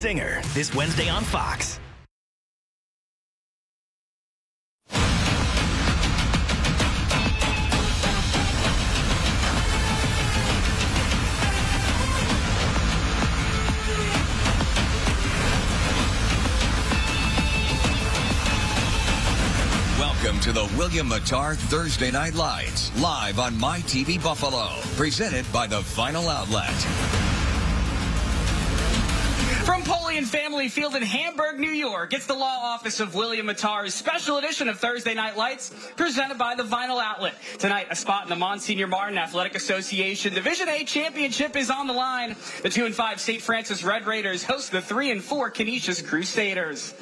Singer this Wednesday on Fox. Welcome to the William Mattar Thursday Night Lights, live on MyTV Buffalo, presented by the Final Outlet. From Polian Family Field in Hamburg, New York, it's the law office of William Mattar's special edition of Thursday Night Lights, presented by the Vinyl Outlet. Tonight, a spot in the Monsignor Martin Athletic Association Division A Championship is on the line. The 2-5 St. Francis Red Raiders host the 3-4 Canisius Crusaders.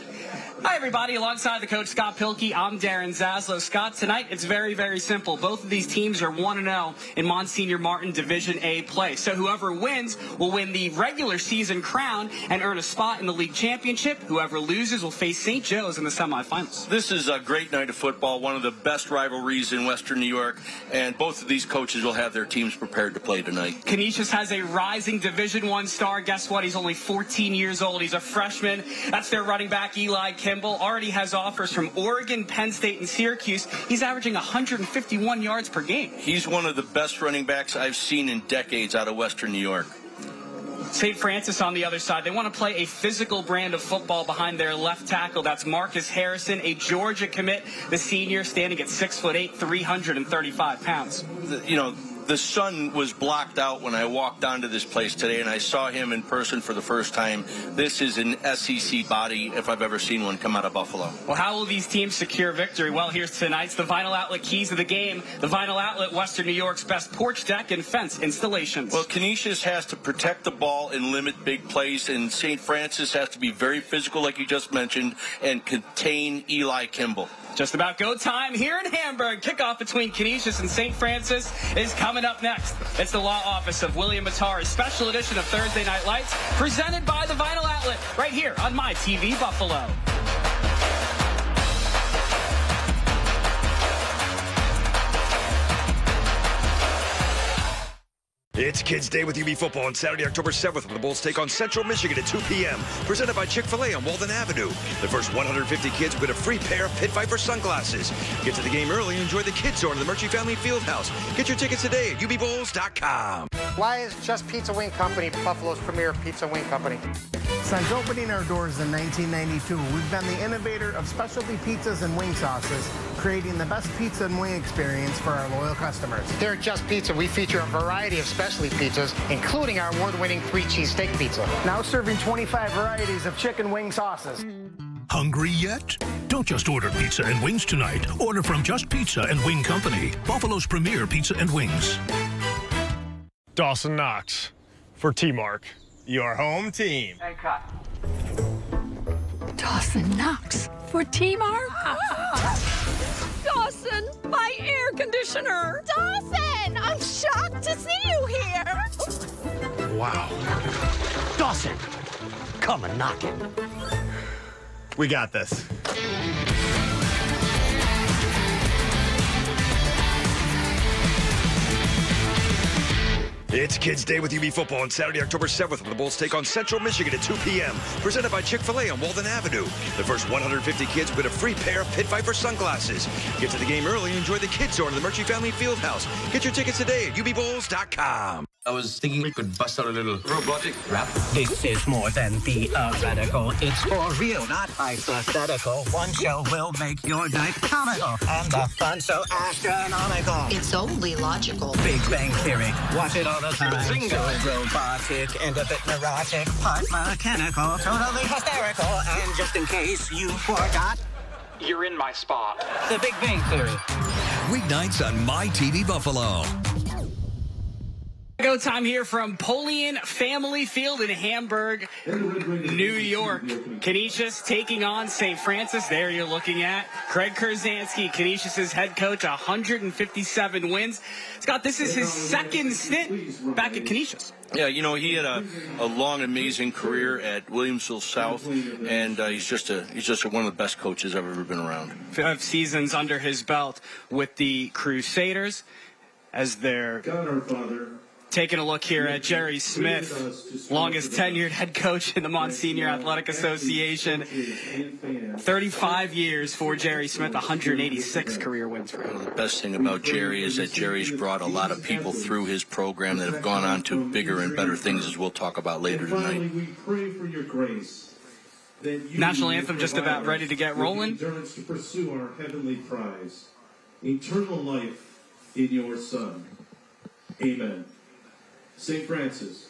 Hi, everybody. Alongside the coach, Scott Pilkey, I'm Darren Zaslow. Scott, tonight, it's very, very simple. Both of these teams are 1-0 in Monsignor Martin Division A play. So whoever wins will win the regular season crown and earn a spot in the league championship. Whoever loses will face St. Joe's in the semifinals. This is a great night of football, one of the best rivalries in Western New York, and both of these coaches will have their teams prepared to play tonight. Canisius has a rising Division I star. Guess what? He's only 14 years old. He's a freshman. That's their running back, Eli Kimball. Already has offers from Oregon, Penn State, and Syracuse. He's averaging 151 yards per game. He's one of the best running backs I've seen in decades out of Western New York. St. Francis on the other side, they want to play a physical brand of football behind their left tackle. That's Marcus Harrison, a Georgia commit, the senior, standing at 6'8", 335 pounds. The sun was blocked out when I walked onto this place today, and I saw him in person for the first time. This is an SEC body, if I've ever seen one, come out of Buffalo. Well, how will these teams secure victory? Well, here's tonight's the Vinyl Outlet keys of the game. The Vinyl Outlet, Western New York's best porch deck and fence installations. Well, Canisius has to protect the ball and limit big plays, and St. Francis has to be very physical, like you just mentioned, and contain Eli Kimball. Just about go time here in Hamburg. Kickoff between Canisius and St. Francis is coming up next. It's the law office of William Mattar's special edition of Thursday Night Lights, presented by the Vinyl Outlet, right here on MyTV Buffalo. It's Kids Day with UB Football on Saturday, October 7th, when the Bulls take on Central Michigan at 2 p.m. Presented by Chick-fil-A on Walden Avenue. The first 150 kids will get a free pair of Pit Viper sunglasses. Get to the game early and enjoy the Kids Zone in the Murchie Family Fieldhouse. Get your tickets today at ubbowls.com. Why is Just Pizza Wing Company Buffalo's premier pizza wing company? Since opening our doors in 1992, we've been the innovator of specialty pizzas and wing sauces, creating the best pizza and wing experience for our loyal customers. Here at Just Pizza, we feature a variety of specialty pizzas, including our award-winning 3-cheese steak pizza. Now serving 25 varieties of chicken wing sauces. Hungry yet? Don't just order pizza and wings tonight. Order from Just Pizza and Wing Company, Buffalo's premier pizza and wings. Dawson Knox for T-Mark, your home team. And cut. Dawson Knox for T-Mark. Dawson, my air conditioner. Dawson, I'm shocked to see you here. Wow. Dawson, come and knock it. We got this. It's Kids Day with UB Football on Saturday, October 7th, when the Bulls take on Central Michigan at 2 p.m. Presented by Chick-fil-A on Walden Avenue. The first 150 kids will get a free pair of Pit Viper sunglasses. Get to the game early and enjoy the Kids Zone in the Murchie Family Fieldhouse. Get your tickets today at ubbowls.com. I was thinking we could bust out a little robotic rap. This is more than theoretical. It's for real, not hypothetical. One show will make your night comical, and the fun so astronomical. It's only logical. Big Bang Theory, watch it all the time. So robotic and a bit neurotic, part mechanical, totally hysterical. And just in case you forgot, You're in my spot. The Big Bang Theory. Weeknights on MyTV Buffalo. Go time here from Polian Family Field in Hamburg, New York. Canisius taking on St. Francis. There you're looking at Craig Kurzanski, Canisius' head coach, 157 wins. Scott, this is his second stint back at Canisius. Yeah, you know, he had a long, amazing career at Williamsville South, and he's just one of the best coaches I've ever been around. 5 seasons under his belt with the Crusaders as their Taking a look here at Jerry Smith, longest tenured head coach in the Monsignor Athletic Association. 35 years for Jerry Smith, 186 career wins for him. The best thing about Jerry is that Jerry's brought a lot of people through his program that have gone on to bigger and better things, as we'll talk about later tonight. We pray for your grace. National anthem just about ready to get rolling. Endurance to pursue our heavenly prize, eternal life in your Son. Amen. St. Francis.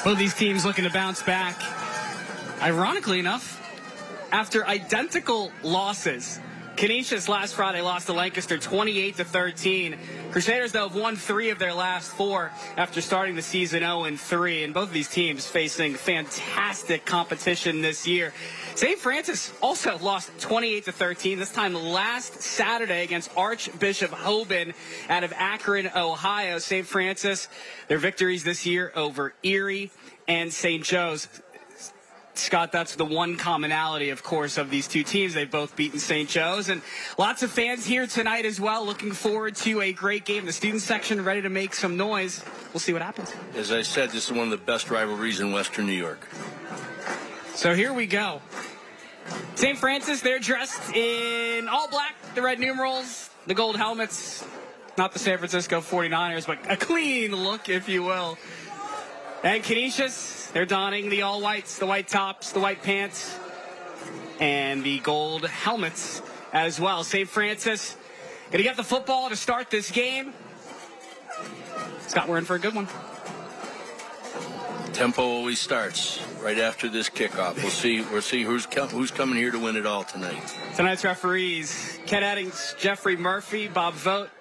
Both these teams looking to bounce back. Ironically enough, after identical losses. Canisius last Friday lost to Lancaster 28-13. Crusaders, though, have won 3 of their last 4 after starting the season 0-3. And both of these teams facing fantastic competition this year. St. Francis also lost 28-13, this time last Saturday against Archbishop Hoban out of Akron, Ohio. St. Francis, their victories this year over Erie and St. Joe's. Scott, that's the one commonality, of course, of these two teams. They've both beaten St. Joe's, and lots of fans here tonight as well, looking forward to a great game. The student section ready to make some noise. We'll see what happens. As I said, this is one of the best rivalries in Western New York. So here we go. St. Francis, they're dressed in all black, the red numerals, the gold helmets. Not the San Francisco 49ers, but a clean look, if you will. And Canisius, they're donning the all whites, the white tops, the white pants, and the gold helmets as well. St. Francis going to get the football to start this game. Scott, we're in for a good one. Tempo always starts right after this kickoff. We'll see who's coming here to win it all tonight. Tonight's referees: Ken Eddings, Jeffrey Murphy, Bob Vogt,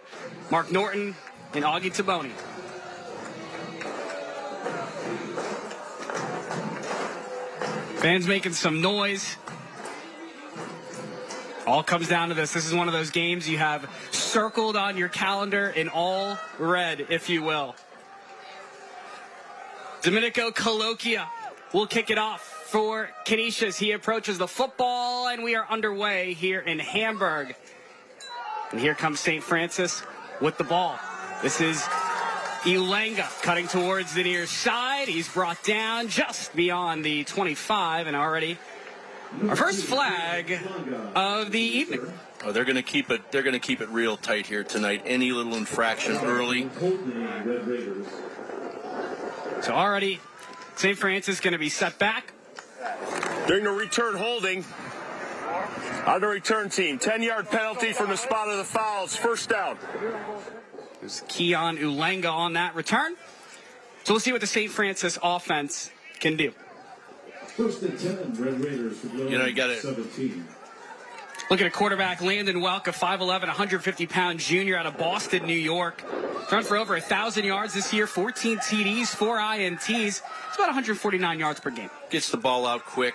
Mark Norton, and Augie Taboni. Fans making some noise. All comes down to this. This is one of those games you have circled on your calendar in all red, if you will. Domenico Colloquia will kick it off for Canisius. He approaches the football, and we are underway here in Hamburg. And here comes St. Francis with the ball. This is Ulenga cutting towards the near side. He's brought down just beyond the 25, and already our first flag of the evening. Oh, they're going to keep it. They're going to keep it real tight here tonight. Any little infraction early. So already, St. Francis going to be set back. During the return holding on the return team, 10-yard penalty from the spot of the fouls. First down. There's Keon Ulenga on that return. So we'll see what the St. Francis offense can do. First and 10, Red Raiders. You know, you got it. 17. Look at a quarterback, Landon Welk, a 5'11", 150-pound junior out of Boston, New York. Run for over 1,000 yards this year, 14 TDs, 4 INTs. It's about 149 yards per game. Gets the ball out quick,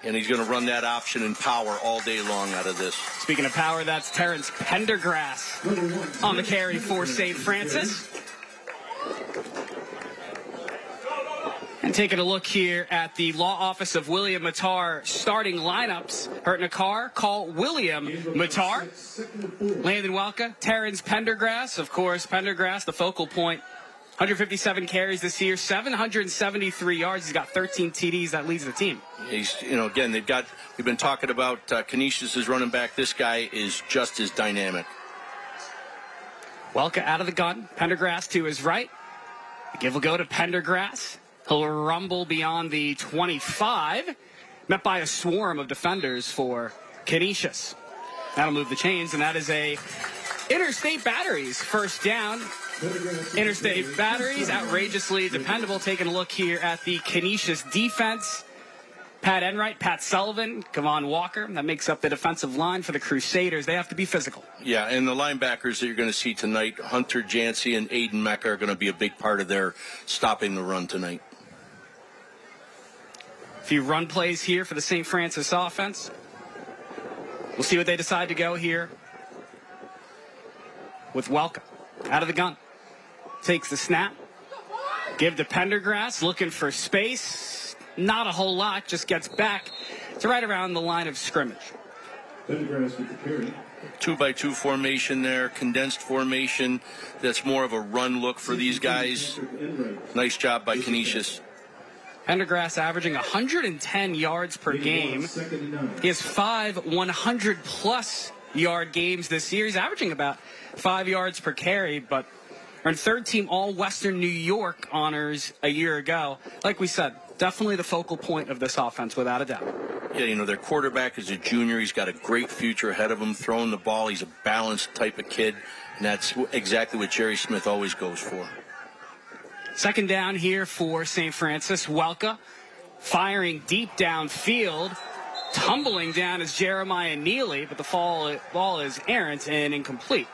and he's going to run that option and power all day long out of this. Speaking of power, that's Terrence Pendergrass on the carry for St. Francis. And And taking a look here at the law office of William Matar starting lineups. Hurt in a car, call William Matar. Landon Welka, Terrence Pendergrass. Of course, Pendergrass, the focal point. 157 carries this year, 773 yards. He's got 13 TDs. That leads the team. He's, again, we've been talking about Canisius' running back. This guy is just as dynamic. Welka out of the gun. Pendergrass to his right. The give will go to Pendergrass. He'll rumble beyond the 25. Met by a swarm of defenders for Canisius. That'll move the chains, and that is a Interstate Batteries first down. Interstate Batteries, outrageously dependable. Taking a look here at the Canisius defense. Pat Enright, Pat Sullivan, Kevon Walker. That makes up the defensive line for the Crusaders. They have to be physical. Yeah, and the linebackers that you're going to see tonight, Hunter Jancy and Aiden Mecca, are going to be a big part of their stopping the run tonight. A few run plays here for the St. Francis offense. We'll see what they decide to go here with Welka. Out of the gun. Takes the snap. Give to Pendergrass. Looking for space. Not a whole lot. Just gets back to right around the line of scrimmage. Pendergrass with the carry. 2-by-2 formation there. Condensed formation. That's more of a run look for these guys. Nice job by Canisius. Pendergrass averaging 110 yards per game. He has 5 100-plus yard games this year. He's averaging about 5 yards per carry, but earned third-team All-Western New York honors a year ago. Like we said, definitely the focal point of this offense, without a doubt. Yeah, their quarterback is a junior. He's got a great future ahead of him. Throwing the ball, he's a balanced type of kid, and that's exactly what Jerry Smith always goes for. Second down here for St. Francis. Welka firing deep downfield. Tumbling down is Jeremiah Neely, but the ball is errant and incomplete.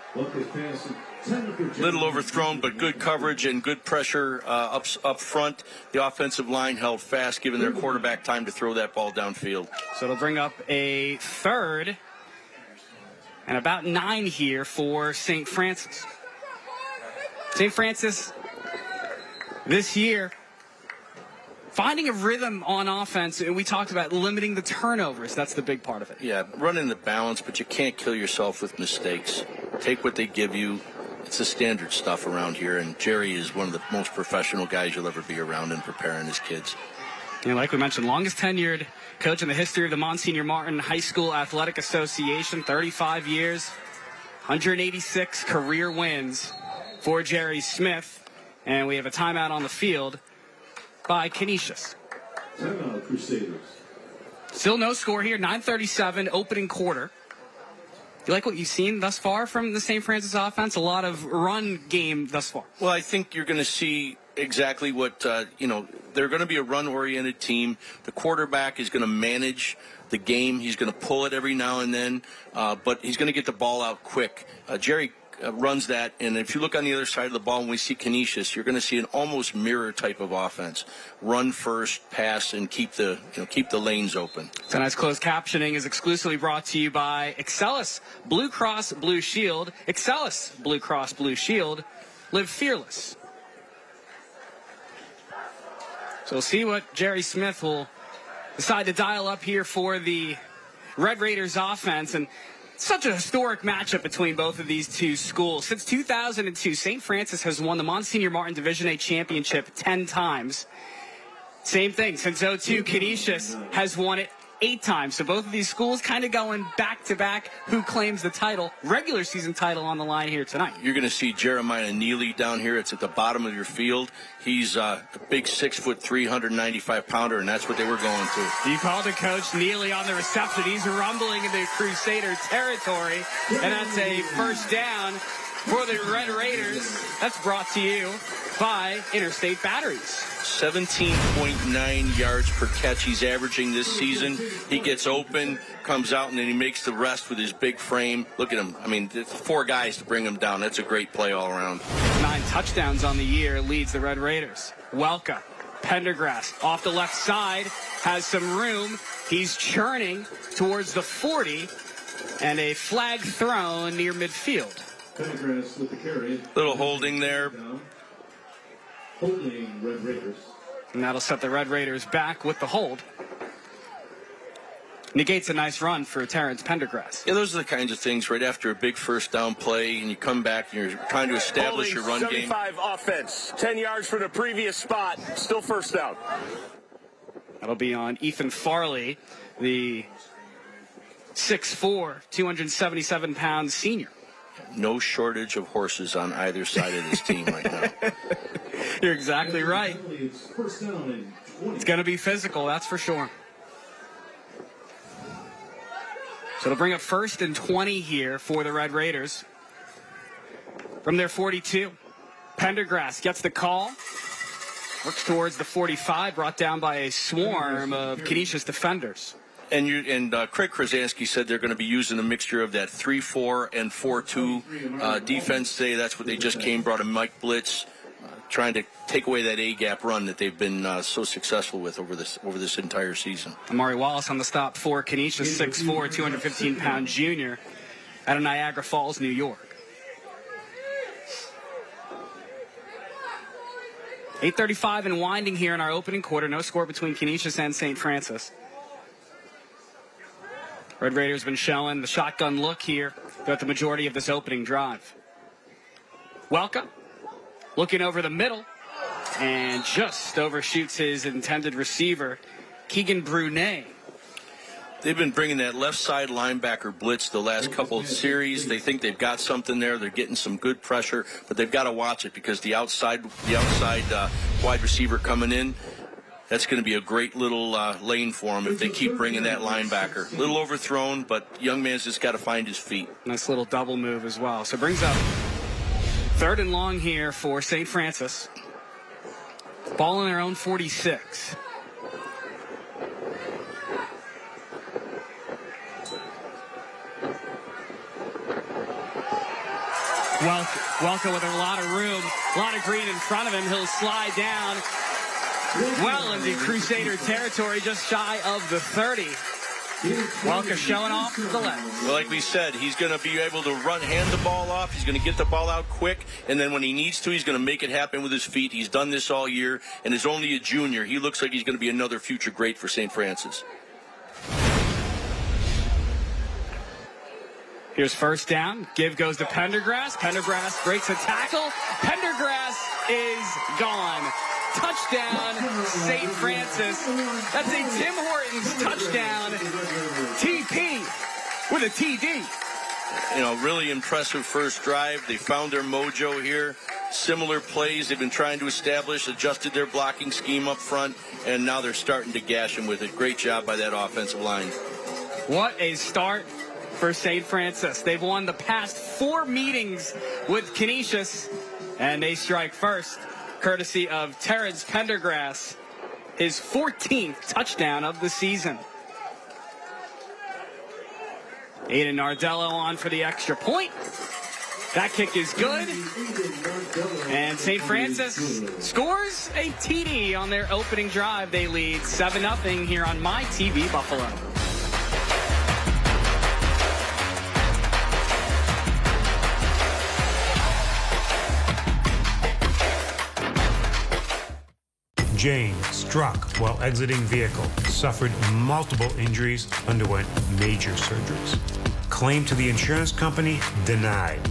Little overthrown, but good coverage and good pressure up front. The offensive line held fast, giving their quarterback time to throw that ball downfield. So it'll bring up a third and about 9 here for St. Francis. St. Francis this year finding a rhythm on offense, and we talked about limiting the turnovers. That's the big part of it. Yeah, running the balance, but you can't kill yourself with mistakes. Take what they give you. It's the standard stuff around here, and Jerry is one of the most professional guys you'll ever be around in preparing his kids. And like we mentioned, longest tenured coach in the history of the Monsignor Martin High School Athletic Association, 35 years, 186 career wins for Jerry Smith. And we have a timeout on the field by Canisius. Timeout, Crusaders. Still no score here, 9:37, opening quarter. You like what you've seen thus far from the St. Francis offense? A lot of run game thus far. Well, I think you're going to see exactly what, they're going to be a run-oriented team. The quarterback is going to manage the game. He's going to pull it every now and then, but he's going to get the ball out quick. Jerry runs that, and if you look on the other side of the ball and we see Canisius, you're going to see an almost mirror type of offense. Run first, pass, and keep the lanes open. Tonight's closed captioning is exclusively brought to you by Excelis Blue Cross Blue Shield. Excelis Blue Cross Blue Shield. Live fearless. So we'll see what Jerry Smith will decide to dial up here for the Red Raiders offense. And such a historic matchup between both of these two schools. Since 2002, St. Francis has won the Monsignor Martin Division A championship 10 times. Same thing, since 2002, Canisius has won it 8 times. So both of these schools kind of going back-to-back. Who claims the title, regular season title on the line here tonight? You're going to see Jeremiah Neely down here. It's at the bottom of your field. He's a big 6'3", 395-pounder, and that's what they were going to. You called it, Coach. Neely on the reception. He's rumbling into Crusader territory, and that's a first down for the Red Raiders. That's brought to you by Interstate Batteries. 17.9 yards per catch he's averaging this season. He gets open, comes out, and then he makes the rest with his big frame. Look at him. I mean, 4 guys to bring him down. That's a great play all around. 9 touchdowns on the year leads the Red Raiders. Welka, Pendergrass off the left side, has some room. He's churning towards the 40, and a flag thrown near midfield. Pendergrass with the carry. Little holding there. Holding Red Raiders. And that'll set the Red Raiders back with the hold. Negates a nice run for Terrence Pendergrass. Yeah, those are the kinds of things right after a big first down play and you come back and you're trying to establish your run game. 75 offense, 10 yards from the previous spot, still first down. That'll be on Ethan Farley, the 6'4", 277-pound senior. No shortage of horses on either side of this team right now. You're exactly right. It's going to be physical, that's for sure. So it'll bring up 1st and 20 here for the Red Raiders. From their 42, Pendergrass gets the call. Works towards the 45, brought down by a swarm of Canisius defenders. And Craig Krasansky said they're going to be using a mixture of that 3-4 and 4-2 defense today. That's what they just brought a Mike Blitz, trying to take away that A-gap run that they've been so successful with over this entire season. Amari Wallace on the stop for Canisius, 6'4", 215-pound junior out of Niagara Falls, New York. 8:35 and winding here in our opening quarter. No score between Canisius and St. Francis. Red Raiders been showing the shotgun look here throughout the majority of this opening drive. Welcome. Looking over the middle and just overshoots his intended receiver, Keegan Brunet. They've been bringing that left side linebacker blitz the last couple of series. They think they've got something there. They're getting some good pressure, but they've got to watch it because the outside wide receiver coming in, that's going to be a great little lane for them if they keep bringing that linebacker. A little overthrown, but young man's just got to find his feet. Nice little double move as well. So brings up 3rd and long here for St. Francis. Ball in their own 46. Welcome with a lot of room, a lot of green in front of him. He'll slide down well into Crusader territory, just shy of the 30. Welker showing off the left. Well, like we said, he's going to be able to hand the ball off. He's going to get the ball out quick, and then when he needs to, he's going to make it happen with his feet. He's done this all year, and is only a junior. He looks like he's going to be another future great for St. Francis. Here's 1st down. Give goes to Pendergrass. Pendergrass breaks a tackle. Pendergrass is gone. Touchdown, St. Francis. That's a Tim Hortons touchdown. TP with a TD. You know, really impressive first drive. They found their mojo here. Similar plays they've been trying to establish, adjusted their blocking scheme up front, and now they're starting to gash them with it. Great job by that offensive line. What a start for St. Francis. They've won the past 4 meetings with Canisius, and they strike first, courtesy of Terrence Pendergrass, his 14th touchdown of the season. Aiden Nardello on for the extra point. That kick is good. And St. Francis scores a TD on their opening drive. They lead 7-0 here on My TV Buffalo. Jane struck while exiting vehicle, suffered multiple injuries, underwent major surgeries. Claim to the insurance company denied.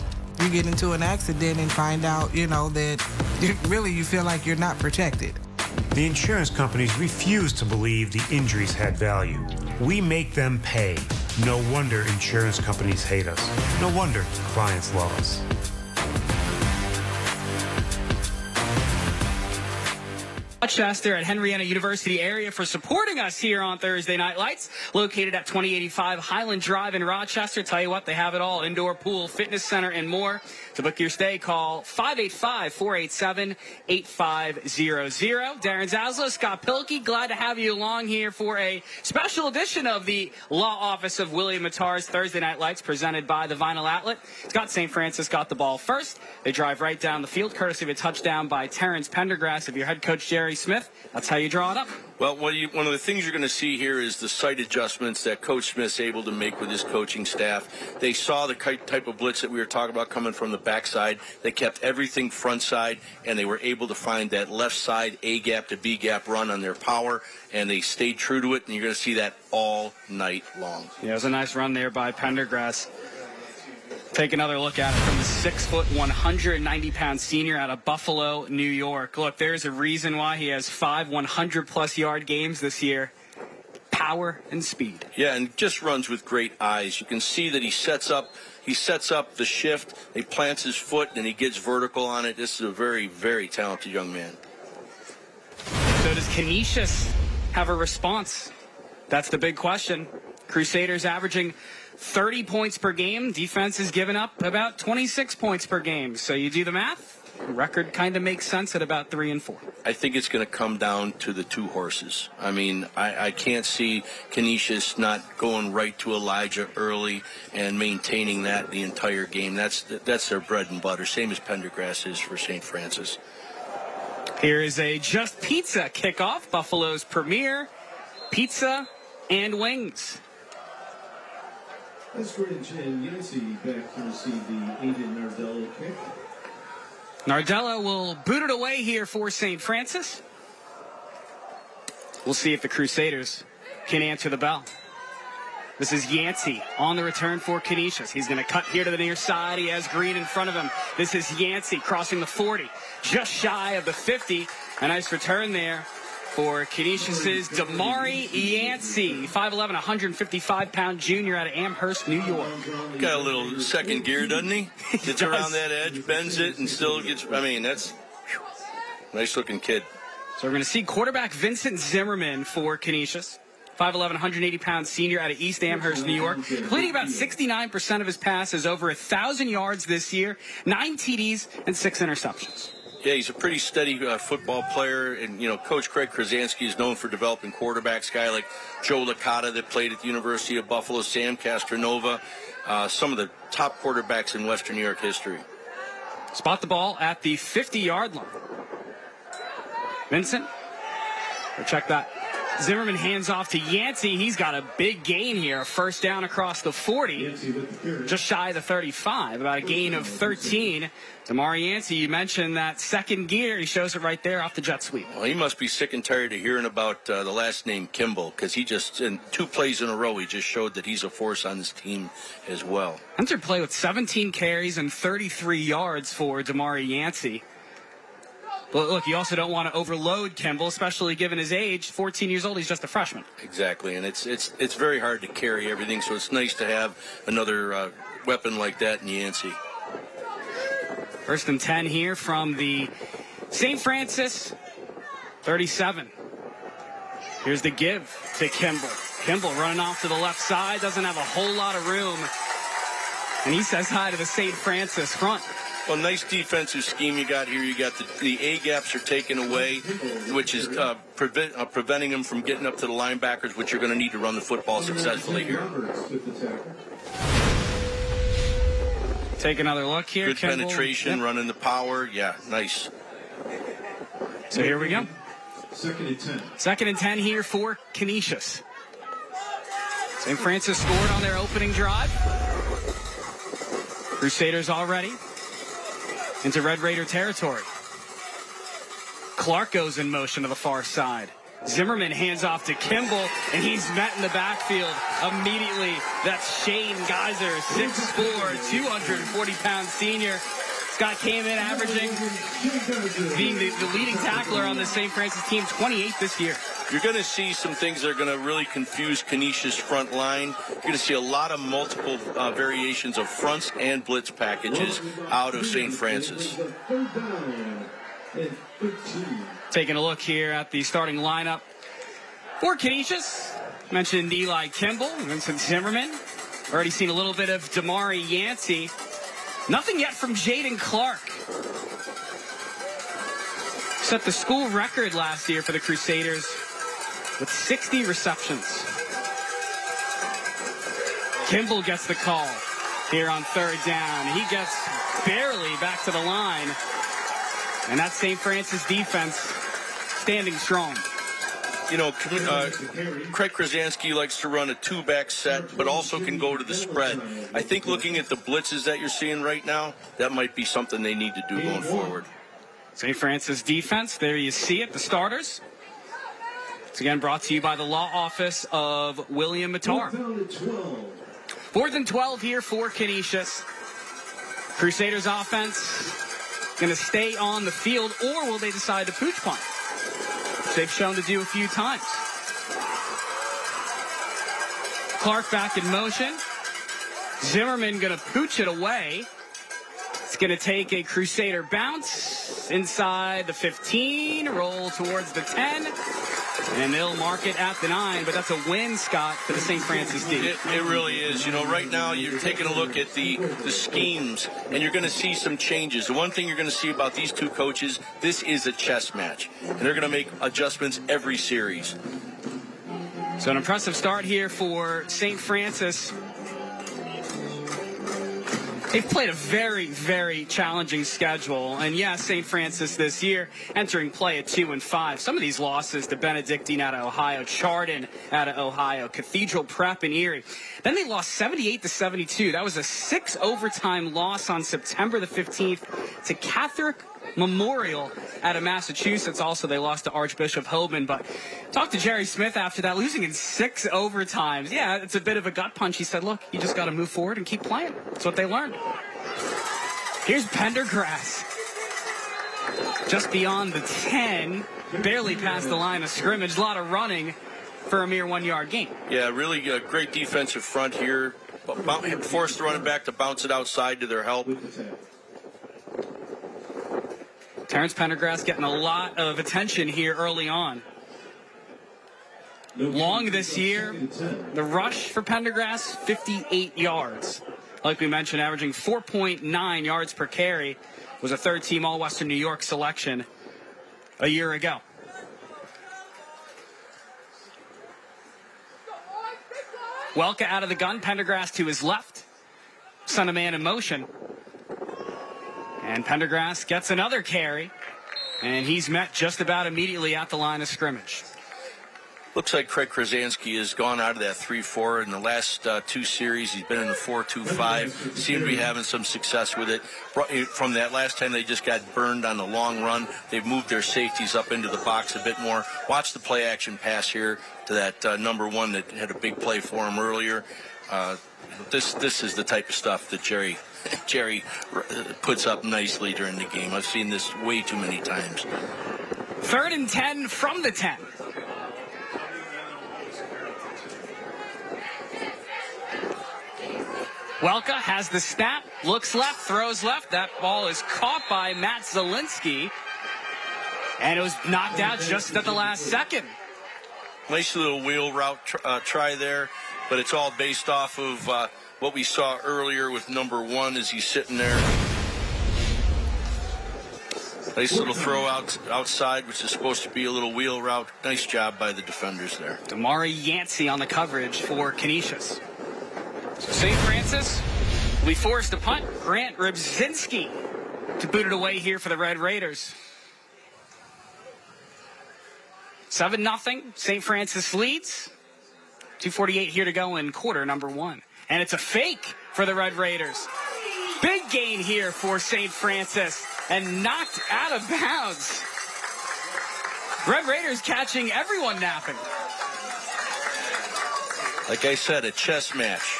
You get into an accident and find out, that you feel like you're not protected. The insurance companies refuse to believe the injuries had value. We make them pay. No wonder insurance companies hate us. No wonder clients love us. Rochester at Henrietta University area for supporting us here on Thursday Night Lights, located at 2085 Highland Drive in Rochester. Tell you what, they have it all: indoor pool, fitness center, and more. To book your stay, call 585-487-8500. Darren Zaslow, Scott Pilkey, glad to have you along here for a special edition of the Law Office of William Mattar's Thursday Night Lights, presented by the Vinyl Outlet. Scott, St. Francis got the ball first. They drive right down the field, courtesy of a touchdown by Terrence Pendergrass. Of your head coach, Jerry Smith, that's how you draw it up. Well, one of the things you're going to see here is the sight adjustments that Coach Smith's able to make with his coaching staff. They saw the type of blitz that we were talking about coming from the backside. They kept everything front side, and they were able to find that left side A-gap to B-gap run on their power, and they stayed true to it, and you're going to see that all night long. Yeah, it was a nice run there by Pendergrass. Take another look at it from the 6 foot, 190-pound senior out of Buffalo, New York. Look, there's a reason why he has 5 100-plus yard games this year. Power and speed. Yeah, and just runs with great eyes. You can see that he sets up the shift, he plants his foot, and he gets vertical on it. This is a very, very talented young man. So does Canisius have a response? That's the big question. Crusaders averaging 30 points per game. Defense has given up about 26 points per game. So you do the math, record kind of makes sense at about 3 and 4. I think it's going to come down to the two horses. I mean, I can't see Canisius not going right to Elijah early and maintaining that the entire game. That's their bread and butter, same as Pendergrass is for St. Francis. Here is a Just Pizza kickoff, Buffalo's premier pizza and wings. Eskridge and Yancey back to receive the Aiden Nardello kick. Nardella will boot it away here for St. Francis. We'll see if the Crusaders can answer the bell. This is Yancey on the return for Canisius. He's going to cut here to the near side. He has Green in front of him. This is Yancey crossing the 40, just shy of the 50. A nice return there for Canisius's Damari Yancey, 5'11", 155-pound junior out of Amherst, New York. Got a little second gear, doesn't he? Gets around that edge, bends it, and still gets, I mean, that's nice-looking kid. So we're going to see quarterback Vincent Zimmerman for Canisius. 5'11", 180-pound senior out of East Amherst, New York. Completing about 69% of his passes, over 1,000 yards this year, 9 TDs, and 6 interceptions. Yeah, he's a pretty steady football player, and Coach Craig Krasinski is known for developing quarterbacks. Guy like Joe Licata that played at the University of Buffalo, Sam Castronova, some of the top quarterbacks in Western New York history. Spot the ball at the 50-yard line. Vincent, check that. Zimmerman hands off to Yancey. He's got a big gain here. First down across the 40. Just shy of the 35. About a gain of 13. Damari Yancey, you mentioned that second gear. He shows it right there off the jet sweep. Well, he must be sick and tired of hearing about the last name Kimball, because he just, in 2 plays in a row, he just showed that he's a force on this team as well. Entered play with 17 carries and 33 yards for Damari Yancey. But look, you also don't want to overload Kimball, especially given his age. 14 years old, he's just a freshman. Exactly, and it's very hard to carry everything, so it's nice to have another weapon like that in Yancey. 1st and 10 here from the St. Francis 37. Here's the give to Kimball. Kimball running off to the left side, doesn't have a whole lot of room. And he says hi to the St. Francis front. Well, nice defensive scheme you got here. You got the A-gaps are taken away, which is preventing them from getting up to the linebackers, which you're going to need to run the football successfully here. Take another look here. Good Kimball, penetration, running the power. Yeah, nice. So here we go. 2nd and 10. 2nd and 10 here for Canisius. St. Francis scored on their opening drive. Crusaders already into Red Raider territory. Clark goes in motion to the far side. Zimmerman hands off to Kimball, and he's met in the backfield immediately. That's Shane Geyser, 6'4", 240-pound senior. Scott came in averaging, being the leading tackler on the St. Francis team, 28 this year. You're going to see some things that are going to really confuse Canisius' front line. You're going to see a lot of multiple variations of fronts and blitz packages out of St. Francis. Taking a look here at the starting lineup for Canisius. Mentioned Eli Kimball, Vincent Zimmerman. Already seen a little bit of Damari Yancey. Nothing yet from Jaden Clark. Set the school record last year for the Crusaders with 60 receptions. Kimball gets the call here on 3rd down. He gets barely back to the line. And that's St. Francis defense standing strong. Craig Krasinski likes to run a two-back set, but also can go to the spread. I think looking at the blitzes that you're seeing right now, that might be something they need to do going forward. St. Francis defense, there you see it, the starters. It's again brought to you by the law office of William Mattar. 4th and 12 here for Canisius. Crusaders offense going to stay on the field, or will they decide to pooch punt? Which they've shown to do a few times. Clark back in motion. Zimmerman going to pooch it away. It's going to take a Crusader bounce inside the 15, roll towards the 10, and they'll mark it at the 9. But that's a win, Scott, for the St. Francis D. It really is. Right now you're taking a look at the schemes, and you're going to see some changes. The one thing you're going to see about these two coaches, this is a chess match, and they're going to make adjustments every series. So an impressive start here for St. Francis. They've played a very, very challenging schedule. And yes, St. Francis this year entering play at 2-5. Some of these losses to Benedictine out of Ohio, Chardon out of Ohio, Cathedral Prep in Erie. Then they lost 78-72. That was a 6 overtime loss on September the 15th to Catholic Memorial out of Massachusetts. Also, they lost to Archbishop Hoban. But talked to Jerry Smith after that, losing in 6 overtimes. Yeah, it's a bit of a gut punch. He said, look, you just got to move forward and keep playing. That's what they learned. Here's Pendergrass. Just beyond the 10, barely past the line of scrimmage. A lot of running for a mere 1-yard gain. Yeah, really great defensive front here. Forced the running back to bounce it outside to their help. Terrence Pendergrass getting a lot of attention here early on. Long this year, the rush for Pendergrass, 58 yards. Like we mentioned, averaging 4.9 yards per carry. Was a third-team All-Western New York selection a year ago. Welke out of the gun, Pendergrass to his left. Sent a man in motion. And Pendergrass gets another carry, and he's met just about immediately at the line of scrimmage. Looks like Craig Krasinski has gone out of that 3-4 in the last 2 series. He's been in the 4-2-5. Seemed to be having some success with it. From that last time they just got burned on the long run, they've moved their safeties up into the box a bit more. Watch the play action pass here to that number 1 that had a big play for him earlier. This is the type of stuff that Jerry puts up nicely during the game. I've seen this way too many times. 3rd and 10 from the 10. Welke has the snap, looks left, throws left. That ball is caught by Matt Zielinski, and it was knocked out just at the last second. Nice little wheel route try there, but it's all based off of what we saw earlier with number 1 as he's sitting there. Nice little throw outside, which is supposed to be a little wheel route. Nice job by the defenders there. Damari Yancey on the coverage for Canisius. So St. Francis will be forced to punt. Grant Rybczynski to boot it away here for the Red Raiders. 7-0. St. Francis leads. 2:48 here to go in quarter number 1. And it's a fake for the Red Raiders. Big gain here for St. Francis and knocked out of bounds. Red Raiders catching everyone napping. Like I said, a chess match.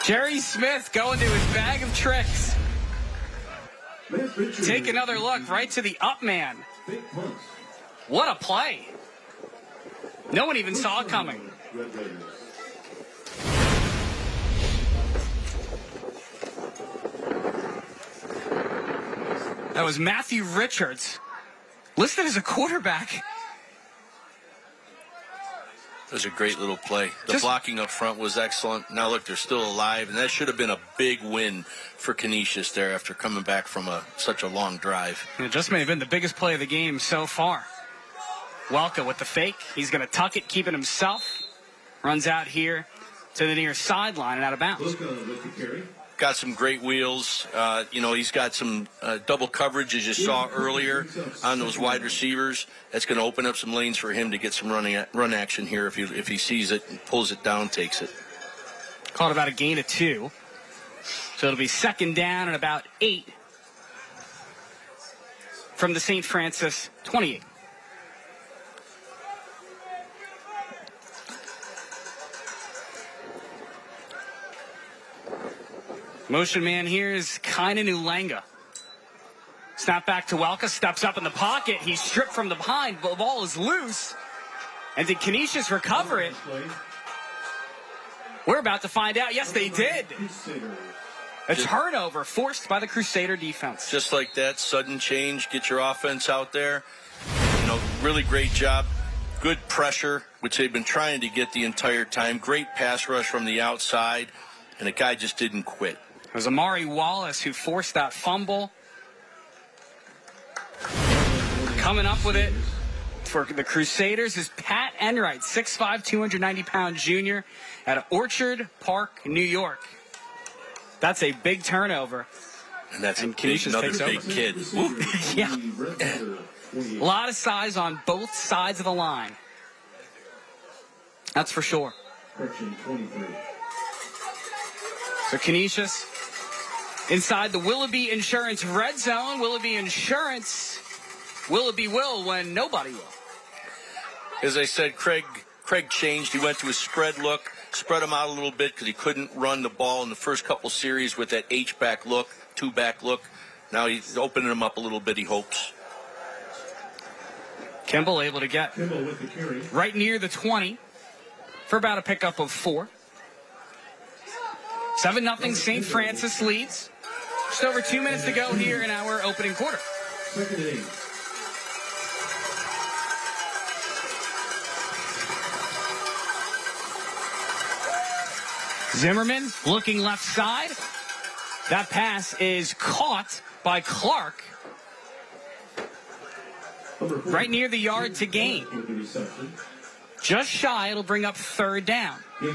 Jerry Smith going to his bag of tricks. Take another look right to the up man. What a play. No one even saw it coming. That was Matthew Richards, listed as a quarterback. It was a great little play. The blocking up front was excellent. Now, look, they're still alive, and that should have been a big win for Canisius there after coming back from such a long drive. It just may have been the biggest play of the game so far. Welke with the fake. He's going to tuck it, keep it himself. Runs out here to the near sideline and out of bounds. got some great wheels. He's got some double coverage, as you saw earlier, on those wide receivers. That's going to open up some lanes for him to get some run action here if he sees it, and pulls it down, takes it. Caught about a gain of 2. So it'll be second down and about 8 from the St. Francis 28. Motion man here is Kainan Ulanga. Snap back to Welka, steps up in the pocket. He's stripped from the behind, but the ball is loose. And did Canisius recover it? We're about to find out. Yes, they did. A turnover forced by the Crusader defense. Just like that, sudden change, get your offense out there. Really great job. Good pressure, which they've been trying to get the entire time. Great pass rush from the outside, and the guy just didn't quit. It was Amari Wallace who forced that fumble. Coming up with it for the Crusaders is Pat Enright, 6'5", 290-pound junior out of Orchard Park, New York. That's a big turnover. And that's another big kid. Yeah. A lot of size on both sides of the line. That's for sure. So Canisius inside the Willoughby Insurance red zone. Willoughby Insurance. Willoughby will when nobody will. As I said, Craig changed. He went to a spread look, spread him out a little bit because he couldn't run the ball in the first couple series with that H-back look, 2-back look. Now he's opening him up a little bit, he hopes. Kimball able to get right near the 20 for about a pickup of 4. 7-0 St. Francis leads. Just over 2 minutes to go here in our opening quarter. Second and 8. Zimmerman looking left side. That pass is caught by Clark. Right near the yard to gain. Just shy, it'll bring up third down. Get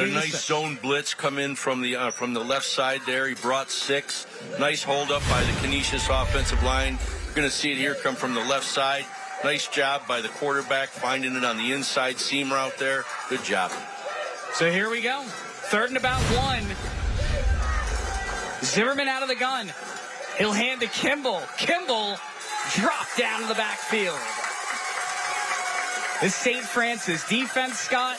a nice zone blitz come in from the left side there. He brought 6. Nice hold up by the Canisius offensive line. You're going to see it here come from the left side. Nice job by the quarterback finding it on the inside seam route there. Good job. So here we go. Third and about 1. Zimmerman out of the gun. He'll hand to Kimball. Kimball dropped down in the backfield. The St. Francis defense, Scott,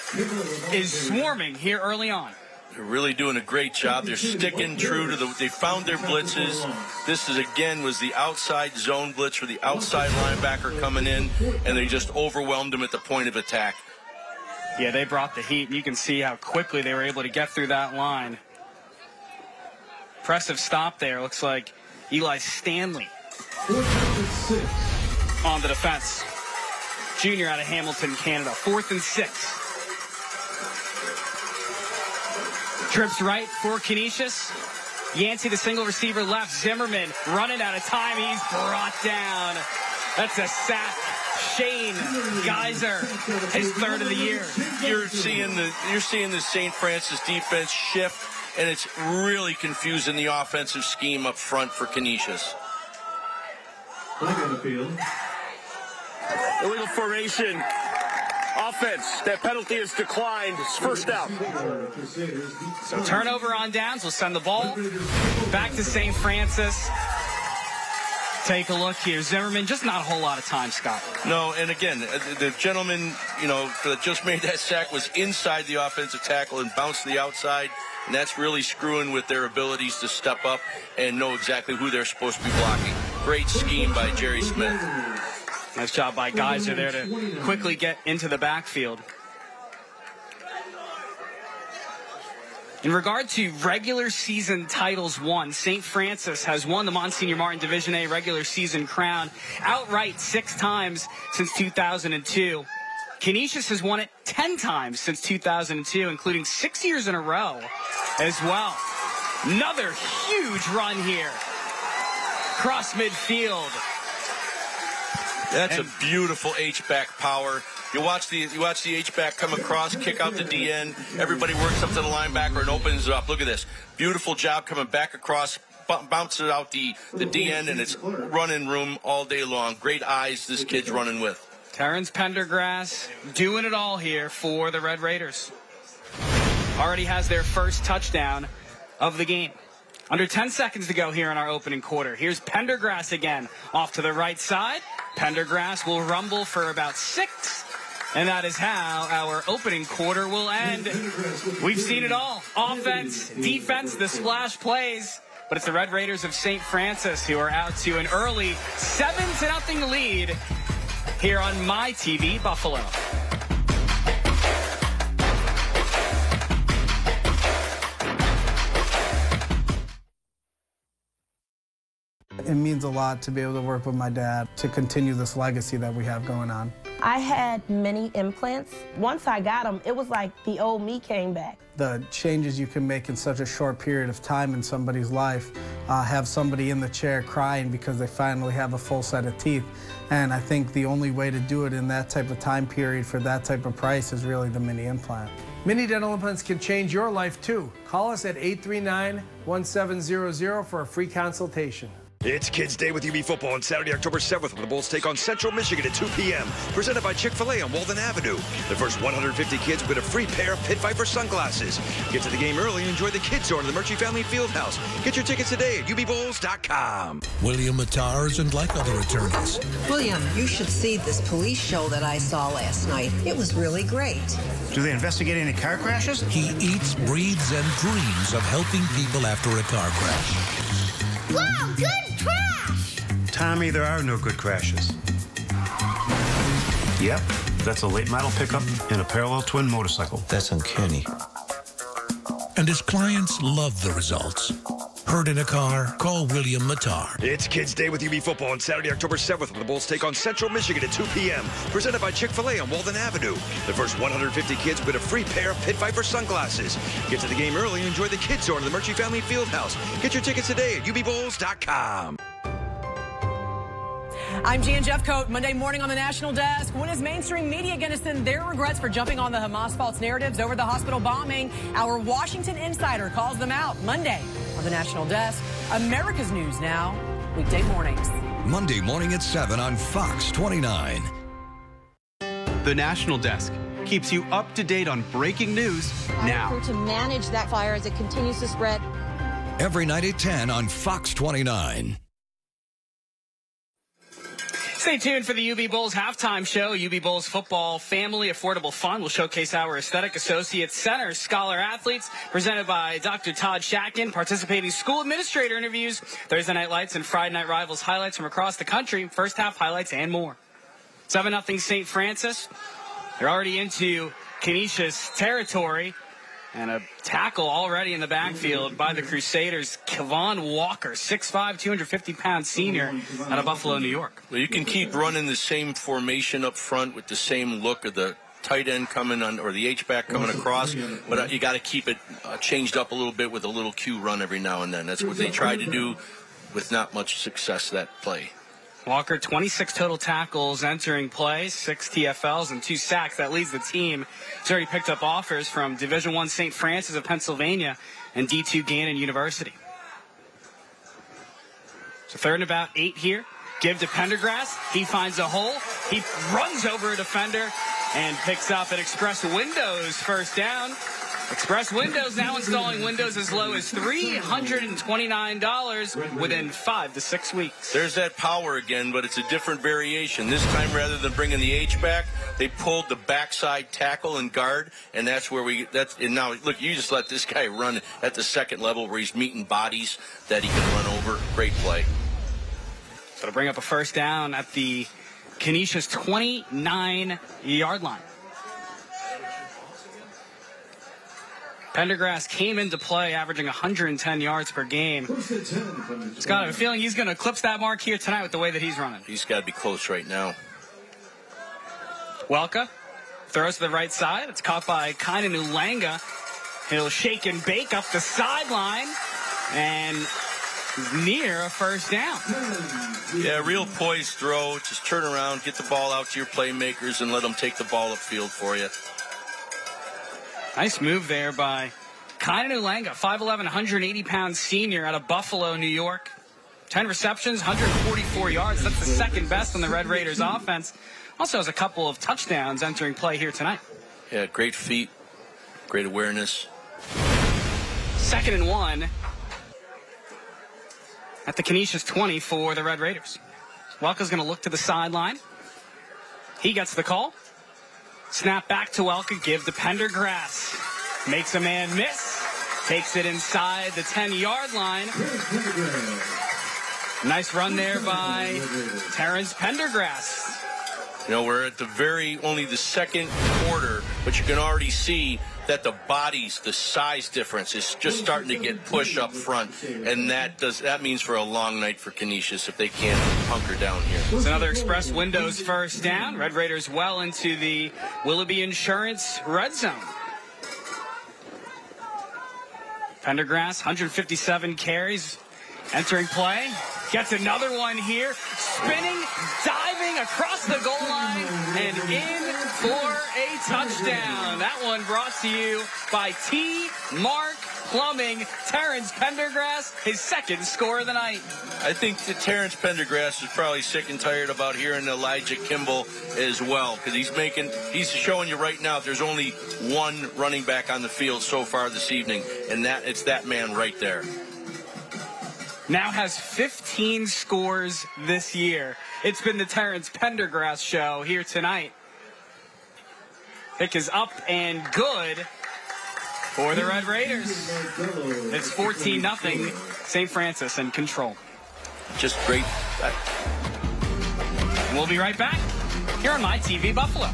is swarming here early on. They're really doing a great job. They're sticking true to they found their blitzes. This was the outside zone blitz for the outside linebacker coming in, and they just overwhelmed him at the point of attack. Yeah, they brought the heat, and you can see how quickly they were able to get through that line. Impressive stop there. Looks like Eli Stanley on the defense. Junior out of Hamilton, Canada. 4th and 6. Trips right for Canisius. Yancey, the single receiver left. Zimmerman running out of time. He's brought down. That's a sack. Shane Geyser, his 3rd of the year. You're seeing the St. Francis defense shift, and it's really confusing the offensive scheme up front for Canisius. Illegal formation. Offense. That penalty is declined. It's first down. So turnover on downs. We'll send the ball back to St. Francis. Take a look here. Zimmerman, just not a whole lot of time, Scott. No, and again, the gentleman, that just made that sack was inside the offensive tackle and bounced to the outside, and that's really screwing with their abilities to step up and know exactly who they're supposed to be blocking. Great scheme by Jerry Smith. Nice job by Geyser there to quickly get into the backfield. In regard to regular season titles won, St. Francis has won the Monsignor Martin Division A regular season crown outright 6 times since 2002. Canisius has won it 10 times since 2002, including 6 years in a row as well. Another huge run here. Cross midfield. That's a beautiful H-back power. You watch the H-back come across, kick out the DN. Everybody works up to the linebacker and opens it up. Look at this. Beautiful job coming back across, bounces out the DN, and it's running room all day long. Great eyes this kid's running with. Terrence Pendergrass doing it all here for the Red Raiders. Already has their first touchdown of the game. Under 10 seconds to go here in our opening quarter. Here's Pendergrass again off to the right side. Pendergrass will rumble for about 6. And that is how our opening quarter will end. We've seen it all. Offense, defense, the splash plays. But it's the Red Raiders of St. Francis who are out to an early 7-0 lead here on My TV Buffalo. It means a lot to be able to work with my dad to continue this legacy that we have going on. I had many implants. Once I got them, it was like the old me came back. The changes you can make in such a short period of time in somebody's life, have somebody in the chair crying because they finally have a full set of teeth. And I think the only way to do it in that type of time period for that type of price is really the mini implant. Mini dental implants can change your life too. Call us at 839-1700 for a free consultation. It's Kids Day with UB Football on Saturday, October 7th, when the Bulls take on Central Michigan at 2 p.m. Presented by Chick-fil-A on Walden Avenue. The first 150 kids will get a free pair of Pit Viper sunglasses. Get to the game early and enjoy the Kids Zone in the Murchie Family Fieldhouse. Get your tickets today at ubbowls.com. William Matar isn't like other attorneys. William, you should see this police show that I saw last night. It was really great. Do they investigate any car crashes? He eats, breathes, and dreams of helping people after a car crash. Wow, good crash! Tommy, there are no good crashes. Yep, that's a late model pickup and a parallel twin motorcycle. That's uncanny. And his clients love the results. Hurt in a car? Call William Matar. It's Kids Day with UB Football on Saturday, October 7th, when the Bulls take on Central Michigan at 2 p.m. Presented by Chick-fil-A on Walden Avenue. The first 150 kids will get a free pair of Pit Viper sunglasses. Get to the game early and enjoy the Kids Zone in the Murchie Family Fieldhouse. Get your tickets today at ubbowls.com. I'm Jan Jeffcoat. Monday morning on the National Desk. When is mainstream media going to send their regrets for jumping on the Hamas false narratives over the hospital bombing? Our Washington insider calls them out Monday on the National Desk. America's News now, weekday mornings. Monday morning at 7 on Fox 29. The National Desk keeps you up to date on breaking news now. To manage that fire as it continues to spread. Every night at 10 on Fox 29. Stay tuned for the UB Bulls halftime show. UB Bulls Football Family Affordable Fund will showcase our Aesthetic Associates Center Scholar Athletes, presented by Dr. Todd Shacken. Participating school administrator interviews, Thursday Night Lights and Friday Night Rivals highlights from across the country, first half highlights, and more. 7-0 St. Francis. They're already into Canisius territory. And a tackle already in the backfield by the Crusaders. Kevon Walker, 6'5", 250-pound senior out of Buffalo, New York. Well, you can keep running the same formation up front with the same look of the tight end coming on, or the H-back coming across, but you got to keep it changed up a little bit with a little Q run every now and then. That's what they tried to do with not much success that play. Walker, 26 total tackles entering play, 6 TFLs and 2 sacks. That leads the team. He's already picked up offers from Division I St. Francis of Pennsylvania and D2 Gannon University. So 3rd and about 8 here. Give to Pendergrass. He finds a hole. He runs over a defender and picks up an Express Windows first down. Express Windows now installing windows as low as $329 within 5 to 6 weeks. There's that power again, but it's a different variation. This time, rather than bringing the H-back, they pulled the backside tackle and guard, and that's where and now, look, you just let this guy run at the second level where he's meeting bodies that he can run over. Great play. So to bring up a first down at the Canisius 29-yard line. Pendergrass came into play averaging 110 yards per game. He's got a feeling he's going to eclipse that mark here tonight with the way that he's running. He's got to be close right now. Welka throws to the right side. It's caught by Kainan Ulanga. He'll shake and bake up the sideline. And near a first down. Yeah, real poised throw. Just turn around, get the ball out to your playmakers, and let them take the ball upfield for you. Nice move there by Kainen Ulanga, 5'11", 180-pound senior out of Buffalo, New York. 10 receptions, 144 yards. That's the second best on the Red Raiders offense. Also has a couple of touchdowns entering play here tonight. Yeah, great feet, great awareness. 2nd and 1 at the Canisius 20 for the Red Raiders. Welka's going to look to the sideline. He gets the call. Snap back to Welka, give to Pendergrass. Makes a man miss. Takes it inside the 10-yard line. Nice run there by Terrence Pendergrass. You know, we're at only the second quarter, but you can already see that the bodies, the size difference is just starting to get pushed up front, and that means for a long night for Canisius if they can't hunker down here. It's another Express Windows first down. Red Raiders well into the Willoughby Insurance red zone. Pendergrass, 157 carries, entering play. Gets another one here, spinning, diving across the goal line, and in for a touchdown. That one brought to you by T-Mark Plumbing. Terrence Pendergrass, his second score of the night. I think that Terrence Pendergrass is probably sick and tired about hearing Elijah Kimball as well, because he's showing you right now there's only one running back on the field so far this evening, and it's that man right there. Now has 15 scores this year. It's been the Terrence Pendergrass show here tonight. Pick is up and good for the Red Raiders. It's 14-0. St. Francis in control. Just great. We'll be right back here on My TV Buffalo.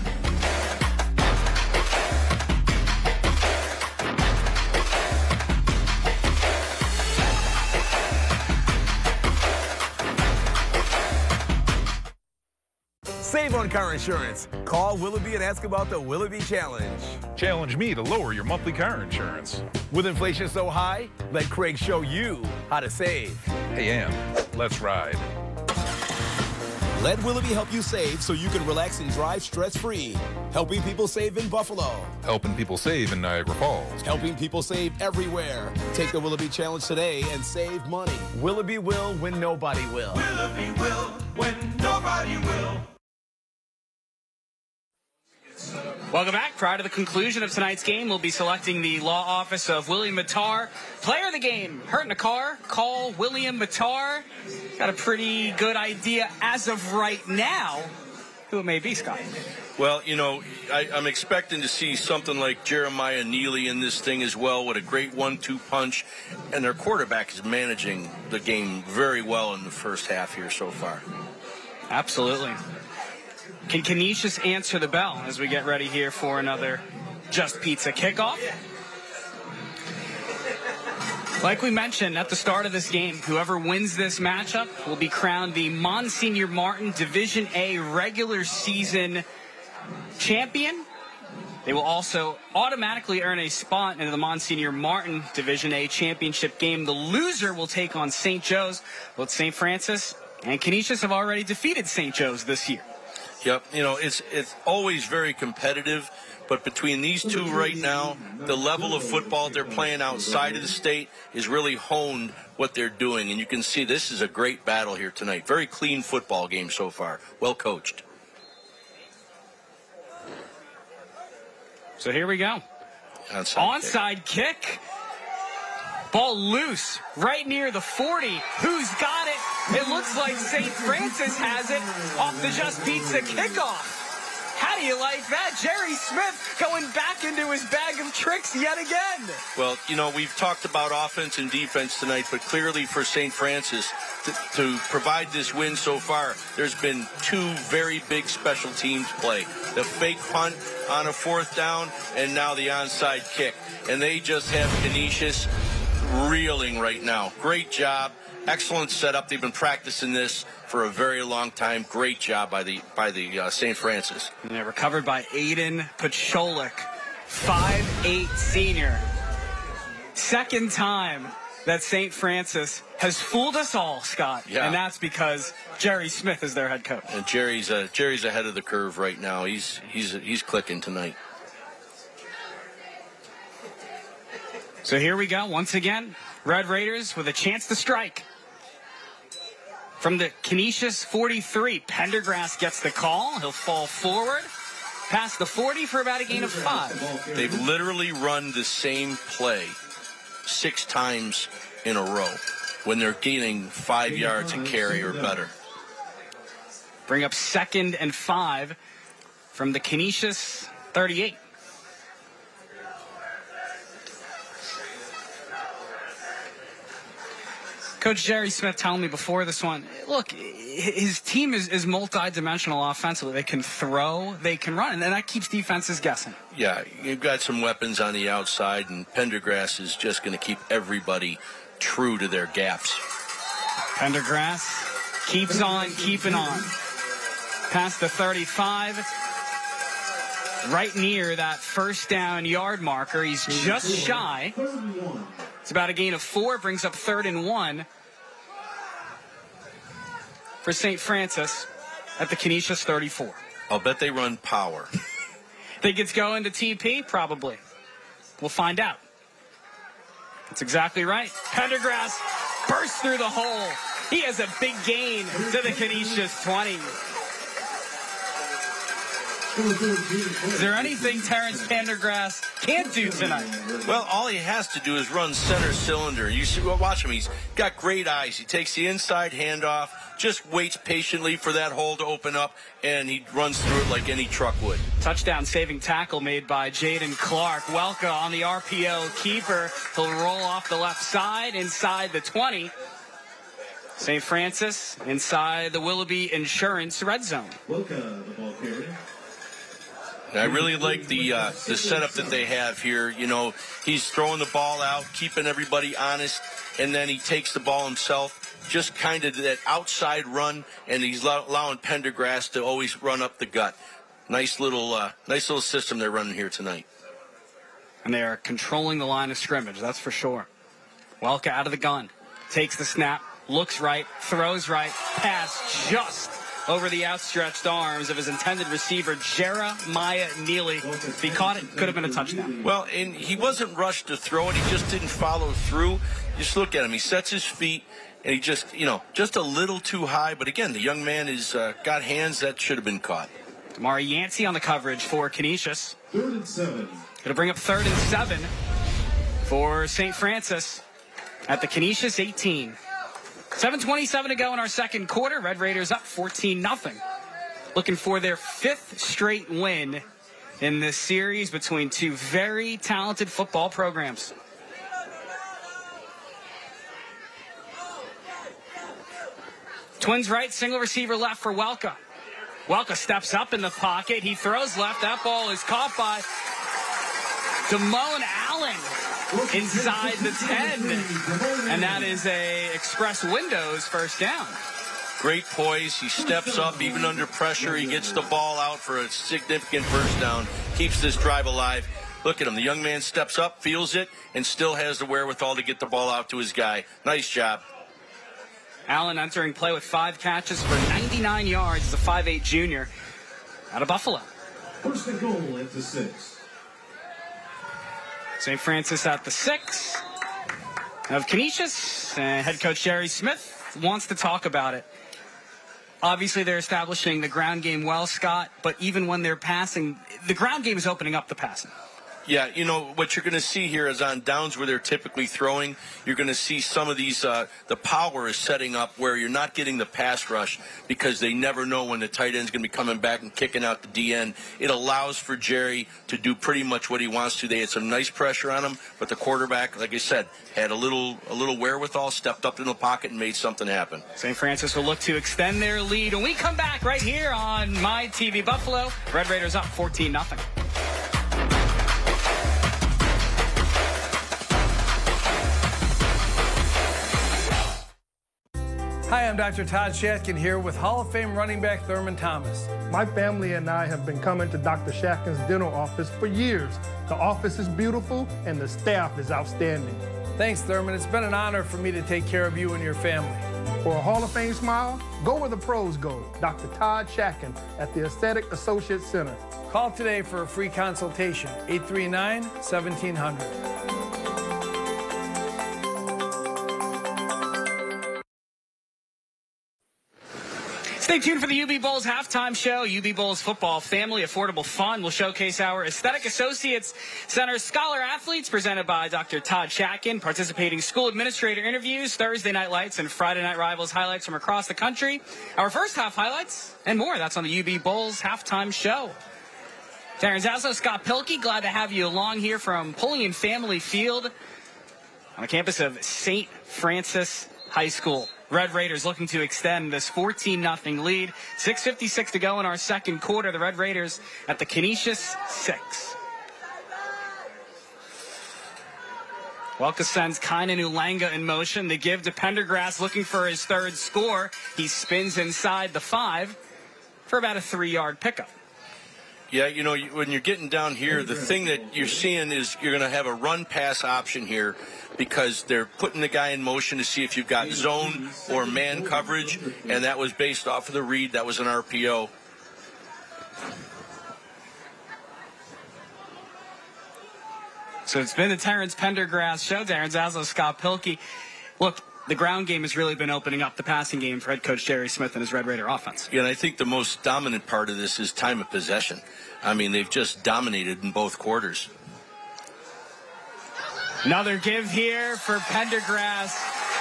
Save on car insurance. Call Willoughby and ask about the Willoughby Challenge. Challenge me to lower your monthly car insurance. With inflation so high, let Craig show you how to save. Hey, Ann, let's ride. Let Willoughby help you save so you can relax and drive stress-free. Helping people save in Buffalo. Helping people save in Niagara Falls. Helping people save everywhere. Take the Willoughby Challenge today and save money. Willoughby will when nobody will. Willoughby will when nobody will. Welcome back. Prior to the conclusion of tonight's game, we'll be selecting the law office of William Matar. Player of the game, hurt in a car, call William Matar. Got a pretty good idea as of right now who it may be, Scott. Well, you know, I'm expecting to see something like Jeremiah Neely in this thing as well with a great 1-2 punch. And their quarterback is managing the game very well in the first half here so far. Absolutely. Can Canisius answer the bell as we get ready here for another Just Pizza kickoff? Like we mentioned at the start of this game, whoever wins this matchup will be crowned the Monsignor Martin Division A regular season champion. They will also automatically earn a spot into the Monsignor Martin Division A championship game. The loser will take on St. Joe's. Both St. Francis and Canisius have already defeated St. Joe's this year. Yep, you know, it's always very competitive, but between these two right now, the level of football they're playing outside of the state is really honed what they're doing, and you can see this is a great battle here tonight. Very clean football game so far, well coached. So here we go. Onside kick. Ball loose, right near the 40. Who's got it? It looks like St. Francis has it off the Just Pizza kickoff. How do you like that? Jerry Smith going back into his bag of tricks yet again. Well, you know, we've talked about offense and defense tonight, but clearly for St. Francis to provide this win so far, there's been two very big special teams play. The fake punt on a 4th down and now the onside kick. And they just have Canisius reeling right now. Great job. Excellent setup. They've been practicing this for a very long time. Great job by the St. Francis. And they're recovered by Aiden Pacholik, 5'8" senior. Second time that St. Francis has fooled us all, Scott. Yeah. And that's because Jerry Smith is their head coach. And Jerry's ahead of the curve right now. He's clicking tonight. So here we go once again. Red Raiders with a chance to strike. From the Canisius 43, Pendergrass gets the call. He'll fall forward, past the 40 for about a gain of 5. They've literally run the same play 6 times in a row when they're gaining 5 yards a carry or better. Bring up 2nd and 5 from the Canisius 38. Coach Jerry Smith telling me before this one, look, his team is multi-dimensional offensively. They can throw, they can run, and that keeps defenses guessing. Yeah, you've got some weapons on the outside, and Pendergrass is just going to keep everybody true to their gaps. Pendergrass keeps on keeping on. Past the 35, right near that first down yard marker. He's just shy. It's about a gain of 4, brings up 3rd and 1 for St. Francis at the Canisius 34. I'll bet they run power. Think it's going to TP? Probably. We'll find out. That's exactly right. Pendergrass bursts through the hole. He has a big gain to the Canisius 20. Is there anything Terrence Pendergrass can't do tonight? Well, all he has to do is run center cylinder. You see, well, watch him. He's got great eyes. He takes the inside handoff, just waits patiently for that hole to open up, and he runs through it like any truck would. Touchdown saving tackle made by Jaden Clark. Welka on the RPO keeper. He'll roll off the left side inside the 20. St. Francis inside the Willoughby Insurance red zone. Welka, the ball carrier. I really like the setup that they have here. You know, he's throwing the ball out, keeping everybody honest, and then he takes the ball himself, just kind of that outside run, and he's allowing Pendergrass to always run up the gut. Nice little system they're running here tonight. And they are controlling the line of scrimmage, that's for sure. Welka out of the gun, takes the snap, looks right, throws right, pass just over the outstretched arms of his intended receiver, Jeremiah Neely. If he caught it, could have been a touchdown. Well, and he wasn't rushed to throw it. He just didn't follow through. Just look at him. He sets his feet, and he just, just a little too high. But again, the young man has got hands that should have been caught. Damari Yancey on the coverage for Canisius. 3rd and 7. Going to bring up 3rd and 7 for St. Francis at the Canisius 18. 7:27 to go in our second quarter. Red Raiders up 14-0. Looking for their 5th straight win in this series between two very talented football programs. Twins right, single receiver left for Welka. Welka steps up in the pocket. He throws left. That ball is caught by Damone Allen inside the 10. And that is a Express Windows first down. Great poise. He steps up even under pressure. He gets the ball out for a significant first down. Keeps this drive alive. Look at him. The young man steps up, feels it, and still has the wherewithal to get the ball out to his guy. Nice job. Allen entering play with 5 catches for 99 yards as a 5'8 junior out of Buffalo. First and goal at the 6. St. Francis at the 6 of Canisius. Head coach Jerry Smith wants to talk about it. Obviously, they're establishing the ground game well, Scott, but even when they're passing, the ground game is opening up the passing. Yeah, what you're going to see here is on downs where they're typically throwing, you're going to see some of these, the power is setting up where you're not getting the pass rush because they never know when the tight end's going to be coming back and kicking out the DN. It allows for Jerry to do pretty much what he wants to. They had some nice pressure on him, but the quarterback, like I said, had a little wherewithal, stepped up in the pocket and made something happen. St. Francis will look to extend their lead when we come back right here on My TV Buffalo. Red Raiders up 14-0. Hi, I'm Dr. Todd Shatkin here with Hall of Fame running back Thurman Thomas. My family and I have been coming to Dr. Shatkin's dental office for years. The office is beautiful and the staff is outstanding. Thanks, Thurman. It's been an honor for me to take care of you and your family. For a Hall of Fame smile, go where the pros go. Dr. Todd Shacken at the Aesthetic Associates Center. Call today for a free consultation, 839-1700. Stay tuned for the UB Bowls halftime show. UB Bowls football, family, affordable fun will showcase our Aesthetic Associates Center Scholar Athletes presented by Dr. Todd Shacken. Participating school administrator interviews, Thursday Night Lights, and Friday Night Rivals highlights from across the country. Our first half highlights and more. That's on the UB Bowls halftime show. Darren Zazo, Scott Pilkey, glad to have you along here from Pulliam Family Field on the campus of St. Francis High School. Red Raiders looking to extend this 14-0 lead. 6:56 to go in our second quarter. The Red Raiders at the Canisius 6. Welke sends Kainan Ulanga in motion. The give to Pendergrass looking for his third score. He spins inside the 5 for about a 3-yard pickup. Yeah, you know, when you're getting down here, the thing that you're seeing is you're going to have a run-pass option here because they're putting the guy in motion to see if you've got zone or man coverage, and that was based off of the read. That was an RPO. So it's been the Terrence Pendergrass show. Darren Zazo, Scott Pilkey. Look, the ground game has really been opening up the passing game for head coach Jerry Smith and his Red Raider offense. Yeah, and I think the most dominant part of this is time of possession. I mean, they've just dominated in both quarters. Another give here for Pendergrass.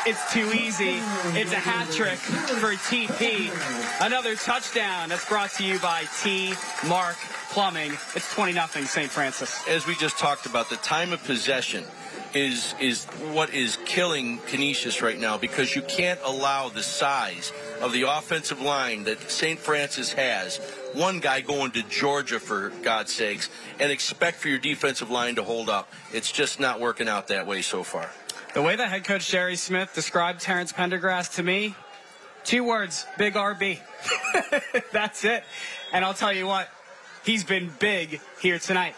It's too easy. It's a hat trick for TP. Another touchdown that's brought to you by T-Mark Plumbing. It's 20-0 St. Francis. As we just talked about, the time of possession is what is killing Canisius right now, because you can't allow the size of the offensive line that St. Francis has, one guy going to Georgia for God's sakes, and expect for your defensive line to hold up. It's just not working out that way so far. The way that head coach Jerry Smith described Terrence Pendergrass to me, 2 words, big RB. That's it. And I'll tell you what, he's been big here tonight.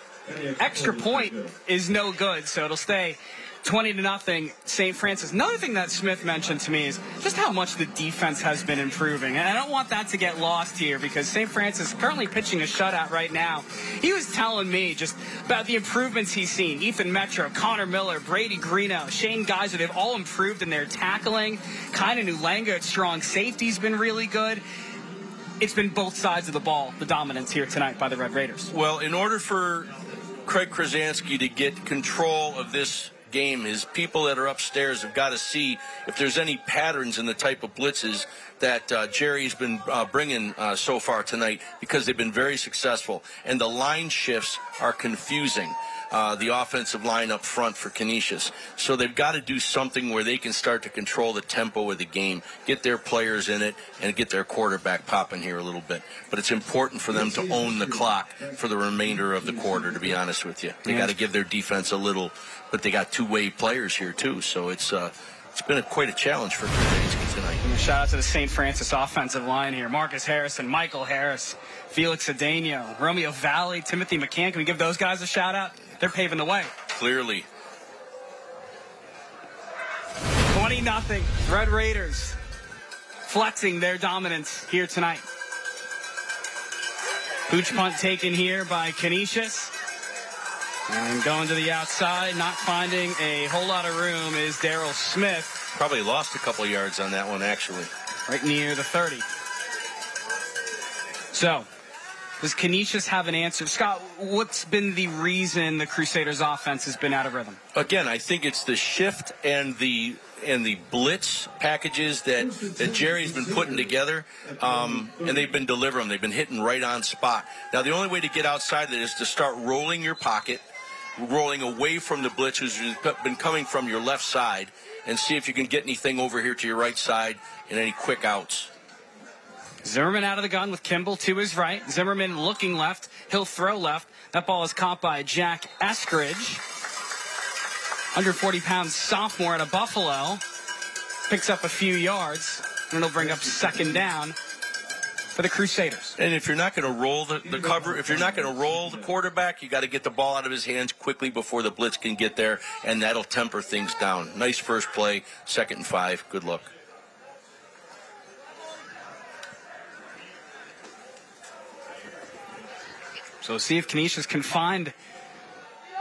Extra point is no good, so it'll stay 20-0 St. Francis. Another thing that Smith mentioned to me is just how much the defense has been improving. And I don't want that to get lost here because St. Francis is currently pitching a shutout right now. He was telling me just about the improvements he's seen. Ethan Metro, Connor Miller, Brady Greeno, Shane Geiser, they've all improved in their tackling. Kainan Ulanga at strong safety's been really good. It's been both sides of the ball, the dominance here tonight by the Red Raiders. Well, in order for Craig Krasansky to get control of this game, his people that are upstairs have got to see if there's any patterns in the type of blitzes that Jerry's been bringing so far tonight, because they've been very successful. And the line shifts are confusing the offensive line up front for Canisius. So they've got to do something where they can start to control the tempo of the game, get their players in it, and get their quarterback popping here a little bit. But it's important for them to own the clock for the remainder of the quarter, to be honest with you. They got to give their defense a little, but they got two-way players here too. So it's been quite a challenge for Krasinski tonight. And a shout out to the St. Francis offensive line here. Marcus Harrison, Michael Harris, Felix Cedeno, Romeo Valley, Timothy McCann. Can we give those guys a shout out? They're paving the way. Clearly. 20-0. Red Raiders flexing their dominance here tonight. Pooch punt taken here by Canisius. And going to the outside, not finding a whole lot of room is Daryl Smith. Probably lost a couple yards on that one, actually. Right near the 30. So, does Canisius have an answer? Scott, what's been the reason the Crusaders' offense has been out of rhythm? Again, I think it's the shift and the blitz packages that Jerry's been putting together, and they've been delivering. They've been hitting right on spot. Now, the only way to get outside of it is to start rolling your pocket, rolling away from the blitz who's been coming from your left side, and see if you can get anything over here to your right side and any quick outs. Zimmerman out of the gun with Kimball to his right. Zimmerman looking left. He'll throw left. That ball is caught by Jack Eskridge. 140-pound sophomore out of Buffalo. Picks up a few yards, and it'll bring up second down for the Crusaders. And if you're not going to roll the cover, if you're not going to roll the quarterback, you got to get the ball out of his hands quickly before the blitz can get there, and that'll temper things down. Nice first play, 2nd and 5. Good look. So see if Canisius can find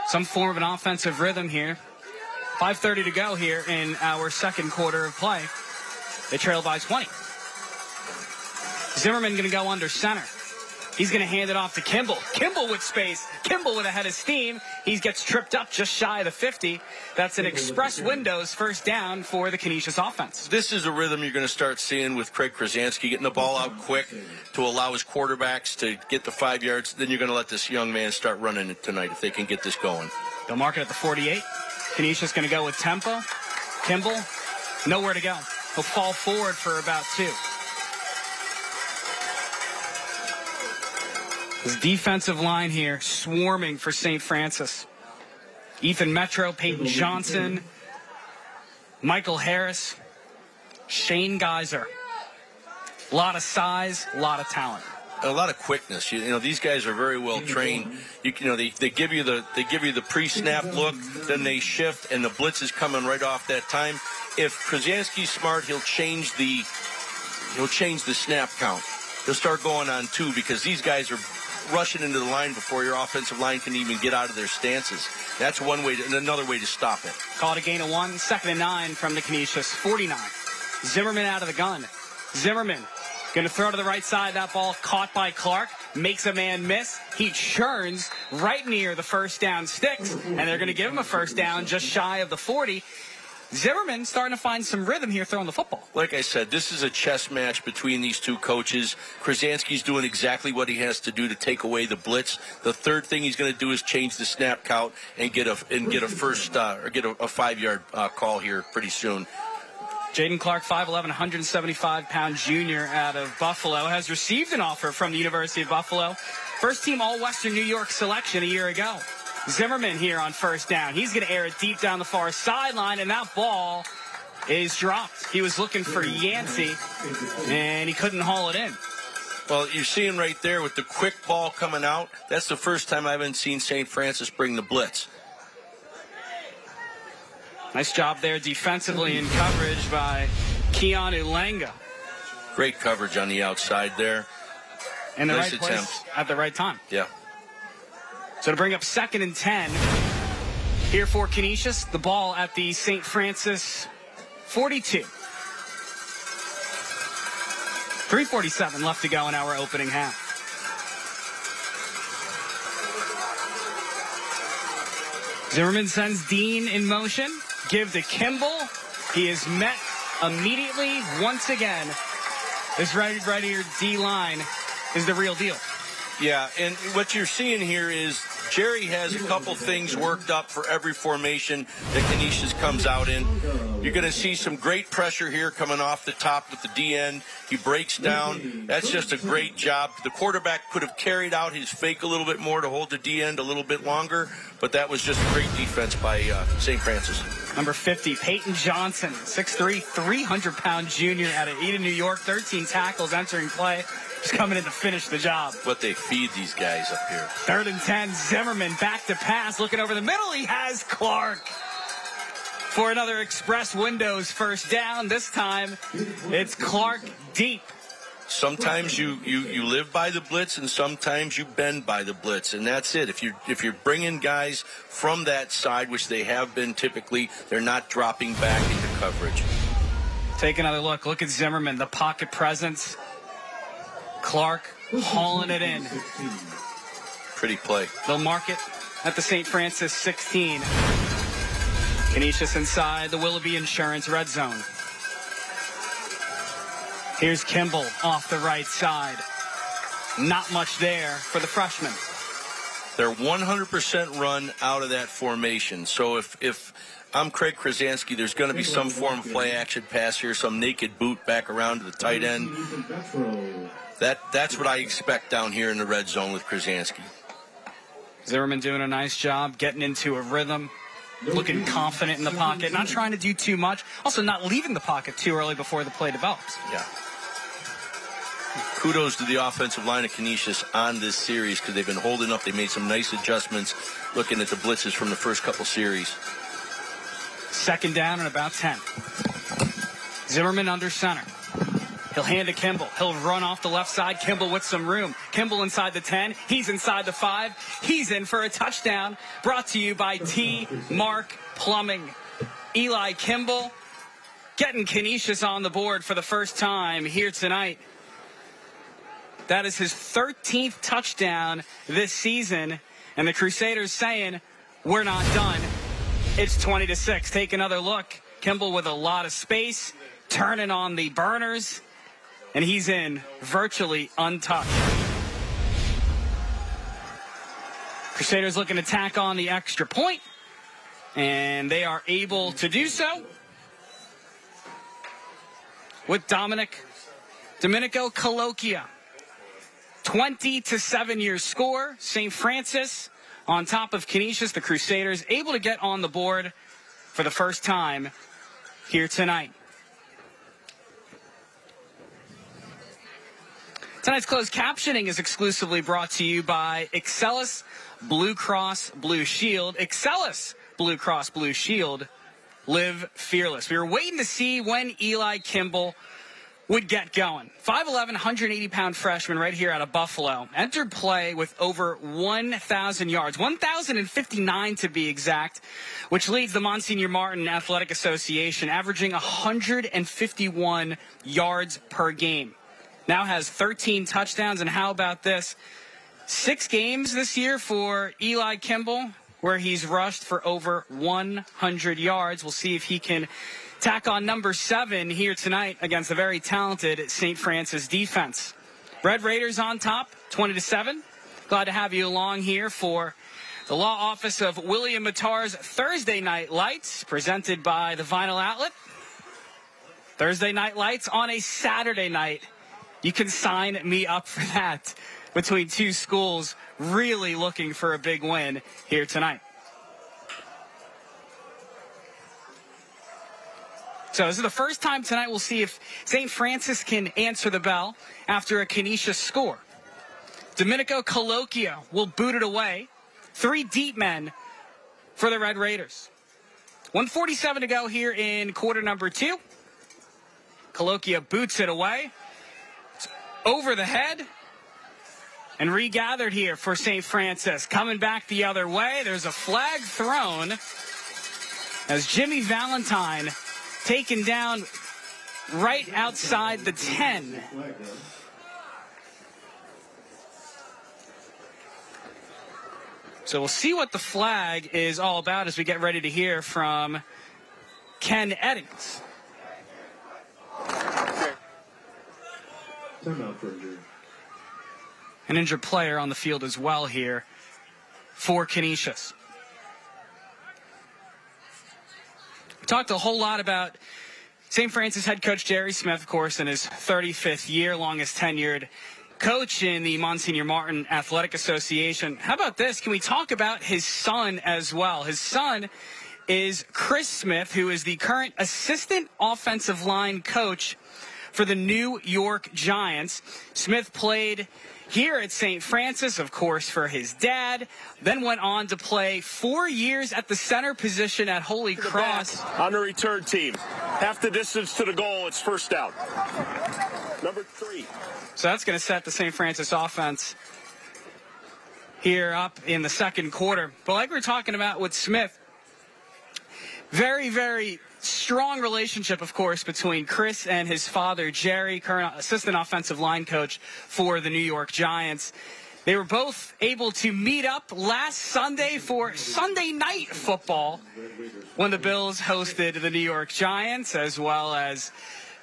some form of an offensive rhythm here. 5:30 to go here in our second quarter of play. They trail by 20. Zimmerman going to go under center. He's going to hand it off to Kimball. Kimball with space. Kimball with a head of steam. He gets tripped up just shy of the 50. That's an express windows first down for the Canisius offense. This is a rhythm you're going to start seeing with Craig Krasansky, getting the ball out quick to allow his quarterbacks to get the 5 yards. Then you're going to let this young man start running it tonight if they can get this going. They'll mark it at the 48. Canisius going to go with tempo. Kimball, nowhere to go. He'll fall forward for about 2. His defensive line here swarming for St. Francis. Ethan Metro, Peyton Johnson, Michael Harris, Shane Geyser. A lot of size, a lot of talent. A lot of quickness. You know, these guys are very well trained. They give you the pre-snap look, then they shift, and the blitz is coming right off that time. If Krasansky's smart, he'll change the snap count. He'll start going on 2 because these guys are rushing into the line before your offensive line can even get out of their stances. That's one way, and another way to stop it. Call it a gain of 1, 2nd and 9 from the Canisius 49. Zimmerman out of the gun. Zimmerman going to throw to the right side. That ball caught by Clark. Makes a man miss. He churns right near the first down sticks, and they're going to give him a first down just shy of the 40. Zimmerman starting to find some rhythm here throwing the football. Like I said, this is a chess match between these two coaches. Krasansky's doing exactly what he has to do to take away the blitz. The third thing he's going to do is change the snap count and get a first or get a 5-yard call here pretty soon. Jaden Clark, 5'11", 175-pound junior out of Buffalo, has received an offer from the University of Buffalo. First-team All-Western New York selection a year ago. Zimmerman here on first down. He's going to air it deep down the far sideline, and that ball is dropped. He was looking for Yancey, and he couldn't haul it in. Well, you're seeing right there with the quick ball coming out, that's the first time I haven't seen St. Francis bring the blitz. Nice job there defensively in coverage by Keanu Lenga. Great coverage on the outside there. And the nice right attempt. Place at the right time. Yeah. So to bring up 2nd and 10 here for Canisius, the ball at the St. Francis 42. 3:47 left to go in our opening half. Zimmerman sends Dean in motion. Give to Kimball. He is met immediately once again. This right-ear D-line is the real deal. Yeah, and what you're seeing here is Jerry has a couple things worked up for every formation that Canisius comes out in. You're going to see some great pressure here coming off the top with the D-end. He breaks down. That's just a great job. The quarterback could have carried out his fake a little bit more to hold the D-end a little bit longer, but that was just a great defense by St. Francis. Number 50, Peyton Johnson, 6'3", 300-pound junior out of Eden, New York, 13 tackles entering play. Just coming in to finish the job. What they feed these guys up here. 3rd and 10, Zimmerman back to pass, looking over the middle. He has Clark for another express windows first down. This time, it's Clark deep. Sometimes you live by the blitz, and sometimes you bend by the blitz, and that's it. If you're bringing guys from that side, which they have been typically, they're not dropping back into coverage. Take another look. Look at Zimmerman, the pocket presence. Clark hauling it in. Pretty play. They'll mark it at the St. Francis 16. Canisius inside the Willoughby Insurance red zone. Here's Kimball off the right side. Not much there for the freshman. They're 100% run out of that formation. So if I'm Craig Krasansky, there's going to be some form of play action pass here, some naked boot back around to the tight end. That's what I expect down here in the red zone with Krasansky. Zimmerman doing a nice job getting into a rhythm, looking confident in the pocket, not trying to do too much, also not leaving the pocket too early before the play develops. Yeah. kudos to the offensive line of Canisius on this series because they've been holding up. They made some nice adjustments looking at the blitzes from the first couple series. Second down and about 10. Zimmerman under center. He'll hand to Kimball. He'll run off the left side. Kimball with some room. Kimball inside the 10. He's inside the 5. He's in for a touchdown. Brought to you by T-Mark Plumbing. Eli Kimball getting Canisius on the board for the first time here tonight. That is his 13th touchdown this season. And the Crusaders saying, we're not done. It's 20-6. Take another look. Kimball with a lot of space, turning on the burners. And he's in virtually untouched. Crusaders looking to tack on the extra point. And they are able to do so with Domenico Colloquia. 20-7 your score. St. Francis on top of Canisius. The Crusaders able to get on the board for the first time here tonight. Tonight's closed captioning is exclusively brought to you by Excellis Blue Cross Blue Shield. Excellis Blue Cross Blue Shield. Live fearless. We were waiting to see when Eli Kimball would get going. 5'11", 180-pound freshman right here out of Buffalo. Entered play with over 1,000 yards. 1,059 to be exact, which leads the Monsignor Martin Athletic Association, averaging 151 yards per game. Now has 13 touchdowns, and how about this? 6 games this year for Eli Kimball, where he's rushed for over 100 yards. We'll see if he can tack on number 7 here tonight against a very talented St. Francis defense. Red Raiders on top, 20-7. Glad to have you along here for the law office of William Mattar's Thursday Night Lights, presented by the Vinyl Outlet. Thursday Night Lights on a Saturday night. You can sign me up for that between two schools really looking for a big win here tonight. So this is the first time tonight we'll see if St. Francis can answer the bell after a Canisius score. Domenico Colloquia will boot it away. 3 deep men for the Red Raiders. 1:47 to go here in quarter number 2. Colloquia boots it away. It's over the head and regathered here for St. Francis. Coming back the other way. There's a flag thrown as Jimmy Valentine taken down right outside the 10. So we'll see what the flag is all about as we get ready to hear from Ken Eddings. Timeout for injury. An injured player on the field as well here for Canisius. We talked a whole lot about St. Francis head coach Jerry Smith, of course, in his 35th year, longest tenured coach in the Monsignor Martin Athletic Association. How about this? Can we talk about his son as well? His son is Chris Smith, who is the current assistant offensive line coach for the New York Giants. Smith played here at St. Francis, of course, for his dad, then went on to play 4 years at the center position at Holy Cross. On the return team, half the distance to the goal, it's first down. Number 3. So that's going to set the St. Francis offense here up in the second quarter. But like we were talking about with Smith, very, very strong relationship, of course, between Chris and his father, Jerry, current assistant offensive line coach for the New York Giants. They were both able to meet up last Sunday for Sunday night football when the Bills hosted the New York Giants, as well as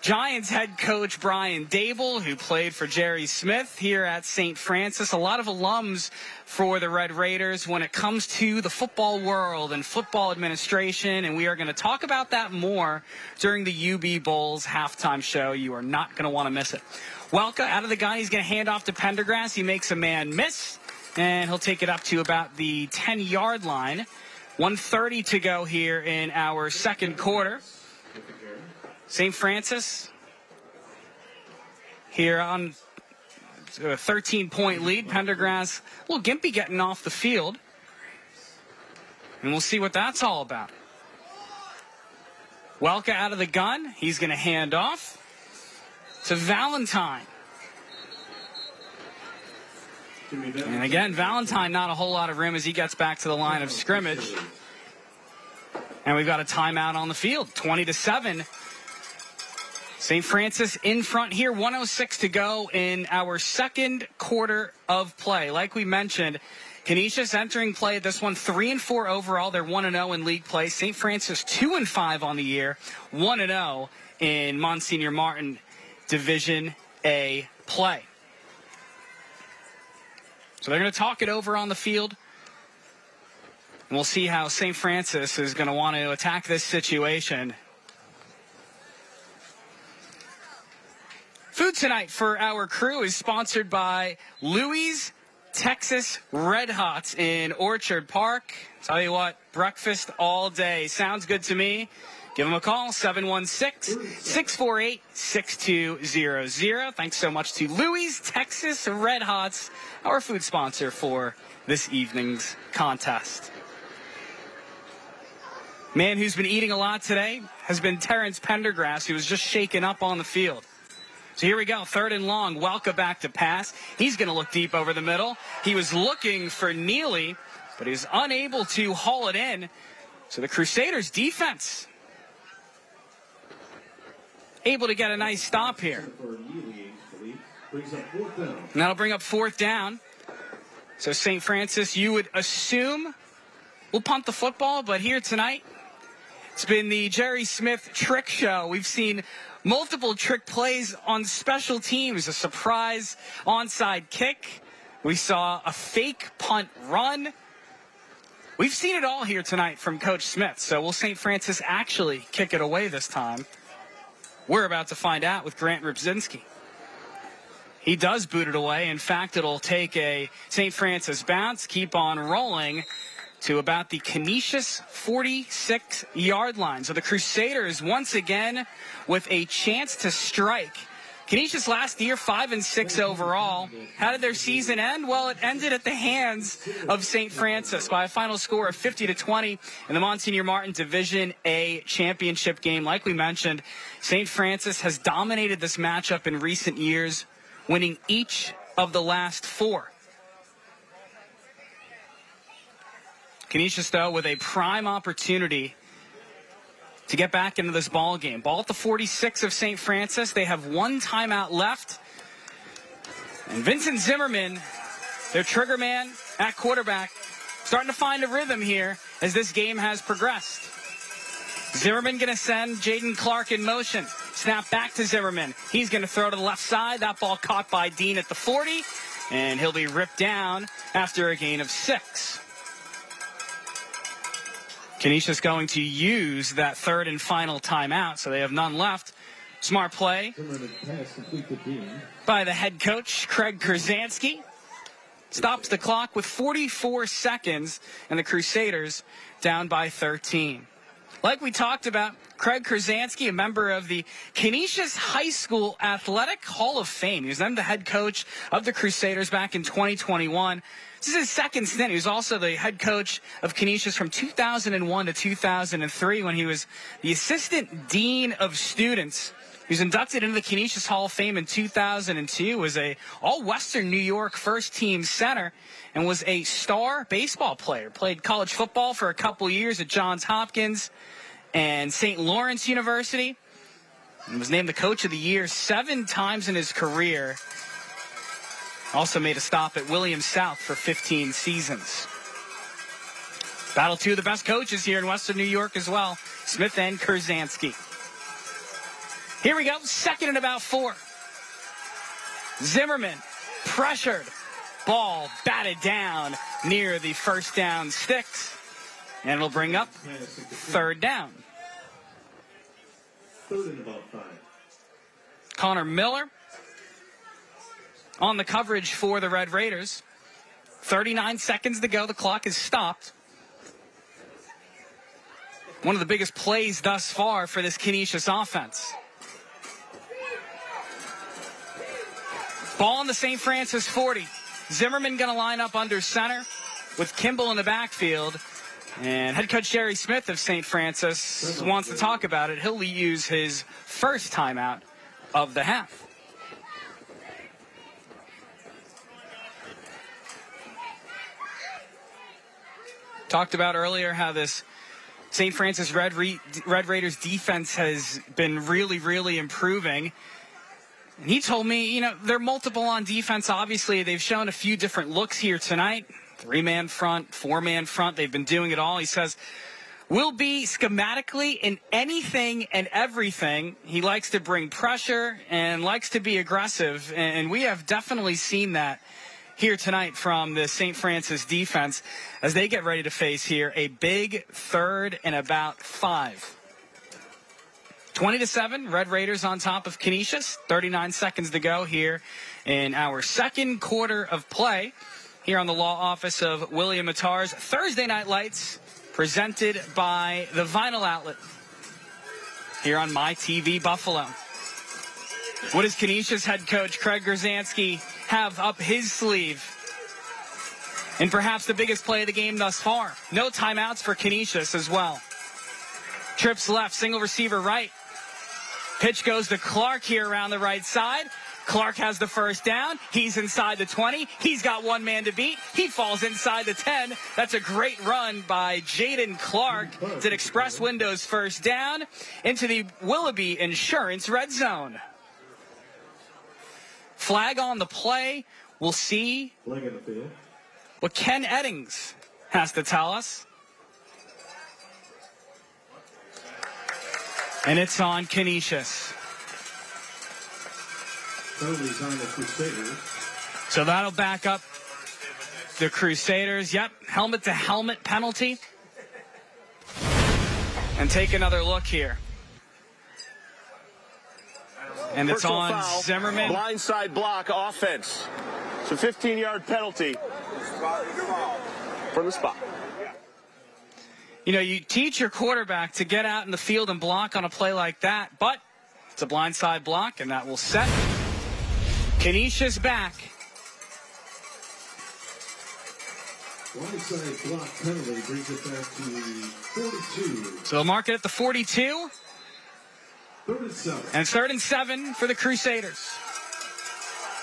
Giants head coach Brian Dable, who played for Jerry Smith here at St. Francis. A lot of alums for the Red Raiders when it comes to the football world and football administration, and we are going to talk about that more during the UB Bowls halftime show. You are not going to want to miss it. Welka out of the gun. He's going to hand off to Pendergrass. He makes a man miss, and he'll take it up to about the 10-yard line. 1:30 to go here in our second quarter. St. Francis here on So a 13-point lead. Pendergrass, a little gimpy getting off the field. And we'll see what that's all about. Welke out of the gun. He's going to hand off to Valentine. And again, Valentine, not a whole lot of room as he gets back to the line of scrimmage. And we've got a timeout on the field, 20-7. St. Francis in front here, 1:06 to go in our second quarter of play. Like we mentioned, Canisius entering play at this one, 3-4 overall. They're 1-0 in league play. St. Francis 2-5 on the year, 1-0 in Monsignor Martin Division A play. So they're going to talk it over on the field. And we'll see how St. Francis is going to want to attack this situation. Food tonight for our crew is sponsored by Louie's Texas Red Hots in Orchard Park. Tell you what, breakfast all day. Sounds good to me. Give them a call, 716-648-6200. Thanks so much to Louie's Texas Red Hots, our food sponsor for this evening's contest. Man who's been eating a lot today has been Terrence Pendergrass, who was just shaken up on the field. So here we go, 3rd and long. Welke back to pass. He's going to look deep over the middle. He was looking for Neely, but he was unable to haul it in. So the Crusaders defense able to get a nice stop here. And that'll bring up 4th down. So St. Francis, you would assume, will punt the football, but here tonight, it's been the Jerry Smith trick show. We've seen multiple trick plays on special teams, a surprise onside kick. We saw a fake punt run. We've seen it all here tonight from Coach Smith. So will St. Francis actually kick it away this time? We're about to find out with Grant Rybczynski. He does boot it away. In fact, it'll take a St. Francis bounce, keep on rolling to about the Canisius 46-yard line. So the Crusaders once again with a chance to strike. Canisius last year 5-6 overall. How did their season end? Well, it ended at the hands of St. Francis by a final score of 50-20 in the Monsignor Martin Division A championship game. Like we mentioned, St. Francis has dominated this matchup in recent years, winning each of the last 4. Canisius, though, with a prime opportunity to get back into this ball game. Ball at the 46 of St. Francis. They have 1 timeout left. And Vincent Zimmerman, their trigger man at quarterback, starting to find a rhythm here as this game has progressed. Zimmerman going to send Jaden Clark in motion. Snap back to Zimmerman. He's going to throw to the left side. That ball caught by Dean at the 40. And he'll be ripped down after a gain of 6. Canisius going to use that 3rd and final timeout, so they have none left. Smart play by the head coach, Craig Kurzanski. Stops the clock with 44 seconds, and the Crusaders down by 13. Like we talked about, Craig Kurzanski, a member of the Canisius High School Athletic Hall of Fame. He was then the head coach of the Crusaders back in 2021. This is his second stint. He was also the head coach of Canisius from 2001 to 2003 when he was the assistant dean of students. He was inducted into the Canisius Hall of Fame in 2002, was a all-Western New York first-team center, and was a star baseball player. Played college football for a couple years at Johns Hopkins and St. Lawrence University, and was named the Coach of the Year 7 times in his career. Also made a stop at Williams South for 15 seasons. Battle 2 of the best coaches here in Western New York as well, Smith and Kurzanski. Here we go, 2nd and about 4. Zimmerman pressured. Ball batted down near the first down sticks. And it'll bring up 3rd down. 3rd and about 5. Connor Miller on the coverage for the Red Raiders. 39 seconds to go. The clock is stopped. One of the biggest plays thus far for this Canisius offense. Ball on the St. Francis 40. Zimmerman going to line up under center with Kimball in the backfield. And head coach Jerry Smith of St. Francis wants to talk about it. He'll use his first timeout of the half. Talked about earlier how this St. Francis Red Raiders defense has been really, really improving. And he told me, they're multiple on defense. Obviously, they've shown a few different looks here tonight. 3-man front, 4-man front. They've been doing it all. He says, we'll be schematically in anything and everything. He likes to bring pressure and likes to be aggressive. And we have definitely seen that here tonight from the St. Francis defense as they get ready to face here a big 3rd and about 5. 20-7, Red Raiders on top of Canisius. 39 seconds to go here in our second quarter of play here on the law office of William Mattar's Thursday Night Lights, presented by the Vinyl Outlet here on My TV Buffalo. What does Canisius head coach Craig Grzanski have up his sleeve? And perhaps the biggest play of the game thus far. No timeouts for Canisius as well. Trips left, single receiver right. Pitch goes to Clark here around the right side. Clark has the first down. He's inside the 20. He's got one man to beat. He falls inside the 10. That's a great run by Jaden Clark. It's an Express Windows first down into the Willoughby Insurance red zone. Flag on the play. We'll see what Ken Eddings has to tell us. And it's on Canisius. So that'll back up the Crusaders. Yep, helmet-to-helmet penalty. And take another look here. And it's Personal on foul, Zimmerman. Blindside block offense. It's a 15-yard penalty from the spot. You teach your quarterback to get out in the field and block on a play like that, but it's a blindside block, and that will set Canisius back. Blindside block penalty brings it back to 42. So they'll mark it at the 42. 3rd and 7. And 3rd and 7 for the Crusaders.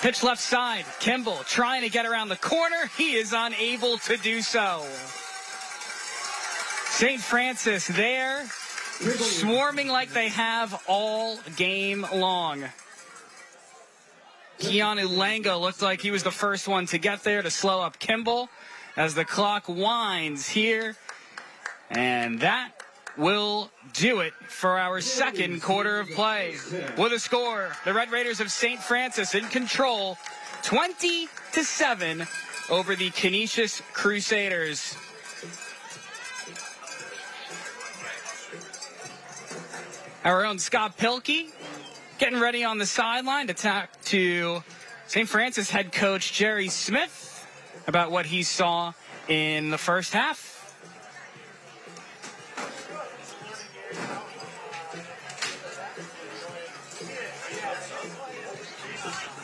Pitch left side. Kimball trying to get around the corner. He is unable to do so. St. Francis there, swarming like they have all game long. Keanu Lango looked like he was the first one to get there to slow up Kimball as the clock winds here. And that will do it for our second quarter of play. With a score, the Red Raiders of St. Francis in control, 20-7 over the Canisius Crusaders. Our own Scott Pilkey getting ready on the sideline to talk to St. Francis head coach Jerry Smith about what he saw in the first half.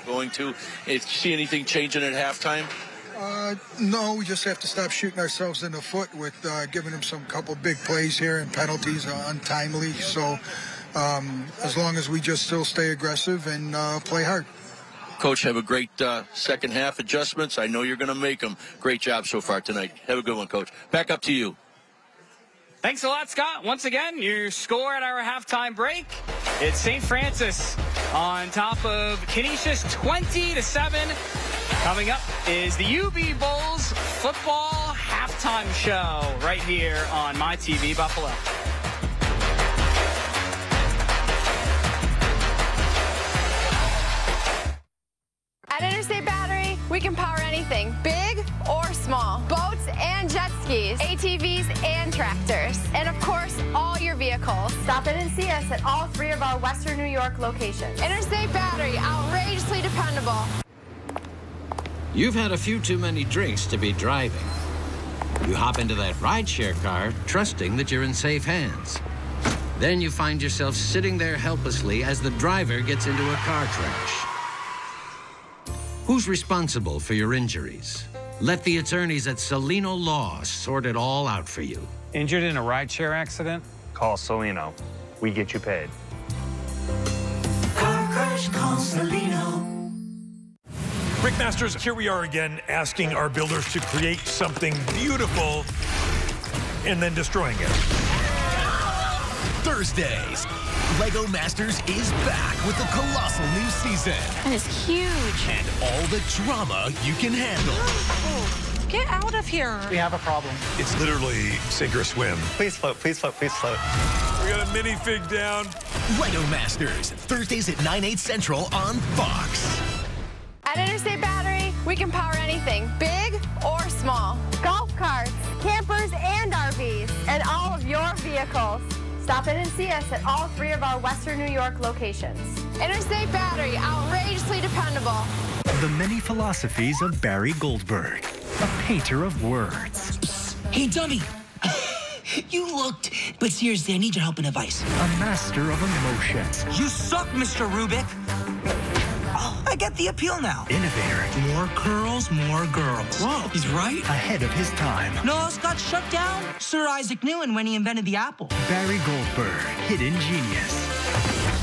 Going to see anything changing at halftime? No, we just have to stop shooting ourselves in the foot with giving them some couple big plays here and penalties untimely. So as long as we just still stay aggressive and play hard. Coach, have a great second half adjustments. I know you're going to make them. Great job so far tonight. Have a good one, Coach. Back up to you. Thanks a lot, Scott. Once again, your score at our halftime break. It's St. Francis on top of Canisius, 20-7. Coming up is the UB Bulls football halftime show right here on My TV Buffalo. At Interstate Battery, we can power anything, big or small. Boats and jet skis, ATVs and tractors. And of course, all your vehicles. Stop in and see us at all 3 of our Western New York locations. Interstate Battery, outrageously dependable. You've had a few too many drinks to be driving. You hop into that rideshare car, trusting that you're in safe hands. Then you find yourself sitting there helplessly as the driver gets into a car crash. Who's responsible for your injuries? Let the attorneys at Salino Law sort it all out for you. Injured in a rideshare accident? Call Salino. We get you paid. Car crash, call Salino. Rick Masters, here we are again asking our builders to create something beautiful and then destroying it. Thursdays, Lego Masters is back with a colossal new season. That is huge. And all the drama you can handle. Oh, get out of here. We have a problem. It's literally sink or swim. Please float, please float, please float. We got a minifig down. Lego Masters, Thursdays at 9/8 Central on Fox. At Interstate Battery, we can power anything, big or small. Golf carts, campers, and RVs, and all of your vehicles. Stop in and see us at all 3 of our Western New York locations. Interstate Battery, outrageously dependable. The many philosophies of Barry Goldberg, a painter of words. Psst. Hey, dummy. You looked, but seriously, I need your help and advice. A master of emotions. You suck, Mr. Rubik. Oh, I get the appeal now. Innovator. More curls, more girls. Whoa, he's right. Ahead of his time. No, it got shut down. Sir Isaac Newton when he invented the apple. Barry Goldberg, hidden genius.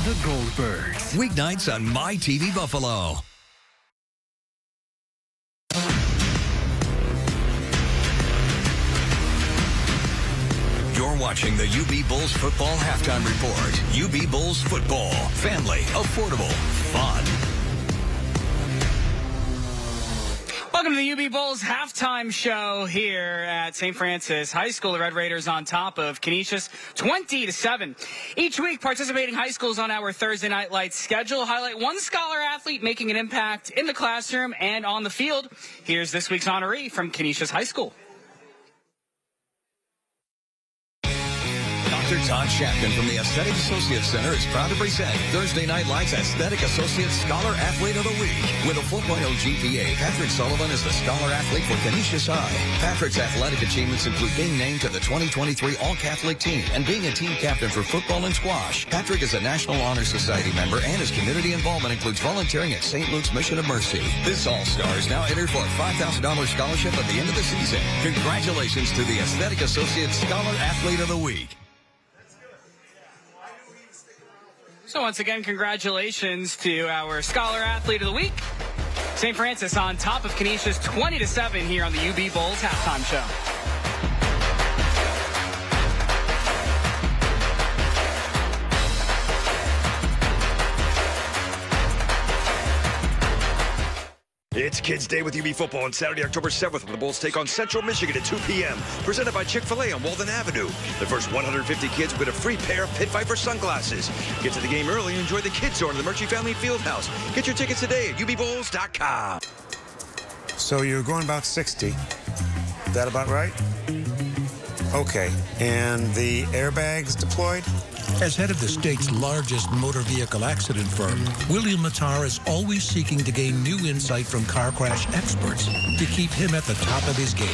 The Goldbergs. Weeknights on My TV Buffalo. You're watching the UB Bulls Football Halftime Report. UB Bulls Football. Family, affordable, fun. Welcome to the UB Bulls halftime show here at St. Francis High School. The Red Raiders on top of Canisius 20-7. Each week, participating high schools on our Thursday Night Lights schedule highlight one scholar athlete making an impact in the classroom and on the field. Here's this week's honoree from Canisius High School. Dr. Todd Shapkin from the Aesthetic Associates Center is proud to present Thursday Night Lights Aesthetic Associates Scholar Athlete of the Week. With a 4.0 GPA, Patrick Sullivan is the Scholar Athlete for Canisius High. Patrick's athletic achievements include being named to the 2023 All-Catholic team and being a team captain for football and squash. Patrick is a National Honor Society member, and his community involvement includes volunteering at St. Luke's Mission of Mercy. This All-Star is now entered for a $5,000 scholarship at the end of the season. Congratulations to the Aesthetic Associates Scholar Athlete of the Week. So once again, congratulations to our Scholar Athlete of the Week. St. Francis on top of Canisius 20-7 here on the UB Bulls halftime show. It's Kids Day with UB Football on Saturday, October 7th, when the Bulls take on Central Michigan at 2 p.m. Presented by Chick-fil-A on Walden Avenue. The first 150 kids will get a free pair of Pit Viper sunglasses. Get to the game early and enjoy the kids' zone in the Murchie Family Fieldhouse. Get your tickets today at ubbulls.com. So you're going about 60. Is that about right? Okay. And the airbags deployed? As head of the state's largest motor vehicle accident firm, William Matar is always seeking to gain new insight from car crash experts to keep him at the top of his game.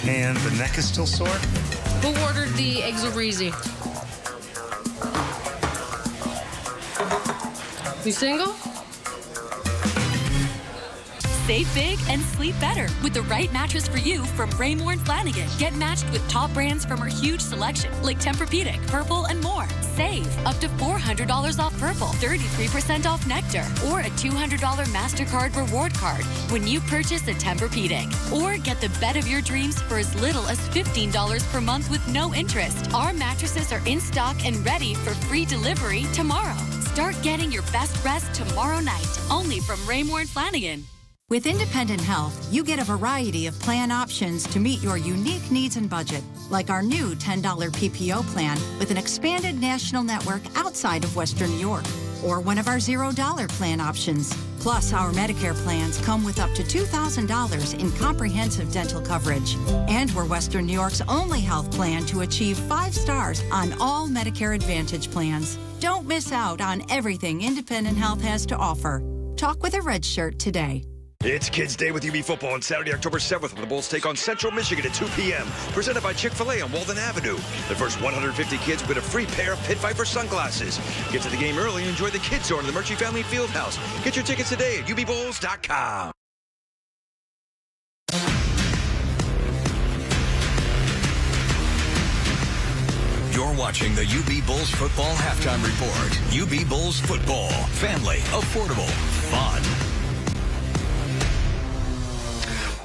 And the neck is still sore? Who ordered the Exoreezy? You single? Save big and sleep better with the right mattress for you from Raymore & Flanigan. Get matched with top brands from our huge selection like Tempur-Pedic, Purple, and more. Save up to $400 off Purple, 33% off Nectar, or a $200 MasterCard reward card when you purchase a Tempur-Pedic. Or get the bed of your dreams for as little as $15 per month with no interest. Our mattresses are in stock and ready for free delivery tomorrow. Start getting your best rest tomorrow night, only from Raymore & Flanigan. With Independent Health, you get a variety of plan options to meet your unique needs and budget, like our new $10 PPO plan with an expanded national network outside of Western New York, or one of our $0 plan options. Plus, our Medicare plans come with up to $2,000 in comprehensive dental coverage. And we're Western New York's only health plan to achieve 5 stars on all Medicare Advantage plans. Don't miss out on everything Independent Health has to offer. Talk with a red shirt today. It's Kids Day with UB Football on Saturday, October 7th, when the Bulls take on Central Michigan at 2 p.m. Presented by Chick-fil-A on Walden Avenue. The first 150 kids will get a free pair of Pit Viper sunglasses. Get to the game early and enjoy the kids' zone in the Murchie Family Fieldhouse. Get your tickets today at ubbulls.com. watching the UB Bulls Football Halftime Report. UB Bulls Football. Family. Affordable. Fun.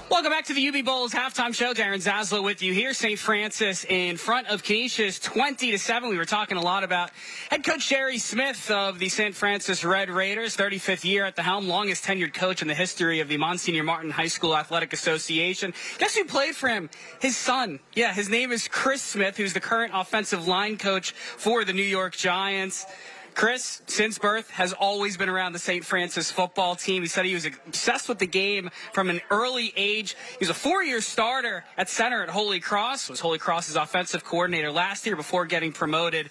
Welcome back to the UB Bulls halftime show. Darren Zaslow with you here. St. Francis in front of Canisius 20-7. We were talking a lot about head coach Jerry Smith of the St. Francis Red Raiders, 35th year at the helm, longest tenured coach in the history of the Monsignor Martin High School Athletic Association. Guess who played for him? His son. Yeah, his name is Chris Smith, who's the current offensive line coach for the New York Giants. Chris, since birth, has always been around the St. Francis football team. He said he was obsessed with the game from an early age. He was a 4-year starter at center at Holy Cross, was Holy Cross's offensive coordinator last year before getting promoted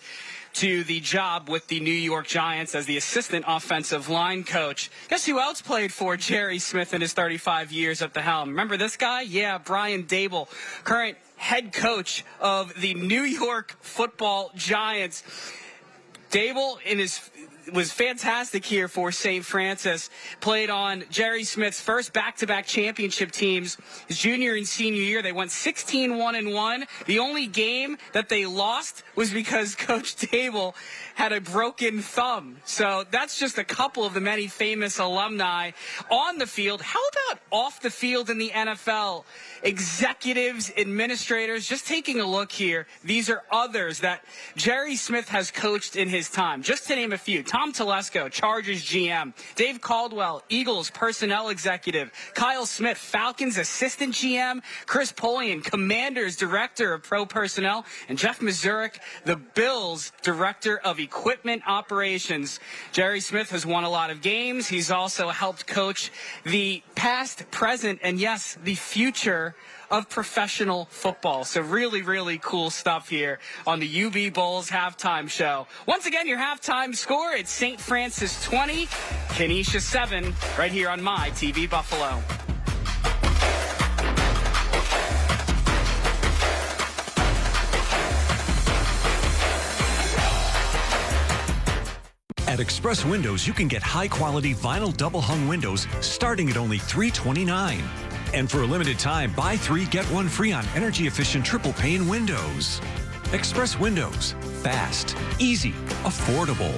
to the job with the New York Giants as the assistant offensive line coach. Guess who else played for Jerry Smith in his 35 years at the helm? Remember this guy? Yeah, Brian Dable, current head coach of the New York Football Giants. Dable was fantastic here for St. Francis. Played on Jerry Smith's first back-to-back championship teams. His junior and senior year, they went 16-1-1. The only game that they lost was because Coach Dable had a broken thumb. So that's just a couple of the many famous alumni on the field. How about off the field in the NFL? Executives, administrators, just taking a look here. These are others that Jerry Smith has coached in his time. Just to name a few. Tom Telesco, Chargers GM. Dave Caldwell, Eagles personnel executive. Kyle Smith, Falcons assistant GM. Chris Polian, Commanders director of pro personnel. And Jeff Mazurek, the Bills director of equipment operations. Jerry Smith has won a lot of games. He's also helped coach the past, present, and yes, the future of professional football. So really, really cool stuff here on the UB Bulls halftime show. Once again, your halftime score, it's St. Francis 20, Canisius 7, right here on My TV Buffalo. At Express Windows, you can get high-quality vinyl double-hung windows starting at only $329. And for a limited time, buy 3, get 1 free on energy-efficient triple-pane windows. Express Windows. Fast, easy, affordable.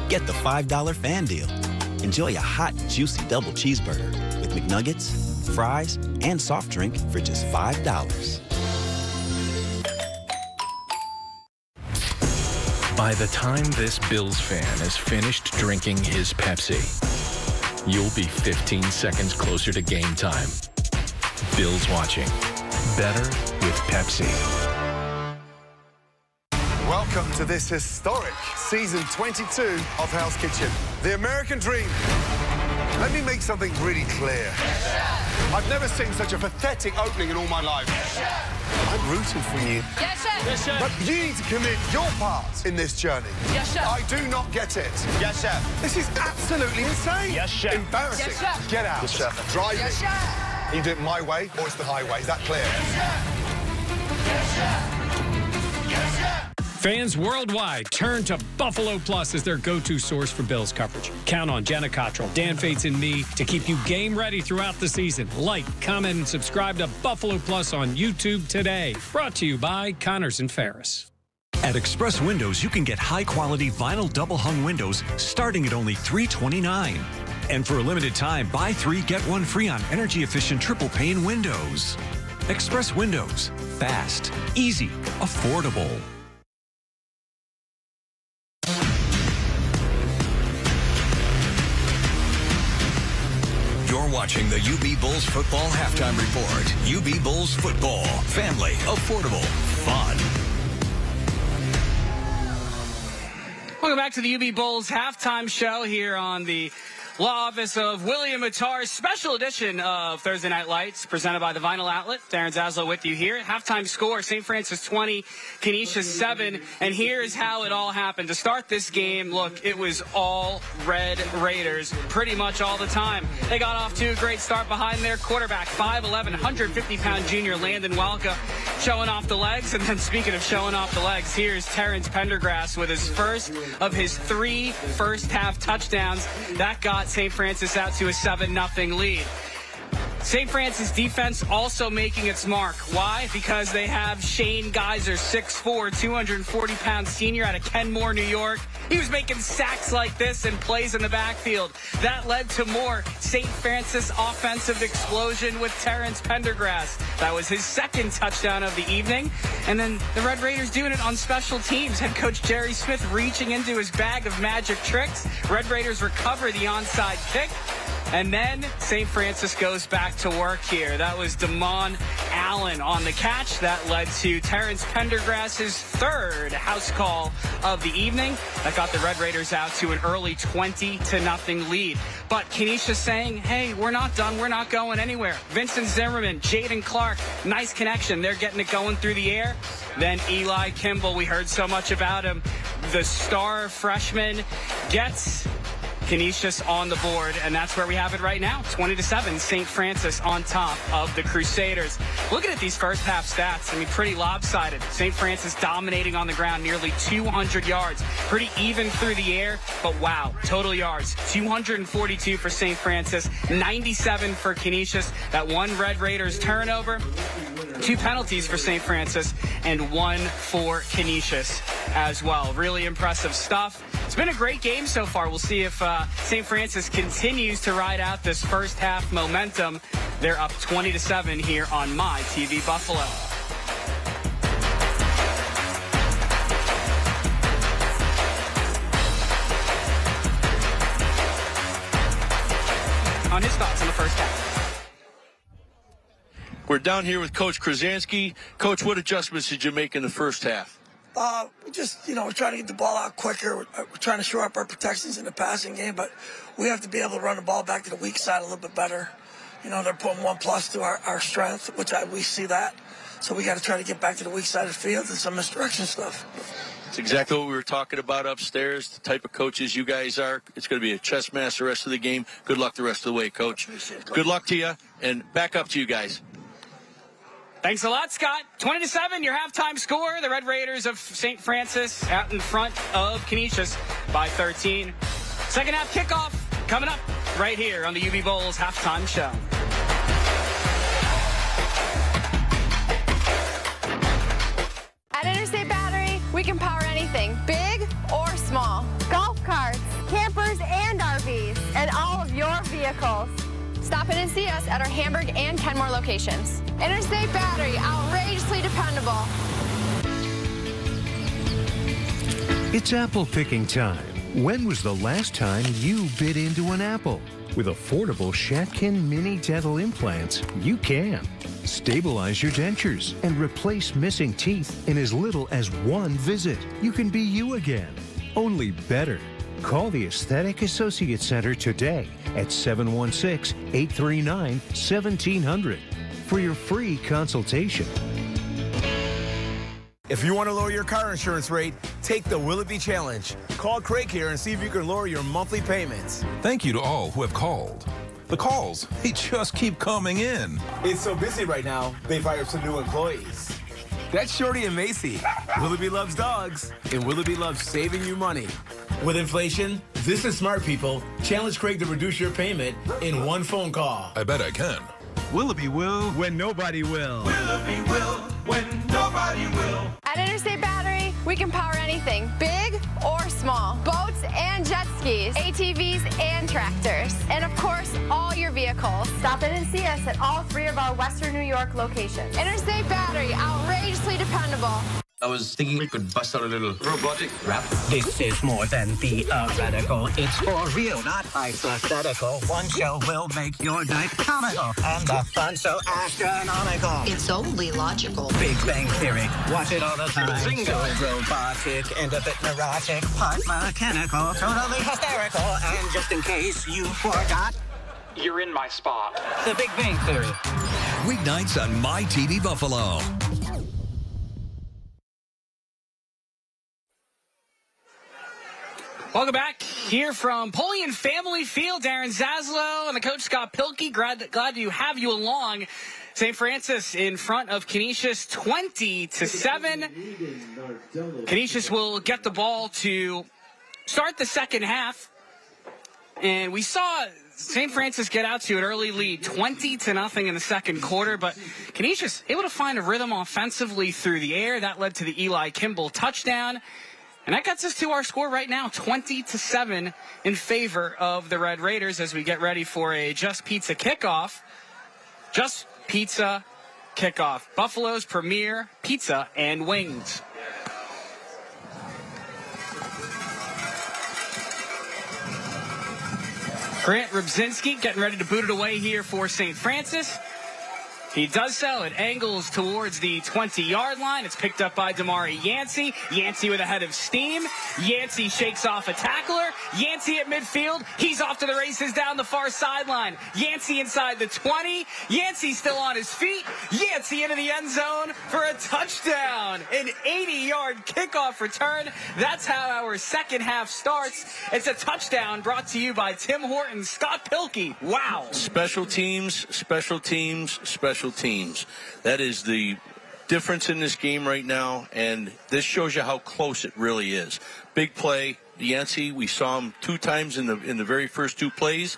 Get the $5 fan deal. Enjoy a hot, juicy double cheeseburger with McNuggets, fries, and soft drink for just $5. By the time this Bills fan is finished drinking his Pepsi, you'll be 15 seconds closer to game time. Bills watching. Better with Pepsi. Welcome to this historic season 22 of Hell's Kitchen, the American dream. Let me make something really clear. I've never seen such a pathetic opening in all my life. I'm rooting for you. Yes, chef. Yes, chef. But you need to commit your part in this journey. Yes, chef. I do not get it. Yes, chef. This is absolutely insane. Yes, chef. Embarrassing. Yes, chef. Get out. Yes, chef. Driving. Yes, chef. You do it my way or it's the highway. Is that clear? Yes, chef. Yes, chef. Yes, chef. Fans worldwide turn to Buffalo Plus as their go-to source for Bills coverage. Count on Jenna Cottrell, Dan Fates, and me to keep you game ready throughout the season. Like, comment, and subscribe to Buffalo Plus on YouTube today. Brought to you by Connors and Ferris. At Express Windows, you can get high-quality vinyl double-hung windows starting at only $329. And for a limited time, buy 3, get 1 free on energy-efficient triple-pane windows. Express Windows. Fast, easy, affordable. You're watching the UB Bulls Football Halftime Report. UB Bulls Football. Family. Affordable. Fun. Welcome back to the UB Bulls halftime show here on the Law Office of William Mattar's special edition of Thursday Night Lights, presented by the Vinyl Outlet. Darren Zaslow with you here. Halftime score, St. Francis 20, Canisius 7. And here's how it all happened. To start this game, look, it was all Red Raiders pretty much all the time. They got off to a great start behind their quarterback, 5'11", 150-pound junior Landon Walka, showing off the legs. And then speaking of showing off the legs, here's Terrence Pendergrass with his first of his 3 first-half touchdowns. That got St. Francis out to a 7-0 lead. St. Francis defense also making its mark. Why? Because they have Shane Geyser, 6'4", 240-pound senior out of Kenmore, New York. He was making sacks like this and plays in the backfield. That led to more St. Francis offensive explosion with Terrence Pendergrass. That was his second touchdown of the evening. And then the Red Raiders doing it on special teams. Head coach Jerry Smith reaching into his bag of magic tricks. Red Raiders recover the onside kick. And then St. Francis goes back to work here. That was Damon Allen on the catch. That led to Terrence Pendergrass's third house call of the evening. That got the Red Raiders out to an early 20-0 lead. But Canisius saying, hey, we're not done. We're not going anywhere. Vincent Zimmerman, Jaden Clark, nice connection. They're getting it going through the air. Then Eli Kimball, we heard so much about him. The star freshman gets Canisius on the board, and that's where we have it right now. 20-7, St. Francis on top of the Crusaders. Looking at these first half stats, I mean, pretty lopsided. St. Francis dominating on the ground, nearly 200 yards. Pretty even through the air, but wow, total yards, 242 for St. Francis, 97 for Canisius. That one Red Raiders turnover, 2 penalties for St. Francis, and 1 for Canisius as well. Really impressive stuff. It's been a great game so far. We'll see if St. Francis continues to ride out this first half momentum. They're up 20-7 here on My TV Buffalo. On his thoughts on the first half. We're down here with Coach Krasinski. Coach, what adjustments did you make in the first half? We're trying to get the ball out quicker. We're trying to shore up our protections in the passing game, but we have to be able to run the ball back to the weak side a little bit better. They're putting 1+ to our strength, which we see that. So we got to try to get back to the weak side of the field and some misdirection stuff. It's exactly what we were talking about upstairs, the type of coaches you guys are. It's going to be a chess match the rest of the game. Good luck the rest of the way, Coach. Good luck to you, and back up to you guys. Thanks a lot, Scott. 20-7, your halftime score. The Red Raiders of St. Francis out in front of Canisius by 13. Second half kickoff coming up right here on the UB Bowls halftime show. At Interstate Battery, we can power anything, big or small. Golf carts, campers, and RVs, and all of your vehicles. Stop in and see us at our Hamburg and Kenmore locations. Interstate Battery, outrageously dependable. It's apple picking time. When was the last time you bit into an apple? With affordable Shatkin Mini Dental Implants, you can. Stabilize your dentures and replace missing teeth in as little as 1 visit. You can be you again, only better. Call the Aesthetic Associate Center today at 716-839-1700 for your free consultation. If you want to lower your car insurance rate, take the Will It Be Challenge. Call Craig here and see if you can lower your monthly payments. Thank you to all who have called. The calls, they just keep coming in. It's so busy right now, they've hired some new employees. That's Shorty and Macy. Willoughby loves dogs, and Willoughby loves saving you money. With inflation, this is smart people. Challenge Craig to reduce your payment in 1 phone call. I bet I can. Willoughby will when nobody will. Willoughby will when nobody will. At Interstate Battery, we can power anything, big or small. Boats and jet skis, ATVs and tractors. And of course, all your vehicles. Stop in and see us at all 3 of our Western New York locations. Interstate Battery, outrageously dependable. I was thinking we could bust out a little robotic rap. This is more than theoretical. It's for real, not hypothetical. One show will make your night comical, and the fun so astronomical. It's only logical. Big Bang Theory, watch it all the time. Zingo. So robotic and a bit neurotic, part mechanical, totally hysterical. And just in case you forgot, You're in my spot. The Big Bang Theory. Weeknights on My TV Buffalo. Welcome back here from Polian Family Field. Darren Zaslow and the coach Scott Pilkey. Glad to have you along. St. Francis in front of Canisius 20-7. Canisius will get the ball to start the second half. And we saw St. Francis get out to an early lead, 20-0 in the second quarter. But Canisius able to find a rhythm offensively through the air. That led to the Eli Kimball touchdown. And that gets us to our score right now, 20-7 in favor of the Red Raiders as we get ready for a Just Pizza kickoff. Just Pizza kickoff. Buffalo's premier pizza and wings. Grant Rybczynski getting ready to boot it away here for St. Francis. He does so. It angles towards the 20-yard line. It's picked up by Damari Yancey. Yancey with a head of steam. Yancey shakes off a tackler. Yancey at midfield. He's off to the races down the far sideline. Yancey inside the 20. Yancey still on his feet. Yancey into the end zone for a touchdown. An 80-yard kickoff return. That's how our second half starts. It's a touchdown brought to you by Tim Hortons. Scott Pilkey. Wow. Special teams, special teams, special teams. That is the difference in this game right now, and this shows you how close it really is. Big play, Yancey. We saw him 2 times in the very first 2 plays,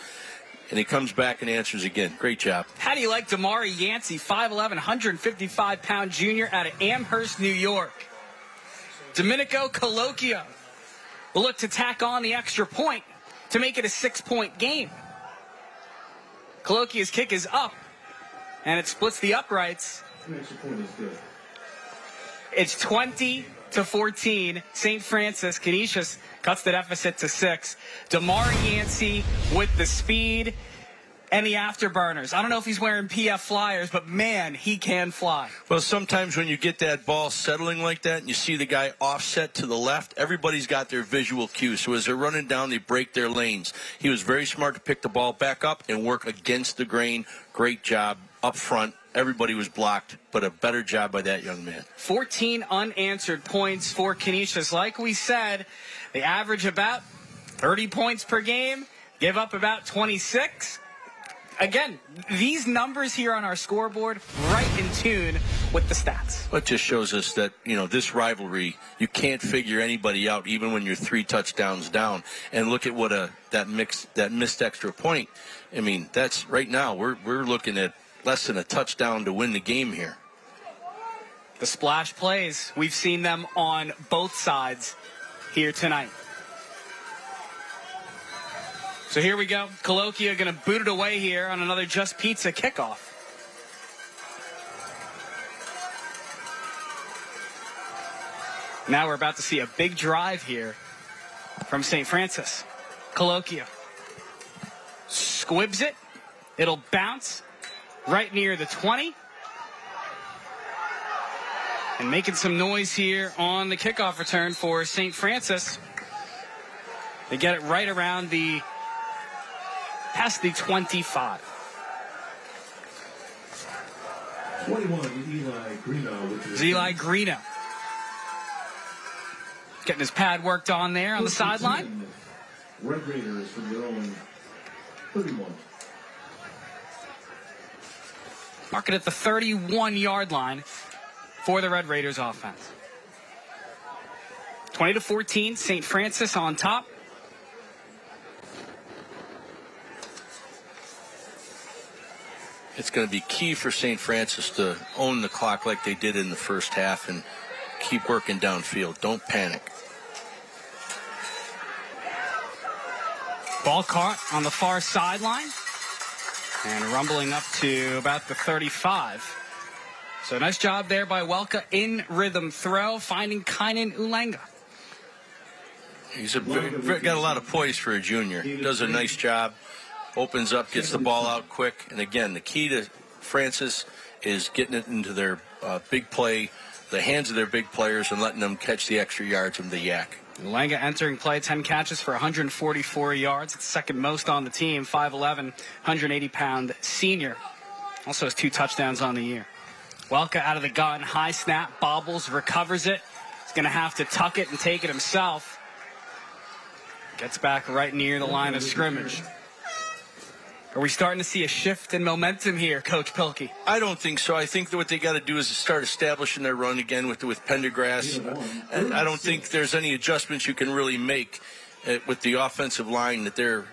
and he comes back and answers again. Great job. How do you like Damari Yancey, 5'11", 155-pound junior out of Amherst, New York? Domenico Colocchio will look to tack on the extra point to make it a 6-point game. Colocchio's kick is up, and it splits the uprights. It's 20-14. St. Francis. Canisius cuts the deficit to 6. Damari Yancey with the speed and the afterburners. I don't know if he's wearing PF Flyers, but man, he can fly. Well, sometimes when you get that ball settling like that and you see the guy offset to the left, everybody's got their visual cue. So as they're running down, they break their lanes. He was very smart to pick the ball back up and work against the grain. Great job up front. Everybody was blocked, but a better job by that young man. 14 unanswered points for Canisius. Like we said, they average about 30 points per game, give up about 26. Again, these numbers here on our scoreboard, right in tune with the stats. It just shows us that, this rivalry, you can't figure anybody out, even when you're 3 touchdowns down. And look at what that missed extra point. I mean, that's right now, we're looking at less than a touchdown to win the game here. The splash plays, we've seen them on both sides here tonight. So here we go. Colocchio going to boot it away here on another Just Pizza kickoff. Now we're about to see a big drive here from St. Francis. Colocchio squibs it. It'll bounce right near the 20. And making some noise here on the kickoff return for St. Francis. They get it right around past the 25. 21, Eli Greeno. Eli Greeno getting his pad worked on there on the sideline. Red Raiders from their own 31. Mark it at the 31-yard line for the Red Raiders offense. 20-14, St. Francis on top. It's going to be key for St. Francis to own the clock like they did in the first half and keep working downfield. Don't panic. Ball caught on the far sideline and rumbling up to about the 35. So nice job there by Welka in rhythm throw, finding Kynan Ulenga. He's got a lot of poise for a junior. He does a nice job, opens up, gets the ball out quick. And again, the key to Francis is getting it into their big play, the hands of their big players, and letting them catch the extra yards from the yak. Ulenga entering play, 10 catches for 144 yards. It's second most on the team, 5'11", 180-pound senior. Also has 2 touchdowns on the year. Welka out of the gun, high snap, bobbles, recovers it. He's going to have to tuck it and take it himself. Gets back right near the line of scrimmage. Are we starting to see a shift in momentum here, Coach Pilkey? I don't think so. I think that what they got to do is start establishing their run again with Pendergrass. I don't think there's any adjustments you can really make with the offensive line that they're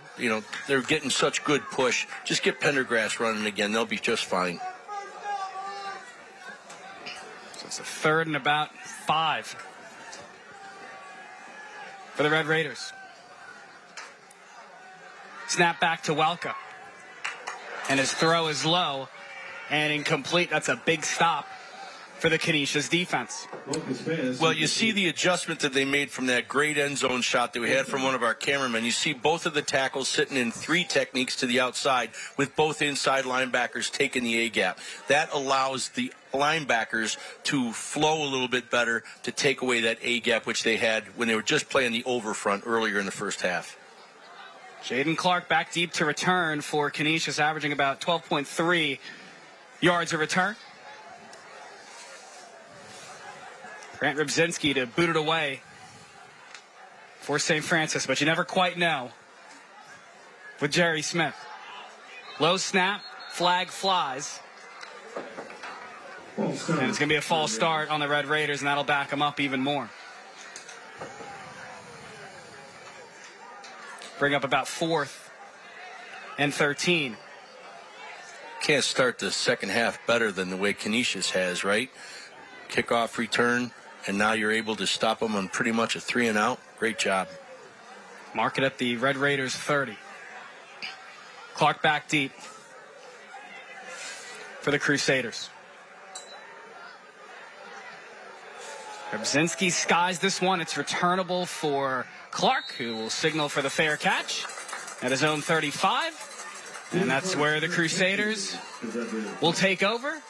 getting such good push. Just get Pendergrass running again. They'll be just fine. So it's a 3rd and about 5 for the Red Raiders. Snap back to Welka. And his throw is low and incomplete. That's a big stop for the Canisius defense. Well, you see the adjustment that they made from that great end zone shot that we had from one of our cameramen. You see both of the tackles sitting in 3 techniques to the outside with both inside linebackers taking the A-gap. That allows the linebackers to flow a little bit better to take away that A-gap, which they had when they were just playing the over front earlier in the first half. Jaden Clark back deep to return for Canisius, averaging about 12.3 yards a return. Grant Rybczynski to boot it away for St. Francis, but you never quite know with Jerry Smith. Low snap, flag flies. And it's going to be a false start on the Red Raiders, and that'll back them up even more. Bring up about 4th and 13. Can't start the second half better than the way Canisius has, right? Kickoff return, and now you're able to stop them on pretty much a 3-and-out. Great job. Mark it at the Red Raiders 30. Clark back deep for the Crusaders. Rybczynski skies this one. It's returnable for Clark, who will signal for the fair catch at his own 35. And that's where the Crusaders will take over.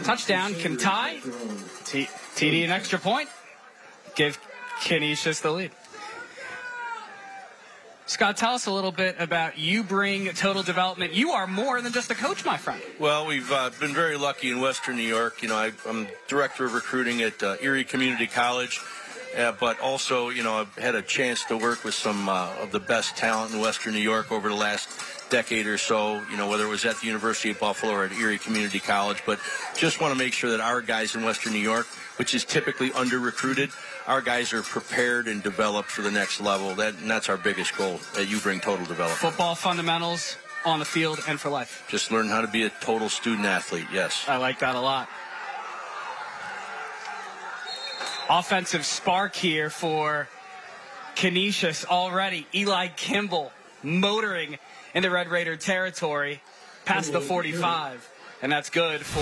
Touchdown can tie. TD an extra point. Give Canisius the lead. Scott, tell us a little bit about You Bring Total Development. You are more than just a coach, my friend. Well, we've been very lucky in Western New York. You know, I'm director of recruiting at Erie Community College, but also, you know, I've had a chance to work with some of the best talent in Western New York over the last decade or so, you know, whether it was at the University of Buffalo or at Erie Community College. But just want to make sure that our guys in Western New York, which is typically under-recruited, our guys are prepared and developed for the next level. And that's our biggest goal at You Bring Total Development. Football fundamentals on the field and for life. Just learn how to be a total student athlete, yes. I like that a lot. Offensive spark here for Canisius already. Eli Kimball motoring in the Red Raider territory past the 45. And that's good for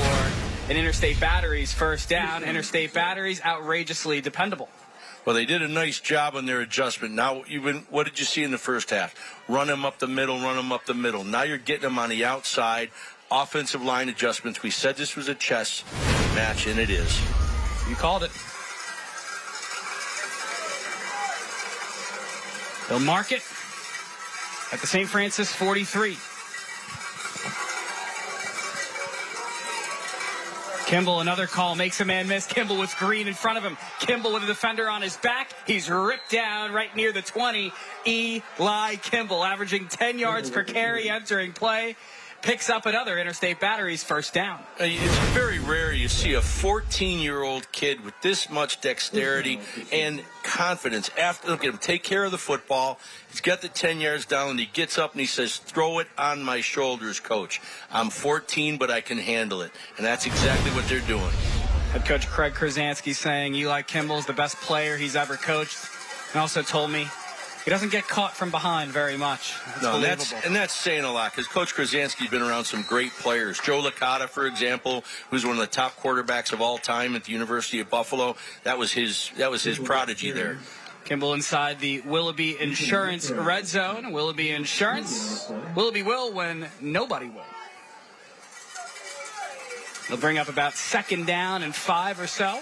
an Interstate Batteries first down. Interstate Batteries outrageously dependable. Well, they did a nice job on their adjustment. Now, what did you see in the first half? Run them up the middle, run them up the middle. Now you're getting them on the outside. Offensive line adjustments. We said this was a chess match, and it is. You called it. They'll mark it at the St. Francis 43. Kimball, another call, makes a man miss. Kimball with Green in front of him. Kimball with a defender on his back. He's ripped down right near the 20. Eli Kimball, averaging 10 yards per carry, entering play. Picks up another Interstate Batteries first down. It's very rare you see a 14-year-old kid with this much dexterity and confidence. Look at him take care of the football. He's got the 10 yards down, and he gets up and he says, "Throw it on my shoulders, Coach. I'm 14, but I can handle it." And that's exactly what they're doing. Head coach Craig Krasansky saying Eli Kimball is the best player he's ever coached. And also told me He doesn't get caught from behind very much. That's saying a lot because Coach Krasinski's been around some great players. Joe Licata, for example, who's one of the top quarterbacks of all time at the University of Buffalo. That was his prodigy there. Kimball inside the Willoughby Insurance red zone. Willoughby Insurance. Willoughby will when nobody will. They'll bring up about 2nd down and 5 or so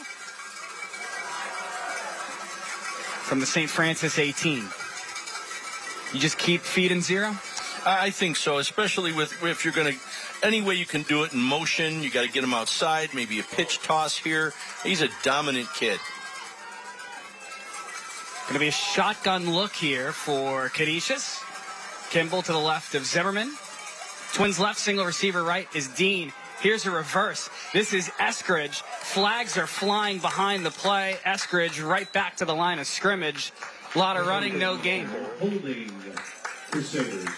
from the St. Francis 18. You just keep feeding 0? I think so, especially if you're going to, any way you can do it in motion, you got to get him outside, maybe a pitch toss here. He's a dominant kid. Going to be a shotgun look here for Canisius. Kimball to the left of Zimmerman. Twins left, single receiver right is Dean. Here's a reverse. This is Eskridge. Flags are flying behind the play. Eskridge right back to the line of scrimmage. A lot of running, no gain. Holding Crusaders.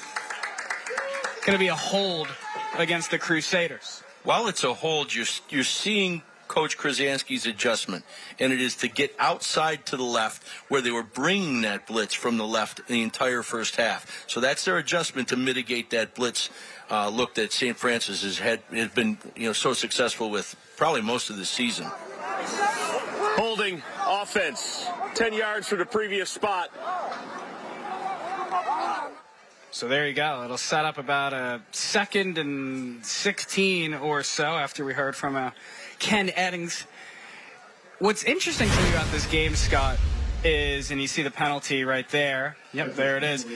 Going to be a hold against the Crusaders. While it's a hold, you're seeing Coach Krasinski's adjustment, and it is to get outside to the left where they were bringing that blitz from the left the entire first half. So that's their adjustment to mitigate that blitz look that St. Francis has been so successful with probably most of the season. Holding offense, 10 yards from the previous spot. So there you go. It'll set up about a 2nd and 16 or so after we heard from Ken Eddings. What's interesting to me about this game, Scott, is, and you see the penalty right there. Yep, there it is.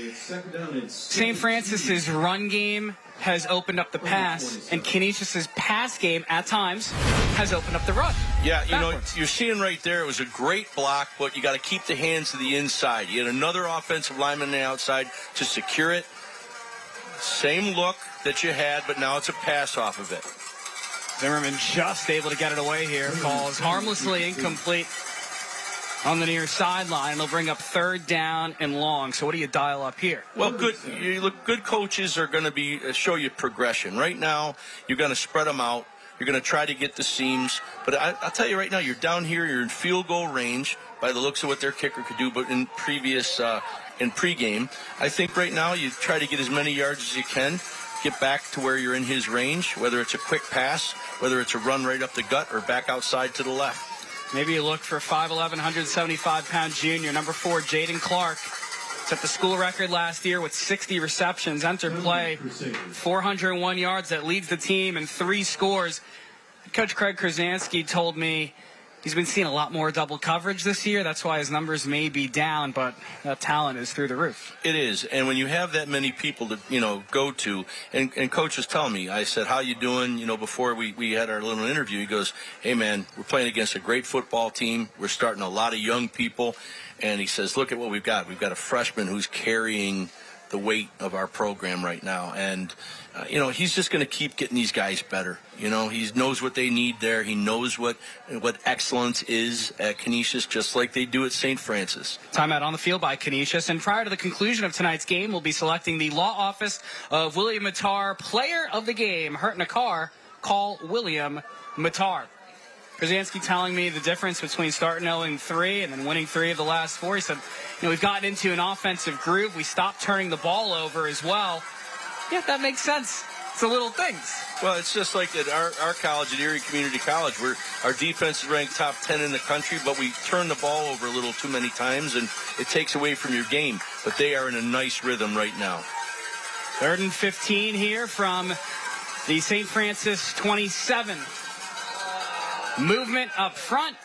St. Francis's run game has opened up the pass, and Canisius's pass game at times has opened up the run. Yeah, you're seeing right there, it was a great block, but you got to keep the hands to the inside. You had another offensive lineman on the outside to secure it. Same look that you had, but now it's a pass off of it. Zimmerman just able to get it away here. Falls harmlessly incomplete on the near sideline, and they'll bring up 3rd down and long. So what do you dial up here? Well, good coaches are going to show you progression. Right now, you're going to spread them out. You're going to try to get the seams. But I'll tell you right now, you're down here, you're in field goal range by the looks of what their kicker could do, but in pregame, I think right now you try to get as many yards as you can, get back to where you're in his range, whether it's a quick pass, whether it's a run right up the gut, or back outside to the left. Maybe you look for 5'11", 175-pound junior, number 4, Jaden Clark. Set the school record last year with 60 receptions, entered play, 401 yards. That leads the team in 3 scores. Coach Craig Krasinski told me he's been seeing a lot more double coverage this year. That's why his numbers may be down, but that talent is through the roof. It is, and when you have that many people to go to, and Coach was telling me, I said, "How you doing?" Before we had our little interview, he goes, "Hey man, we're playing against a great football team. We're starting a lot of young people," and he says, "Look at what we've got. We've got a freshman who's carrying the weight of our program right now," and he's just going to keep getting these guys better. He knows what they need there. He knows what excellence is at Canisius, just like they do at St. Francis. Timeout on the field by Canisius. And prior to the conclusion of tonight's game, we'll be selecting the law office of William Matar, player of the game. Hurt in a car, call William Matar. Krasinski telling me the difference between starting 0-3 and then winning 3 of the last 4. He said, we've gotten into an offensive groove. We stopped turning the ball over as well. Yeah, that makes sense. It's the little things. Well, it's just like at our college, at Erie Community College, where our defense is ranked top 10 in the country, but we turn the ball over a little too many times, and it takes away from your game. But they are in a nice rhythm right now. 3rd and 15 here from the St. Francis 27. Movement up front.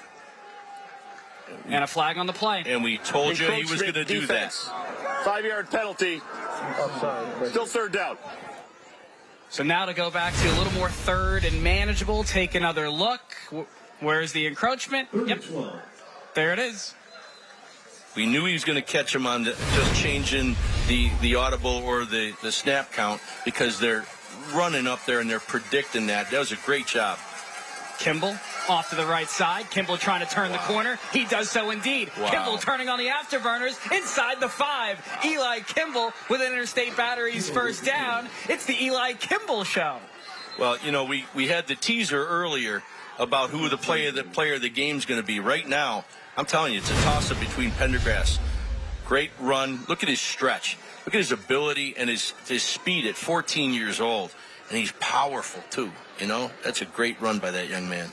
And a flag on the play. And we told you he was going to do that. 5-yard penalty. Still 3rd down. So now to go back to a little more 3rd and manageable. Take another look. Where's the encroachment? Yep. There it is. We knew he was going to catch him on just changing the audible or the snap count because they're running up there and they're predicting that. That was a great job. Kimball off to the right side. Kimball trying to turn the corner. He does so indeed. Wow. Kimball turning on the afterburners inside the 5. Eli Kimball with Interstate Battery's first down. It's the Eli Kimball show. Well, we had the teaser earlier about who the player of the game's going to be. Right now, I'm telling you, it's a toss-up between Pendergrass, Great run. Look at his stretch. Look at his ability and his speed at 14 years old. And he's powerful, too. You know, that's a great run by that young man.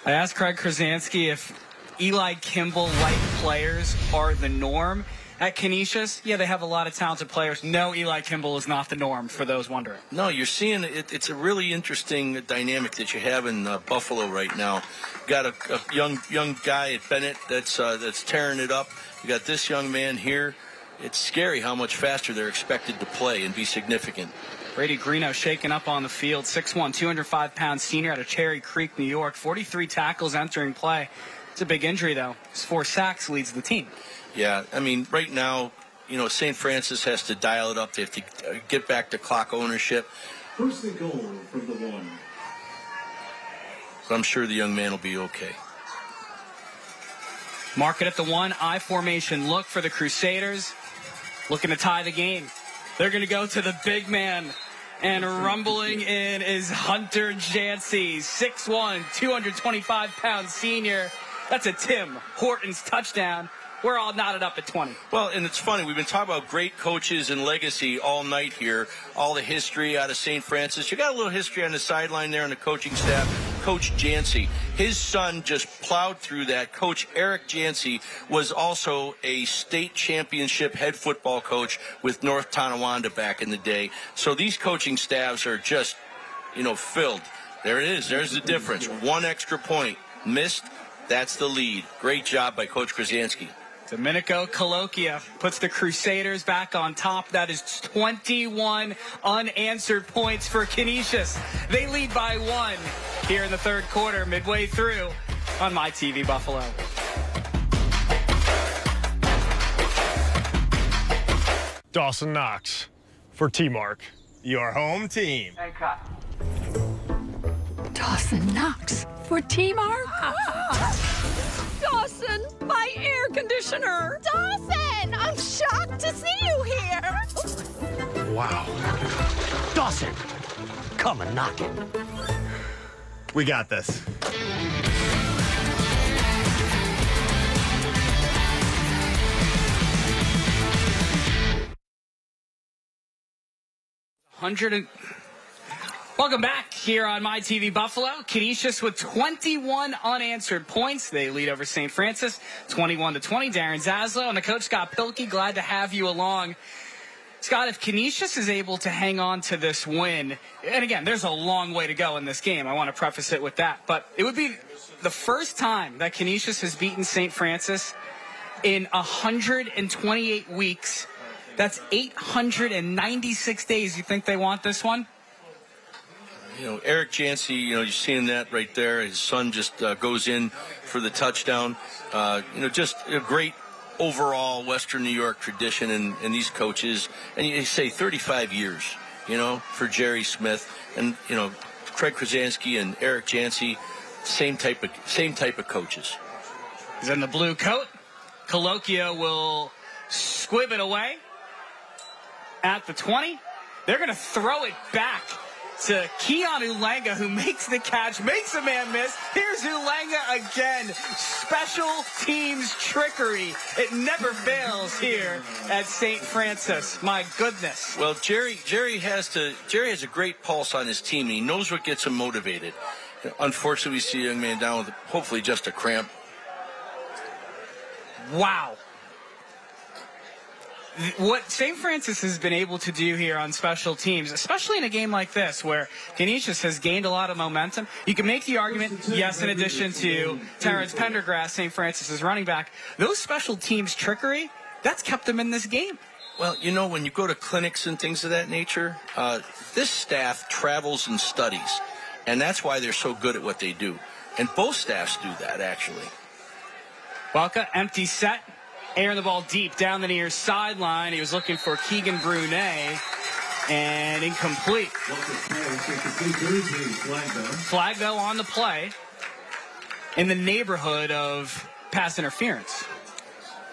I asked Craig Krasinski if Eli Kimball-like players are the norm at Canisius. Yeah, they have a lot of talented players. No, Eli Kimball is not the norm, for those wondering. No, you're seeing it's a really interesting dynamic that you have in Buffalo right now. You got a young guy at Bennett that's tearing it up. You got this young man here. It's scary how much faster they're expected to play and be significant. Brady Greeno shaken up on the field. 6'1", 205-pound senior out of Cherry Creek, New York. 43 tackles entering play. It's a big injury, though. His 4 sacks leads the team. Yeah, I mean, right now, you know, St. Francis has to dial it up. They have to get back to clock ownership. First and goal from the 1. But I'm sure the young man will be okay. Mark it at the 1. I formation look for the Crusaders. Looking to tie the game. They're going to go to the big man. And rumbling in is Hunter Jancy, 6'1", 225-pound senior. That's a Tim Hortons touchdown. We're all knotted up at 20. Well, and it's funny. We've been talking about great coaches and legacy all night here. All the history out of St. Francis. You got a little history on the sideline there on the coaching staff. Coach Jancy. His son just plowed through that. Coach Eric Jancy was also a state championship head football coach with North Tonawanda back in the day. So these coaching staffs are just, you know, filled. There it is. There's the difference. 1 extra point missed. That's the lead. Great job by Coach Krasinski. Domenico Colloquia puts the Crusaders back on top. That is 21 unanswered points for Canisius. They lead by 1 here in the 3rd quarter, midway through on MyTV Buffalo. Dawson Knox for T-Mark, your home team. Hey, cut. Dawson Knox for T-Mark. Dawson, my air conditioner. Dawson, I'm shocked to see you here. Wow. Dawson, come and knock it. We got this. Welcome back here on MyTV Buffalo. Canisius with 21 unanswered points. They lead over St. Francis 21-20. Darren Zaslow and the coach Scott Pilkey, glad to have you along. Scott, if Canisius is able to hang on to this win, and again, there's a long way to go in this game. I want to preface it with that. But it would be the first time that Canisius has beaten St. Francis in 128 weeks. That's 896 days. You think they want this one? You know, Eric Jancy, you know, you're seeing that right there. His son just goes in for the touchdown. You know, just a great overall Western New York tradition in these coaches. And you say 35 years, you know, for Jerry Smith. And, you know, Craig Krasinski and Eric Jancy, same type of coaches. He's in the blue coat. Colloquia will squib it away at the 20. They're going to throw it back to Keon Ulanga, who makes the catch, makes a man miss. Here's Ulanga again. Special teams trickery. It never fails here at St. Francis. My goodness. Well, Jerry has a great pulse on his team. He knows what gets him motivated. Unfortunately, we see a young man down with hopefully just a cramp. Wow. What St. Francis has been able to do here on special teams, especially in a game like this where Canisius has gained a lot of momentum, you can make the argument, yes, in addition to Terrence Pendergrass, St. Francis's running back, those special teams trickery, that's kept them in this game. Well, you know, when you go to clinics and things of that nature, this staff travels and studies, and that's why they're so good at what they do. And both staffs do that, actually. Welka, empty set. Airing the ball deep down the near sideline. He was looking for Keegan Brunet. And incomplete. Flag, though, on the play. In the neighborhood of pass interference.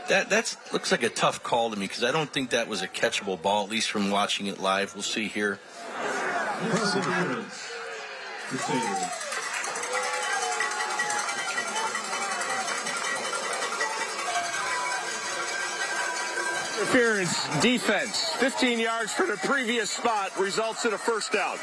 That looks like a tough call to me because I don't think that was a catchable ball, at least from watching it live. We'll see here. Interference defense. 15 yards from the previous spot results in a first down.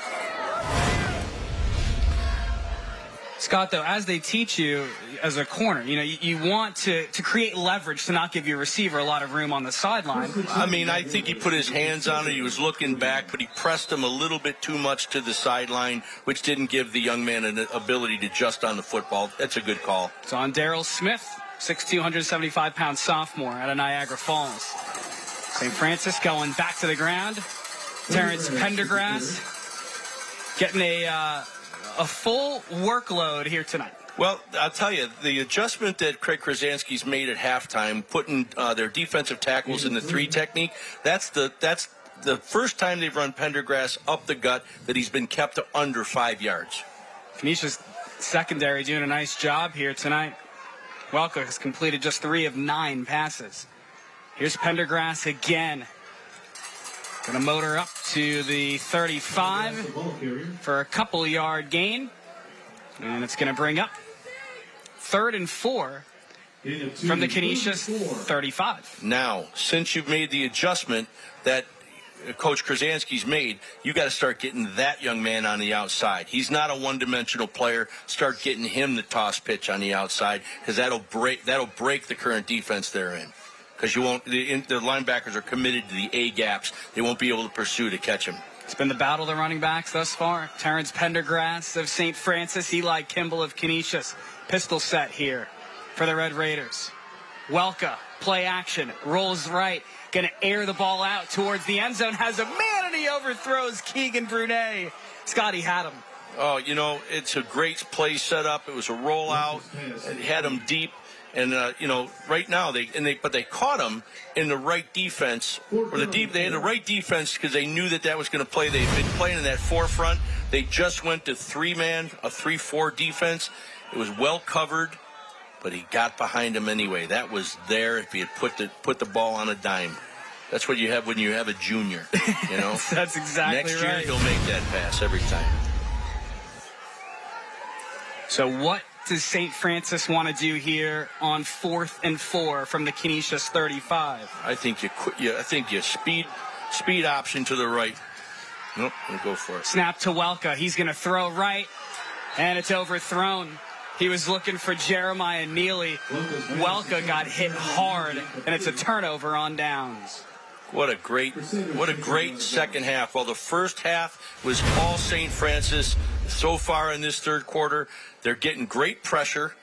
Scott, though, as they teach you as a corner, you want to create leverage to not give your receiver a lot of room on the sideline. I mean, I think he put his hands on it. He was looking back, but he pressed him a little bit too much to the sideline, which didn't give the young man an ability to adjust on the football. That's a good call. It's on Darryl Smith, 6'2", 175-pound sophomore out of Niagara Falls. St. Francis going back to the ground. Terrence Pendergrass getting a full workload here tonight. Well, I'll tell you, the adjustment that Craig Krasanski's made at halftime, putting their defensive tackles in the 3 technique, that's the first time they've run Pendergrass up the gut that he's been kept to under 5 yards. Canisius secondary doing a nice job here tonight. Welker has completed just 3 of 9 passes. Here's Pendergrass again. Going to motor up to the 35 for a couple-yard gain. And it's going to bring up 3rd and 4 from the Canisius 35. Now, since you've made the adjustment that Coach Krasanski's made, you got to start getting that young man on the outside. He's not a one-dimensional player. Start getting him the toss pitch on the outside, because that'll break the current defense they're in. Because the linebackers are committed to the A gaps. They won't be able to pursue to catch him. It's been the battle of the running backs thus far. Terrence Pendergrass of St. Francis, Eli Kimball of Canisius. Pistol set here for the Red Raiders. Welka, play action, rolls right, going to air the ball out towards the end zone. Has a man and he overthrows Keegan Brunet. Scotty had him. Oh, it's a great play set up. It was a rollout. It had him deep. And right now they caught him in the right defense, they had the right defense because they knew that was going to play. They've been playing in that forefront. They just went to 3-man, a 3-4 defense. It was well covered, but he got behind him anyway. That was there if he had put the ball on a dime. That's what you have when you have a junior. That's exactly Next year right. he'll make that pass every time. So what does St. Francis want to do here on 4th and 4 from the Canisius 35? I think you speed option to the right. Nope, we'll go for it. Snap to Welka. He's going to throw right, and it's overthrown. He was looking for Jeremiah Neely. Welka got hit hard, and it's a turnover on downs. What a great second half. Well, the first half was all St. Francis. So far in this third quarter, they're getting great pressure.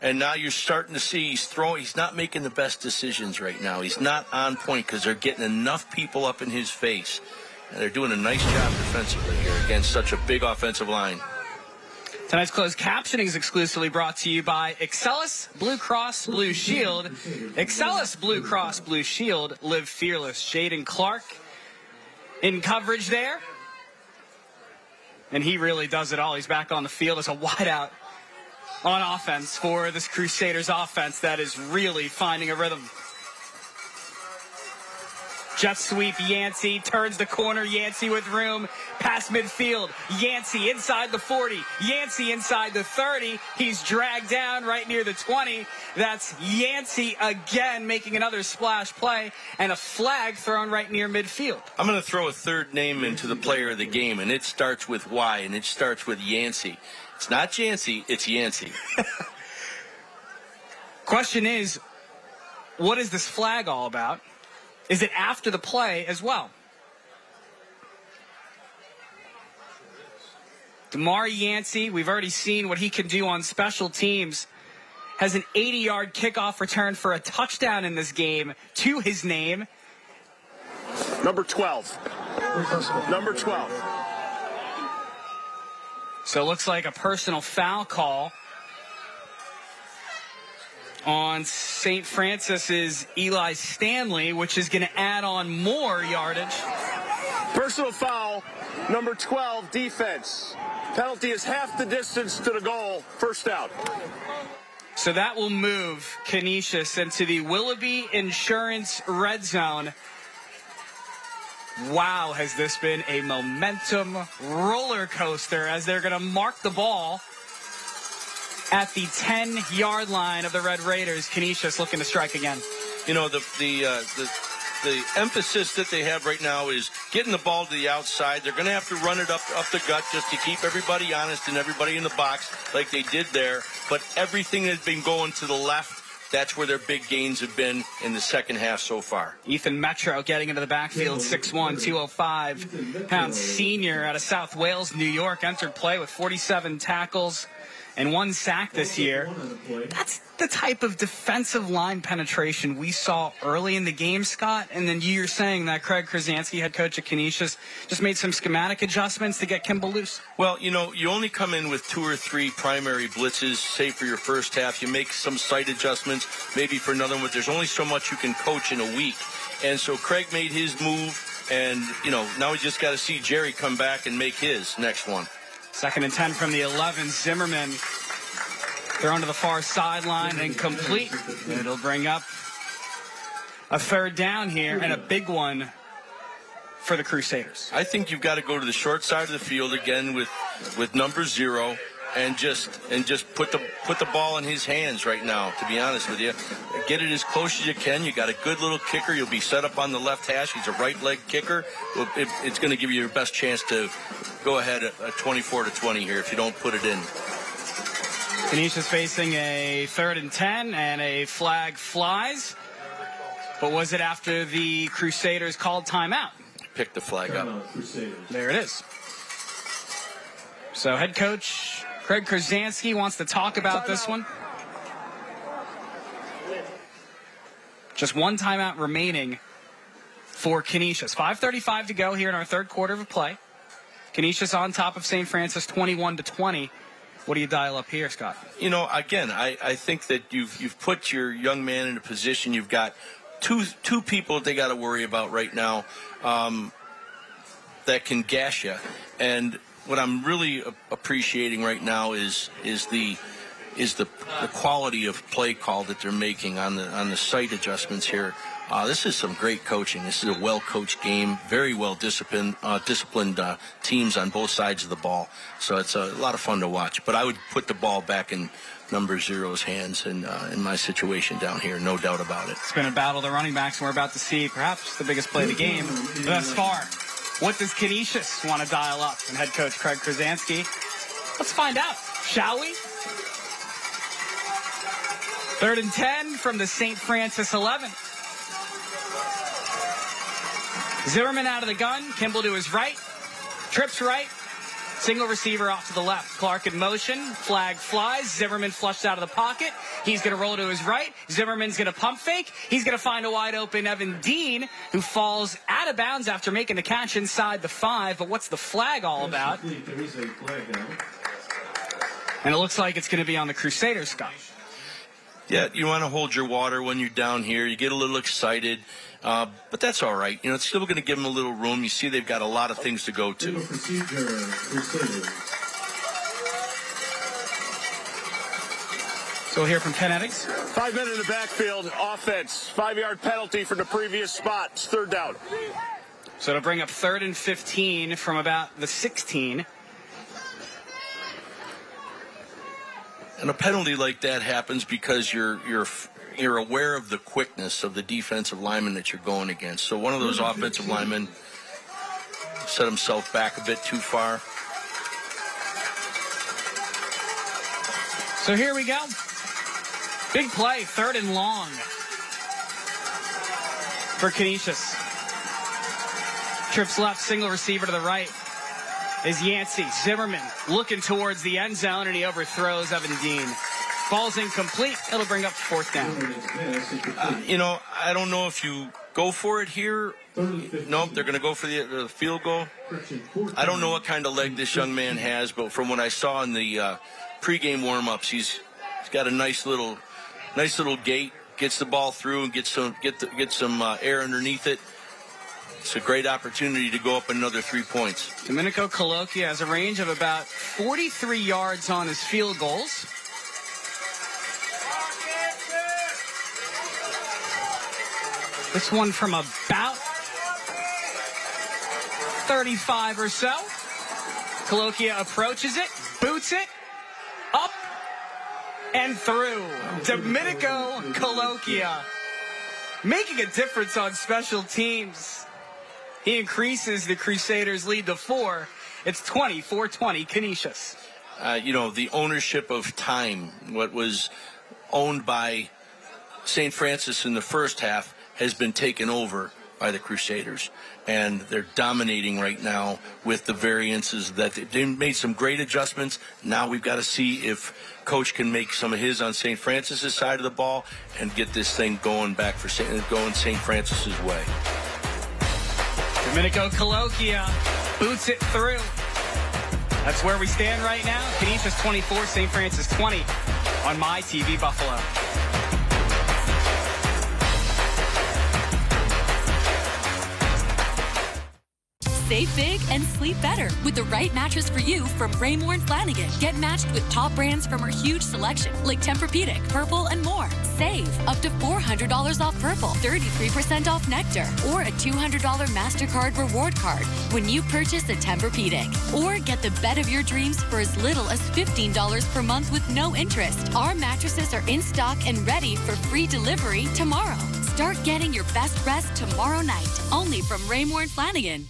And now you're starting to see he's not making the best decisions right now. He's not on point because they're getting enough people up in his face. And they're doing a nice job defensively here against such a big offensive line. Tonight's closed captioning is exclusively brought to you by Excellus Blue Cross Blue Shield. Excellus Blue Cross Blue Shield, live fearless. Jaden Clark in coverage there. And he really does it all. He's back on the field as a wideout on offense for this Crusaders offense that is really finding a rhythm. Jet sweep, Yancey turns the corner. Yancey with room. Past midfield. Yancey inside the 40. Yancey inside the 30. He's dragged down right near the 20. That's Yancey again making another splash play, and a flag thrown right near midfield. I'm going to throw a third name into the player of the game, and it starts with Y, and it starts with Yancey. It's not Jancy, it's Yancey. Question is, what is this flag all about? Is it after the play as well? DeMar Yancey, we've already seen what he can do on special teams. Has an 80-yard kickoff return for a touchdown in this game to his name. Number 12. Number 12. So it looks like a personal foul call on St. Francis's Eli Stanley, which is going to add on more yardage. Personal foul, number 12, defense. Penalty is half the distance to the goal. First down. So that will move Canisius into the Willoughby Insurance red zone. Wow, has this been a momentum roller coaster as they're going to mark the ball at the 10-yard line of the Red Raiders. Canisius looking to strike again. The the emphasis that they have right now is getting the ball to the outside. They're going to have to run it up the gut just to keep everybody honest and everybody in the box like they did there. But everything has been going to the left. That's where their big gains have been in the second half so far. Ethan Metro getting into the backfield, 6'1", 205-pound senior out of South Wales, New York, entered play with 47 tackles and 1 sack this year. That's the type of defensive line penetration we saw early in the game, Scott. And then you're saying that Craig Krasinski, head coach at Canisius, just made some schematic adjustments to get Kimball loose? Well, you know, you only come in with 2 or 3 primary blitzes, say for your first half. You make some slight adjustments, maybe for another one, but there's only so much you can coach in a week. And so Craig made his move, and, you know, now we just got to see Jerry come back and make his next one. 2nd and 10 from the 11. Zimmerman thrown to the far sideline, incomplete. It'll bring up a 3rd down here and a big one for the Crusaders. I think you've got to go to the short side of the field again with number 0 and just put the ball in his hands right now, to be honest with you. Get it as close as you can. You got a good little kicker. You'll be set up on the left hash. He's a right leg kicker. It's going to give you your best chance to go ahead at 24-20 here if you don't put it in. Canisius facing a 3rd and 10 and a flag flies. But was it after the Crusaders called timeout? Picked the flag up. There it is. So head coach Craig Krasinski wants to talk about this one. Just 1 timeout remaining for Canisius. 5:35 to go here in our 3rd quarter of play. Canisius on top of St. Francis 21-20. What do you dial up here, Scott? You know, again, I think that you've put your young man in a position. You've got two people that they got to worry about right now that can gash you. And what I'm really appreciating right now is the quality of play call that they're making on the sight adjustments here. This is some great coaching. This is a well-coached game, very well-disciplined teams on both sides of the ball. So it's a lot of fun to watch. But I would put the ball back in number 0's hands in my situation down here, no doubt about it. It's been a battle of the running backs, and we're about to see perhaps the biggest play of the game thus far. What does Canisius want to dial up? And head coach Craig Krasinski. Let's find out, shall we? 3rd and 10 from the St. Francis 11. Zimmerman out of the gun. Kimball to his right. Trips right. Single receiver off to the left. Clark in motion. Flag flies. Zimmerman flushed out of the pocket. He's going to roll to his right. Zimmerman's going to pump fake. He's going to find a wide open Evan Dean, who falls out of bounds after making the catch inside the 5. But what's the flag all about? And it looks like it's going to be on the Crusaders, Scott. Yeah, you want to hold your water when you're down here. You get a little excited, but that's all right. You know, it's still going to give them a little room. You see they've got a lot of things to go to. So we'll hear from Ken Eddings. 5 men in the backfield, offense. 5-yard penalty from the previous spot. It's 3rd down. So it'll bring up 3rd and 15 from about the 16. And a penalty like that happens because you're aware of the quickness of the defensive lineman that you're going against. So one of those offensive linemen set himself back a bit too far. So here we go. Big play, 3rd and long for Canisius. Trips left, single receiver to the right is Yancey. Zimmerman looking towards the end zone, and he overthrows Evan Dean. Falls incomplete. It'll bring up 4th down. You know, I don't know if you go for it here. Nope, they're going to go for the field goal. I don't know what kind of leg this young man has, but from what I saw in the pregame warm-ups, he's got a nice little gait. Gets the ball through and get some air underneath it. It's a great opportunity to go up another 3 points. Domenico Colloquia has a range of about 43 yards on his field goals. This one from about 35 or so. Colloquia approaches it, boots it, up and through. Domenico Colloquia making a difference on special teams. He increases the Crusaders' lead to 4. It's 24-20, Canisius. The ownership of time, what was owned by St. Francis in the first half, has been taken over by the Crusaders. And they're dominating right now with the variances that they made some great adjustments. Now we've got to see if Coach can make some of his on St. Francis's side of the ball and get this thing going back for going St. Francis's way. Domenico Colloquia boots it through. That's where we stand right now. Canisius 24, St. Francis 20 on My TV Buffalo. Save big and sleep better with the right mattress for you from Raymore & Flanigan. Get matched with top brands from our huge selection like Tempur-Pedic, Purple, and more. Save up to $400 off Purple, 33% off Nectar, or a $200 MasterCard reward card when you purchase a Tempur-Pedic. Or get the bed of your dreams for as little as $15 per month with no interest. Our mattresses are in stock and ready for free delivery tomorrow. Start getting your best rest tomorrow night, only from Raymore & Flanigan.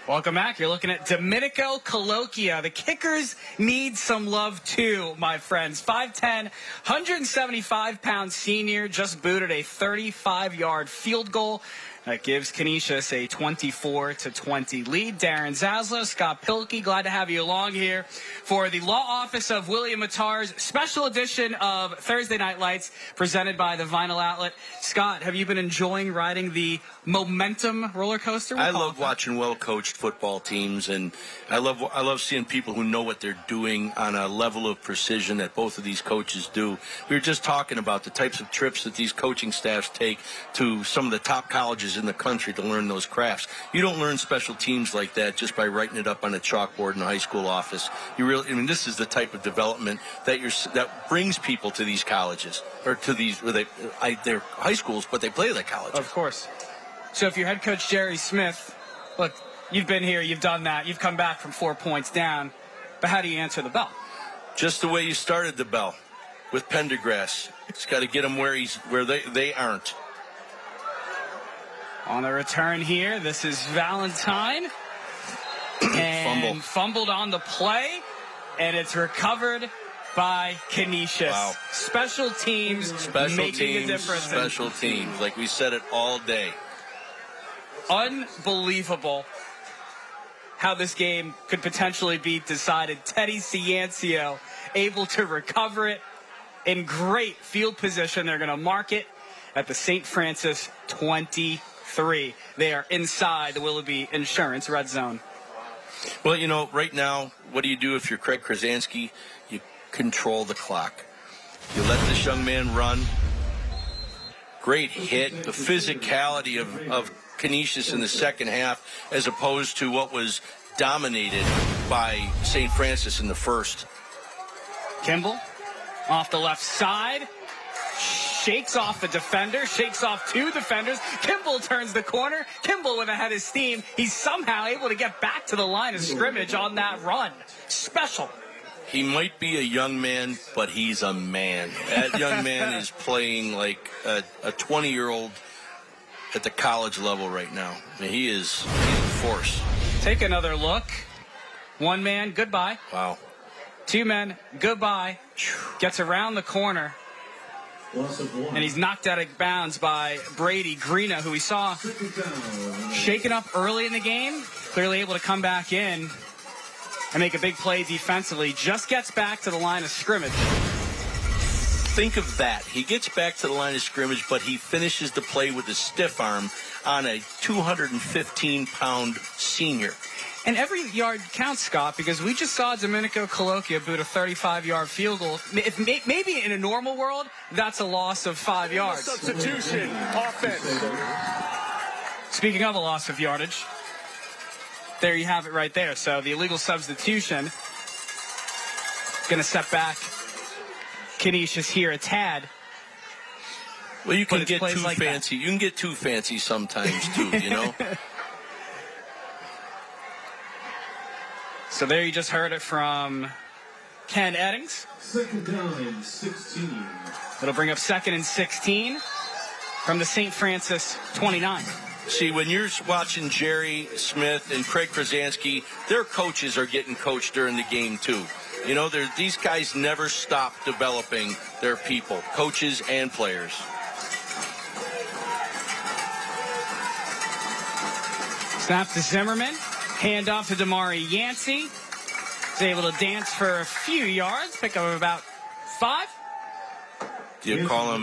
Welcome back. You're looking at Domenico Colloquia. The kickers need some love too, my friends. 5'10", 175-pound senior just booted a 35-yard field goal. That gives Canisius a 24-20 lead. Darren Zaslow, Scott Pilkey, glad to have you along here for the Law Office of William Mattar's special edition of Thursday Night Lights presented by the Vinyl Outlet. Scott, have you been enjoying riding the momentum roller coaster? I love watching well-coached football teams, and I love seeing people who know what they're doing on a level of precision that both of these coaches do. We were just talking about the types of trips that these coaching staffs take to some of the top colleges in the country to learn those crafts. You don't learn special teams like that just by writing it up on a chalkboard in a high school office. This is the type of development that brings people to these colleges, or to these, they're high schools, but they play like colleges. Of course. So if you're head coach Jerry Smith, look, you've been here, you've done that, you've come back from 4 points down, but how do you answer the bell? Just the way you started the bell, with Pendergrass. It's got to get them where they aren't. On the return here, this is Valentine. And fumbled on the play, and it's recovered by Canisius. Wow. Special teams making a difference. Special teams, like we said it all day. Unbelievable how this game could potentially be decided. Teddy Ciancio able to recover it in great field position. They're going to mark it at the St. Francis 23. They are inside the Willoughby Insurance red zone. Well, right now, what do you do if you're Craig Krasansky? You control the clock. You let this young man run. Great hit. The physicality of Canisius in the second half as opposed to what was dominated by St. Francis in the first. Kimball off the left side. Shakes off the defender, shakes off two defenders. Kimball turns the corner. Kimball with a head of steam. He's somehow able to get back to the line of scrimmage on that run. Special. He might be a young man, but he's a man. That young man is playing like a 20-year-old at the college level right now. I mean, he's a force. Take another look. One man, goodbye. Wow. Two men, goodbye. Gets around the corner. And he's knocked out of bounds by Brady Greena, who we saw shaken up early in the game, clearly able to come back in and make a big play defensively. Just gets back to the line of scrimmage. Think of that. He gets back to the line of scrimmage, but he finishes the play with a stiff arm on a 215-pound senior. And every yard counts, Scott, because we just saw Domenico Colloquia boot a 35-yard field goal. Maybe in a normal world, that's a loss of 5 yards. Substitution, offense. Speaking of a loss of yardage, there you have it right there. So the illegal substitution going to set back Canisius here a tad. Well, you can get too fancy. You can get too fancy sometimes, too, you know? So there you just heard it from Ken Eddings. 2nd down and 16. It'll bring up 2nd and 16 from the St. Francis 29. See, when you're watching Jerry Smith and Craig Krasansky, their coaches are getting coached during the game, too. You know, these guys never stop developing their people, coaches and players. Snap to Zimmerman. Handoff to Damari Yancey. He's able to dance for a few yards. Pick up about 5. Do you call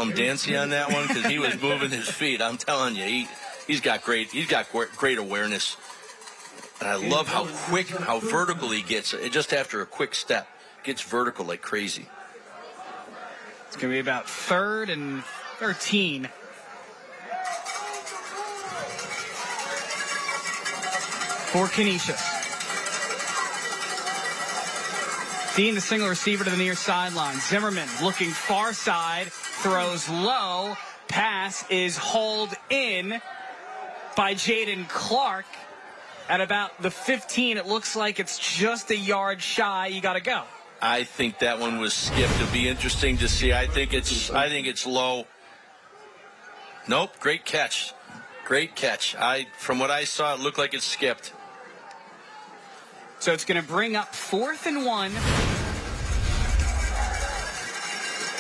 him Dancy on that one? Because he was moving his feet. I'm telling you, he's got great awareness. And I love how vertical he gets. Just after a quick step, gets vertical like crazy. It's going to be about 3rd and 13. For Canisius. Dean, the single receiver to the near sideline. Zimmerman looking far side, throws low. Pass is hauled in by Jaden Clark at about the 15. It looks like it's just a yard shy. You got to go. I think that one was skipped. It'll be interesting to see. I think it's low. Nope, great catch. Great catch. From what I saw, it looked like it skipped. So it's going to bring up 4th and 1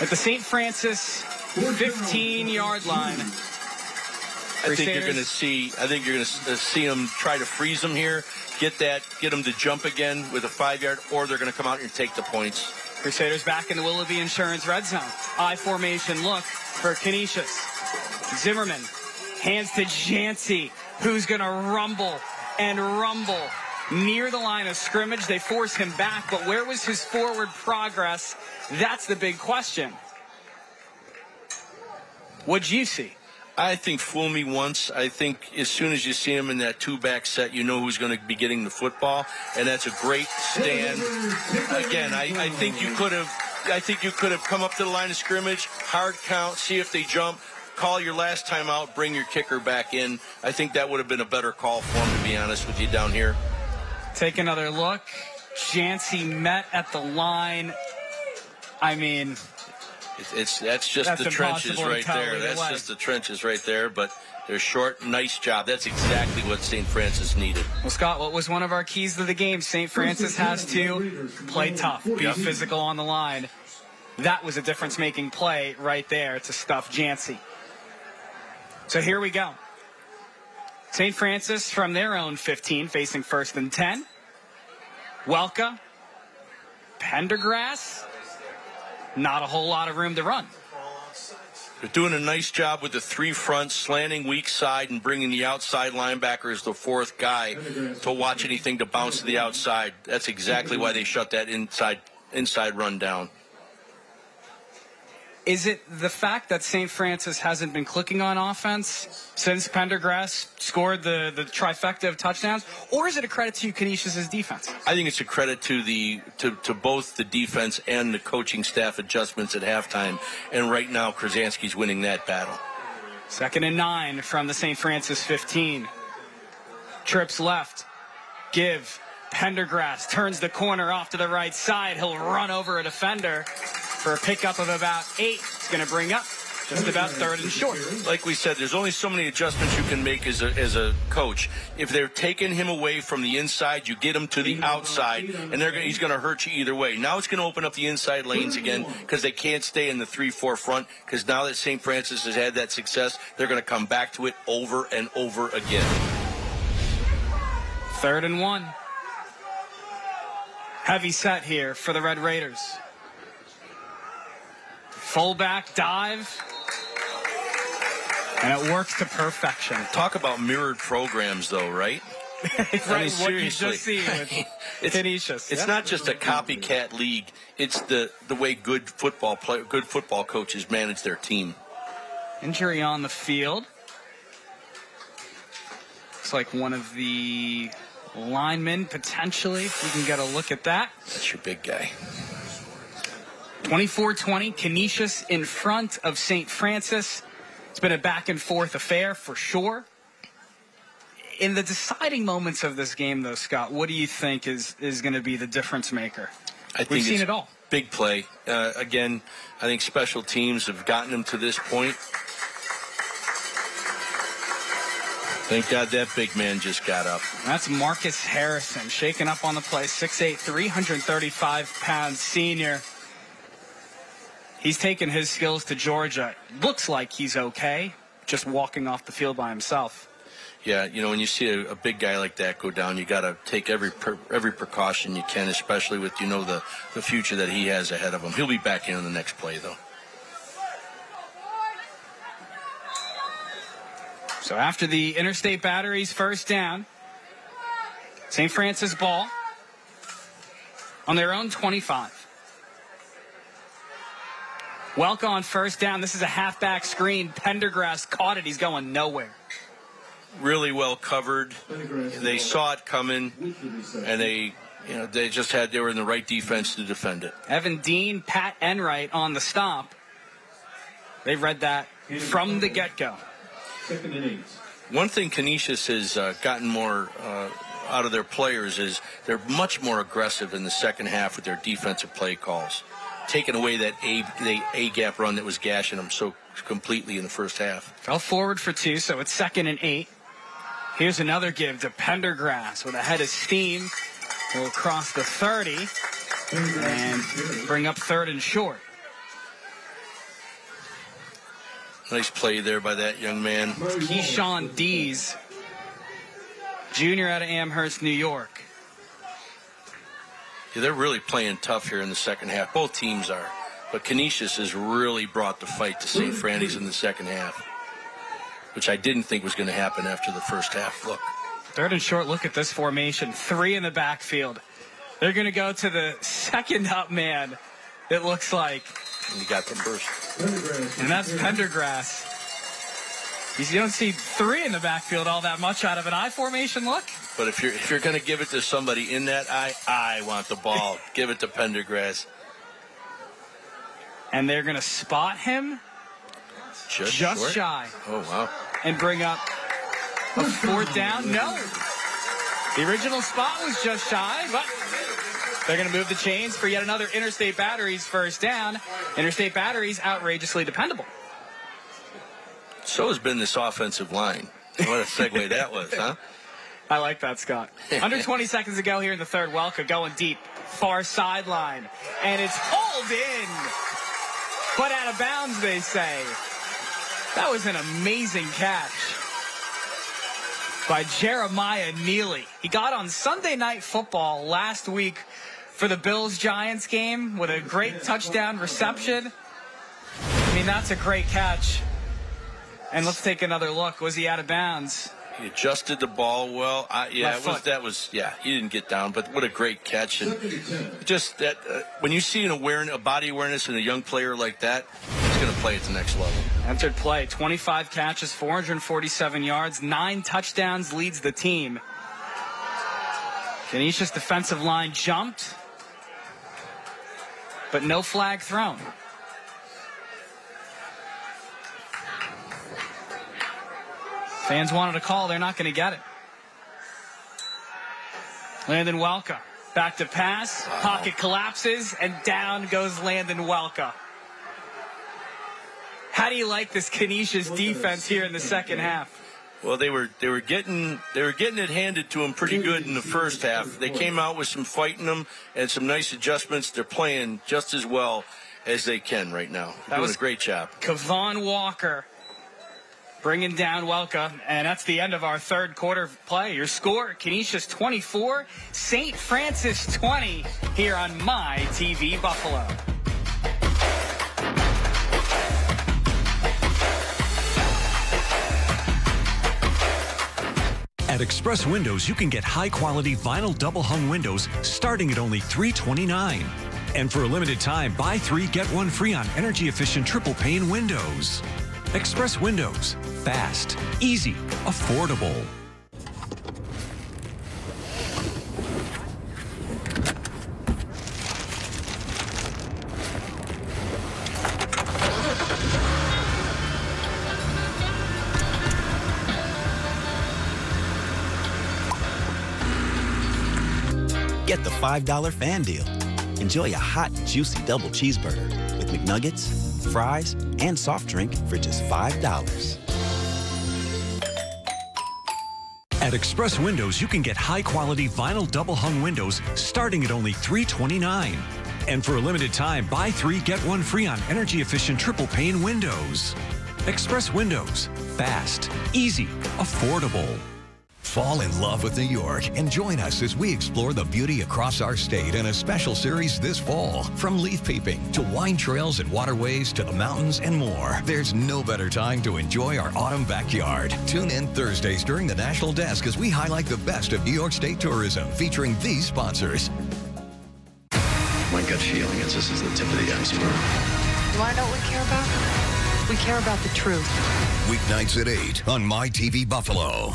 at the St. Francis 15-yard line. I think you're going to see them try to freeze them here, get them to jump again with a 5-yard, or they're going to come out and take the points. Crusaders back in the Willoughby Insurance red zone. I formation look for Canisius. Zimmerman hands to Yancey, who's going to rumble near the line of scrimmage. They force him back, but where was his forward progress? That's the big question. What'd you see? I think fool me once. I think as soon as you see him in that 2-back set, you know who's going to be getting the football, and that's a great stand. Again, I think you could have come up to the line of scrimmage, hard count, see if they jump, call your last time out, bring your kicker back in. I think that would have been a better call for him, to be honest with you, down here. Take another look. Yancey met at the line. I mean, that's just the trenches right there. That's just the trenches right there. But they're short. Nice job. That's exactly what St. Francis needed. Well, Scott, what was one of our keys to the game? St. Francis has to play tough, be physical on the line. That was a difference-making play right there to stuff Yancey. So here we go. St. Francis from their own 15, facing 1st and 10. Welka, Pendergrass, not a whole lot of room to run. They're doing a nice job with the 3 front, slanting weak side, and bringing the outside linebacker as the 4th guy to watch anything to bounce to the outside. That's exactly why they shut that inside run down. Is it the fact that St. Francis hasn't been clicking on offense since Pendergrass scored the trifecta of touchdowns, or is it a credit to Canisius' defense? I think it's a credit to both the defense and the coaching staff adjustments at halftime, and right now Krasansky's winning that battle. 2nd and 9 from the St. Francis 15. Trips left. Give. Pendergrass turns the corner off to the right side. He'll run over a defender for a pickup of about 8. It's going to bring up just about 3rd and short. Like we said, there's only so many adjustments you can make as a coach. If they're taking him away from the inside, you get him to the outside, and he's going to hurt you either way. Now it's going to open up the inside lanes again because they can't stay in the 3-4 front, because now that St. Francis has had that success, they're going to come back to it over and over again. 3rd and 1. Heavy set here for the Red Raiders. Fullback dive, and it works to perfection. Talk about mirrored programs, though, right? Right, I mean, what you just see with Canisius. It's not just a copycat league. It's the way good football coaches manage their team. Injury on the field. Looks like one of the linemen, potentially. If we can get a look at that. That's your big guy. 24-20, Canisius in front of St. Francis. It's been a back-and-forth affair for sure. In the deciding moments of this game, though, Scott, what do you think is going to be the difference maker? We've seen it all. Big play. Again, I think special teams have gotten them to this point. Thank God that big man just got up. That's Marcus Harrison shaking up on the play. 6'8", 335-pound senior. He's taken his skills to Georgia. Looks like he's okay, just walking off the field by himself. Yeah, you know, when you see a big guy like that go down, you got to take every precaution you can, especially with, you know, the future that he has ahead of him. He'll be back in the next play, though. So after the Interstate Battery's first down, St. Francis ball on their own 25. Welk on first down. This is a halfback screen. Pendergrass caught it. He's going nowhere. Really well covered. They saw it coming, and they were in the right defense to defend it. Evan Dean, Pat Enright on the stop. They read that from the get-go. One thing Canisius has gotten more out of their players is they're much more aggressive in the second half with their defensive play calls, taking away that A-gap run that was gashing them so completely in the first half. Fell forward for 2, so it's 2nd and 8. Here's another give to Pendergrass with a head of steam. Will cross the 30 and bring up 3rd and short. Nice play there by that young man. Keyshawn Dees, junior out of Amherst, New York. Yeah, they're really playing tough here in the second half. Both teams are. But Canisius has really brought the fight to St. Francis in the second half, which I didn't think was going to happen after the first half. Look. 3rd and short, look at this formation. 3 in the backfield. They're going to go to the second up man, it looks like. And you got them burst. And that's Pendergrass. You don't see 3 in the backfield all that much out of an I formation look. But if you're going to give it to somebody in that I want the ball. Give it to Pendergrass. And they're going to spot him just shy. Oh, wow. And bring up a 4th down. No. The original spot was just shy, but they're going to move the chains for yet another Interstate Battery's first down. Interstate Battery's outrageously dependable. So has been this offensive line. What a segue that was, huh? I like that, Scott. Under 20 seconds to go here in the third. Welka going deep. Far sideline. And it's hauled in. But out of bounds, they say. That was an amazing catch by Jeremiah Neely. He got on Sunday Night Football last week for the Bills-Giants game with a great touchdown reception. I mean, that's a great catch. And let's take another look. Was he out of bounds? He adjusted the ball well. He didn't get down, but what a great catch. And just that, when you see a body awareness in a young player like that, he's going to play at the next level. Entered play, 25 catches, 447 yards, 9 touchdowns, leads the team. Canisius defensive line jumped, but no flag thrown. Fans wanted a call. They're not going to get it. Landon Welka. Back to pass. Wow. Pocket collapses, and down goes Landon Welka. How do you like this Canisius defense here in the second half? Well, they were getting it handed to them pretty good in the first half. They came out with some fight in them and some nice adjustments. They're playing just as well as they can right now. They're doing a great job. Kevon Walker bringing down Welka, and that's the end of our third quarter play. Your score, Canisius 24, St. Francis 20, here on My TV Buffalo. At Express Windows, you can get high-quality vinyl double-hung windows starting at only $329. And for a limited time, buy 3, get 1 free on energy-efficient triple-pane windows. Express Windows. Fast, easy, affordable. Get the $5 fan deal. Enjoy a hot, juicy double cheeseburger with McNuggets, fries, and soft drink for just $5. At Express Windows, you can get high-quality vinyl double-hung windows starting at only $329. And for a limited time, buy 3, get 1 free on energy-efficient triple-pane windows. Express Windows. Fast, easy, affordable. Fall in love with New York and join us as we explore the beauty across our state in a special series this fall. From leaf peeping to wine trails and waterways to the mountains and more. There's no better time to enjoy our autumn backyard. Tune in Thursdays during the National Desk as we highlight the best of New York State tourism featuring these sponsors. My gut feeling is this is the tip of the iceberg. You want to know what we care about? We care about the truth. Weeknights at 8 on MyTV Buffalo.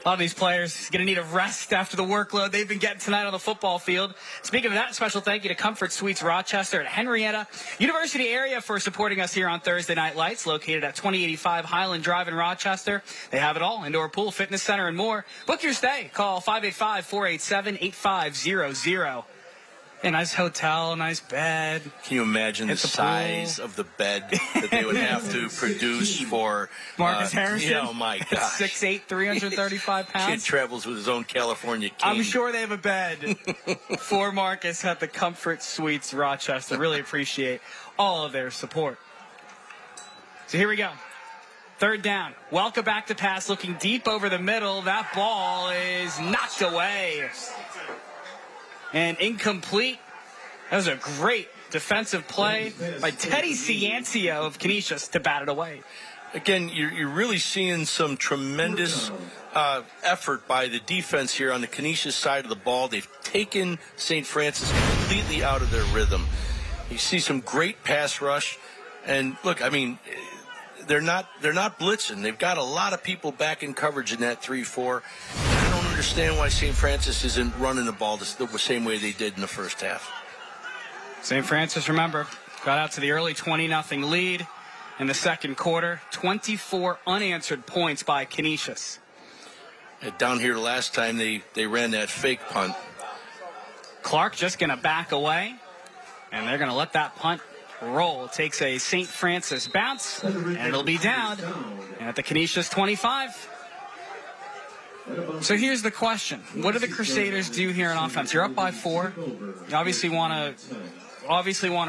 A lot of these players going to need a rest after the workload they've been getting tonight on the football field. Speaking of that, special thank you to Comfort Suites Rochester at Henrietta University area for supporting us here on Thursday Night Lights, located at 2085 Highland Drive in Rochester. They have it all: indoor pool, fitness center, and more. Book your stay. Call 585-487-8500. A nice hotel, nice bed. Can you imagine the size of the bed that they would have to produce for Marcus Harrison? Oh my gosh. 6'8", 335 pounds. Kid travels with his own California king. I'm sure they have a bed for Marcus at the Comfort Suites Rochester. Really appreciate all of their support. So here we go. Third down. Welcome back to pass, looking deep over the middle. That ball is knocked away. And incomplete. That was a great defensive play by Teddy Ciancio of Canisius to bat it away. Again, you're really seeing some tremendous effort by the defense here on the Canisius side of the ball. They've taken St. Francis completely out of their rhythm. You see some great pass rush. And look, I mean, they're not blitzing. They've got a lot of people back in coverage in that 3-4. I don't understand why St. Francis isn't running the ball the same way they did in the first half. St. Francis, remember, got out to the early 20-0 lead in the second quarter. 24 unanswered points by Canisius. Down here last time, they ran that fake punt. Clark just going to back away, and they're going to let that punt roll. Takes a St. Francis bounce, and it'll be down at the Canisius 25. So here's the question. What do the Crusaders do here on offense? You're up by 4. You obviously want to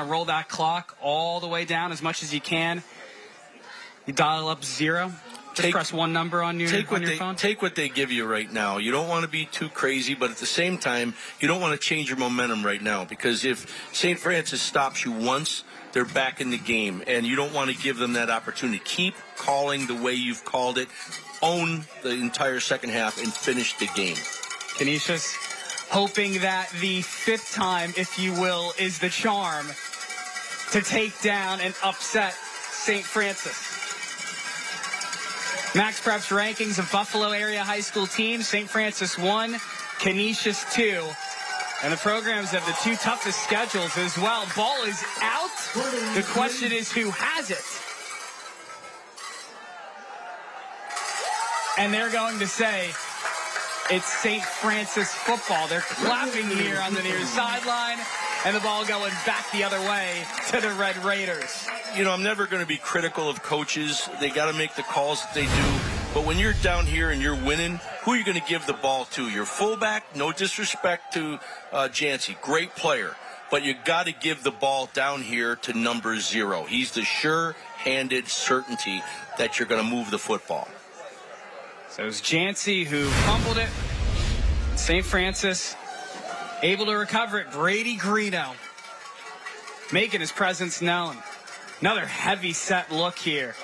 roll that clock all the way down as much as you can. You dial up 0. Just press one number on your phone. Take what they give you right now. You don't want to be too crazy, but at the same time, you don't want to change your momentum right now, because if St. Francis stops you once, they're back in the game, and you don't want to give them that opportunity. Keep calling the way you've called it. Own the entire second half and finish the game. Canisius hoping that the 5th time, if you will, is the charm to take down and upset St. Francis. Max Prep's rankings of Buffalo area high school teams: St. Francis 1, Canisius 2. And the programs have the 2 toughest schedules as well. Ball is out. The question is, who has it? And they're going to say it's St. Francis football. They're clapping here on the near sideline, and the ball going back the other way to the Red Raiders. You know, I'm never going to be critical of coaches. They got to make the calls that they do. But when you're down here and you're winning, who are you going to give the ball to? Your fullback? No disrespect to Jancy. Great player. But you got to give the ball down here to number 0. He's the sure-handed certainty that you're going to move the football. So it was Jancy who fumbled it. St. Francis able to recover it. Brady Greeno making his presence known. Another heavy set look here.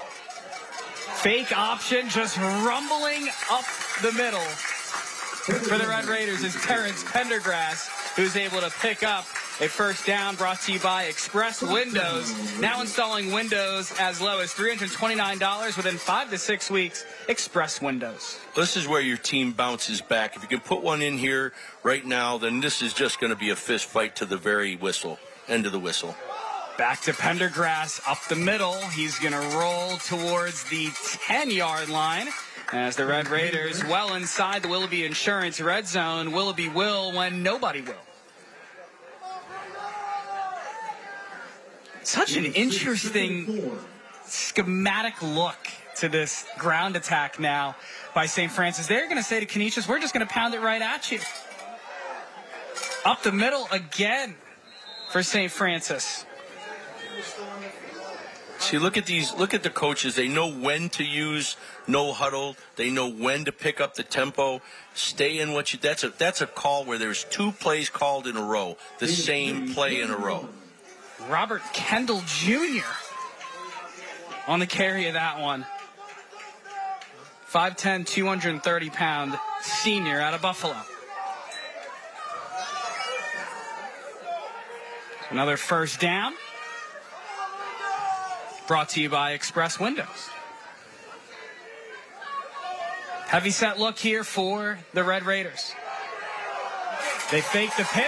Fake option, just rumbling up the middle for the Red Raiders is Terrence Pendergrass, who's able to pick up a first down. Brought to you by Express Windows. Now installing windows as low as $329 within 5 to 6 weeks. Express Windows. This is where your team bounces back. If you can put one in here right now, then this is just going to be a fist fight to the very whistle, end of the whistle. Back to Pendergrass up the middle. He's going to roll towards the 10-yard line. As the Red Raiders well inside the Willoughby Insurance red zone, Willoughby will when nobody will. Such an interesting schematic look to this ground attack now by St. Francis. They're going to say to Canisius, we're just going to pound it right at you. Up the middle again for St. Francis. See, look at the coaches. They know when to use no huddle. They know when to pick up the tempo. Stay in what you. That's a call where there's 2 plays called in a row, the same play in a row. Robert Kendall Jr. on the carry of that one. 5'10", 230-pound senior out of Buffalo. Another first down. Brought to you by Express Windows. Heavy set look here for the Red Raiders. They fake the pitch,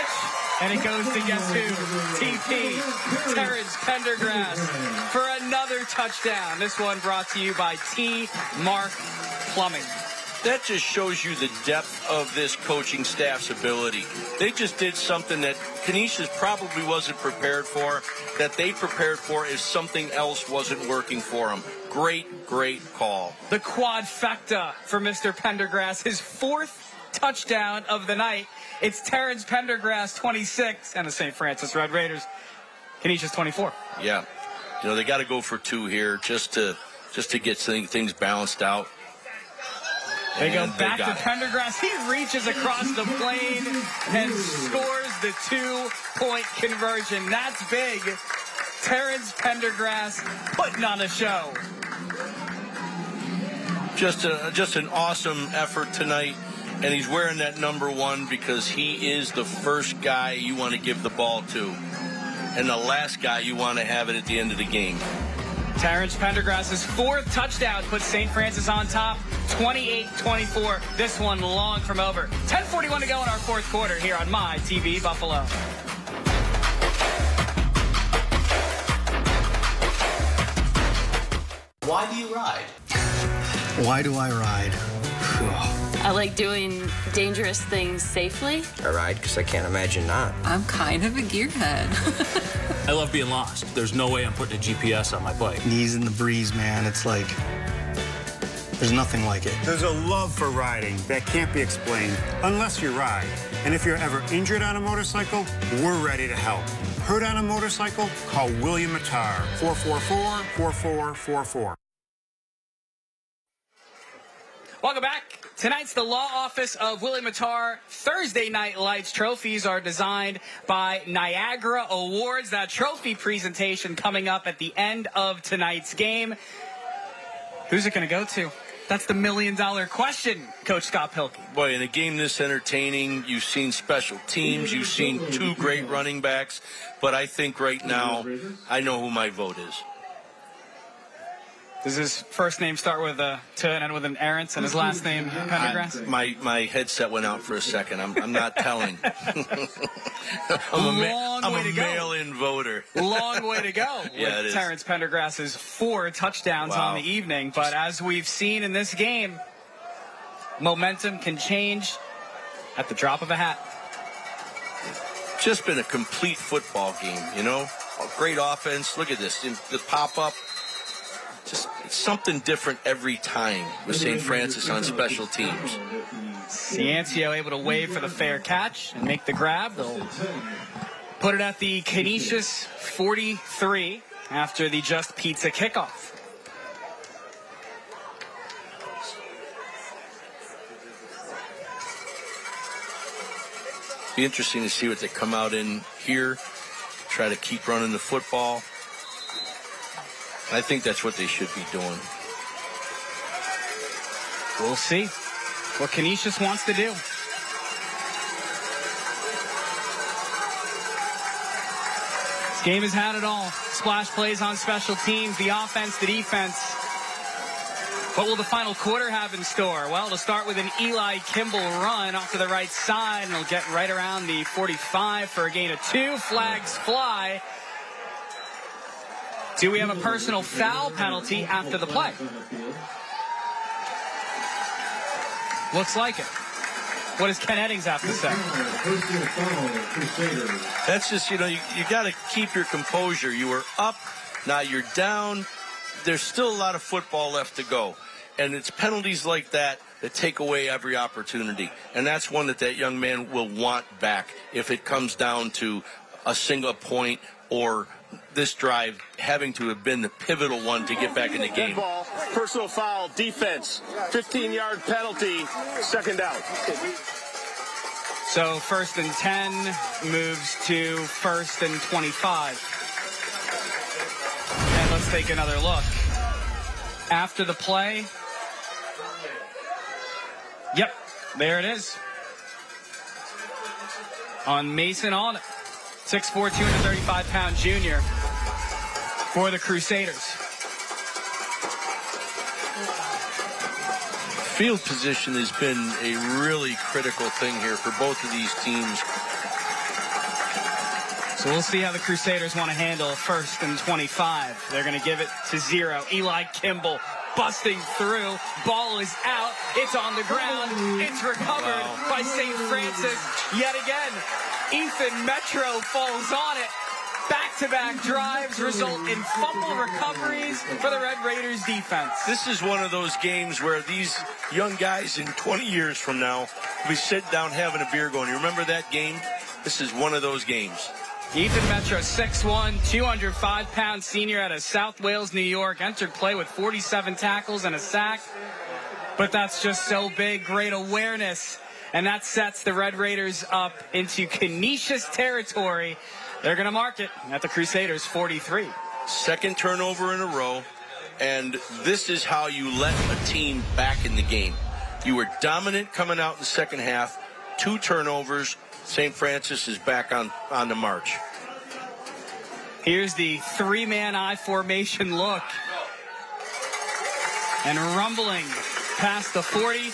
and it goes to guess who? TP, Terrence Pendergrass, for another touchdown. This one brought to you by T-Mark Plumbing. That just shows you the depth of this coaching staff's ability. They just did something that Canisius probably wasn't prepared for, that they prepared for if something else wasn't working for them. Great, great call. The quadfecta for Mr. Pendergrass, his 4th touchdown of the night. It's Terrence Pendergrass, 26, and the St. Francis Red Raiders, Canisius, 24. Yeah. You know, they got to go for 2 here just to get things balanced out. They go back to Pendergrass. He reaches across the plane and scores the 2-point conversion. That's big. Terrence Pendergrass putting on a show. Just an awesome effort tonight. And he's wearing that number 1 because he is the first guy you want to give the ball to. And the last guy you want to have it at the end of the game. Terrence Pendergrass' 4th touchdown puts St. Francis on top, 28-24. This one long from over. 10:41 to go in our 4th quarter here on My TV Buffalo. Why do you ride? Why do I ride? I like doing dangerous things safely. I ride because I can't imagine not. I'm kind of a gearhead. I love being lost. There's no way I'm putting a GPS on my bike. Knees in the breeze, man. It's like, there's nothing like it. There's a love for riding that can't be explained unless you ride. And if you're ever injured on a motorcycle, we're ready to help. Hurt on a motorcycle? Call William Mattar, 444-4444. Welcome back. Tonight's the Law Office of Willie Mattar Thursday Night Lights trophies are designed by Niagara Awards. That trophy presentation coming up at the end of tonight's game. Who's it going to go to? That's the $1 million question, Coach Scott Pilkey. Boy, in a game this entertaining, you've seen special teams, you've seen 2 great running backs, but I think right now I know who my vote is. Does his first name start with a T and end with an Arentz, and his last name Pendergrass? My headset went out for a second. I'm not telling. I'm a mail-in voter. Long way to go yeah, with Terrence Pendergrass's 4 touchdowns on the evening. But as we've seen in this game, momentum can change at the drop of a hat. Just been a complete football game, you know? A great offense. Look at this. The pop-up. Just something different every time with St. Francis on special teams. Ciancio able to wave for the fair catch and make the grab. They'll put it at the Canisius 43 after the Just Pizza kickoff. Be interesting to see what they come out in here, try to keep running the football. I think that's what they should be doing. We'll see what Canisius wants to do. This game has had it all. Splash plays on special teams, the offense, the defense. What will the final quarter have in store? Well, to start with an Eli Kimball run off to the right side, and he'll get right around the 45 for a gain of 2. Flags fly. Do we have a personal foul penalty after the play? Looks like it. What does Ken Eddings have to say? That's just, you got to keep your composure. You were up, now you're down. There's still a lot of football left to go. And it's penalties like that that take away every opportunity. And that's one that young man will want back if it comes down to a single point or this drive having to have been the pivotal one to get back in the game. Dead ball, personal foul, defense, 15-yard penalty, second down. So 1st and 10 moves to 1st and 25. And let's take another look. After the play, yep, there it is. On Mason Alden, 6'4", 235-pound junior for the Crusaders. Field position has been a really critical thing here for both of these teams. So we'll see how the Crusaders want to handle 1st and 25. They're going to give it to 0. Eli Kimball busting through. Ball is out. It's on the ground. It's recovered by St. Francis yet again. Ethan Metro falls on it. Back-to-back drives result in fumble recoveries for the Red Raiders defense. This is one of those games where these young guys in 20 years from now will be sitting down having a beer going, you remember that game? This is one of those games. Ethan Metro, 6'1", 205-pound senior out of South Wales, New York, entered play with 47 tackles and a sack. But that's just so big, great awareness. And that sets the Red Raiders up into Canisius territory. They're going to mark it at the Crusaders' 43. Second turnover in a row. And this is how you let a team back in the game. You were dominant coming out in the second half. 2 turnovers. St. Francis is back on the march. Here's the 3-man I formation look. And rumbling past the 40.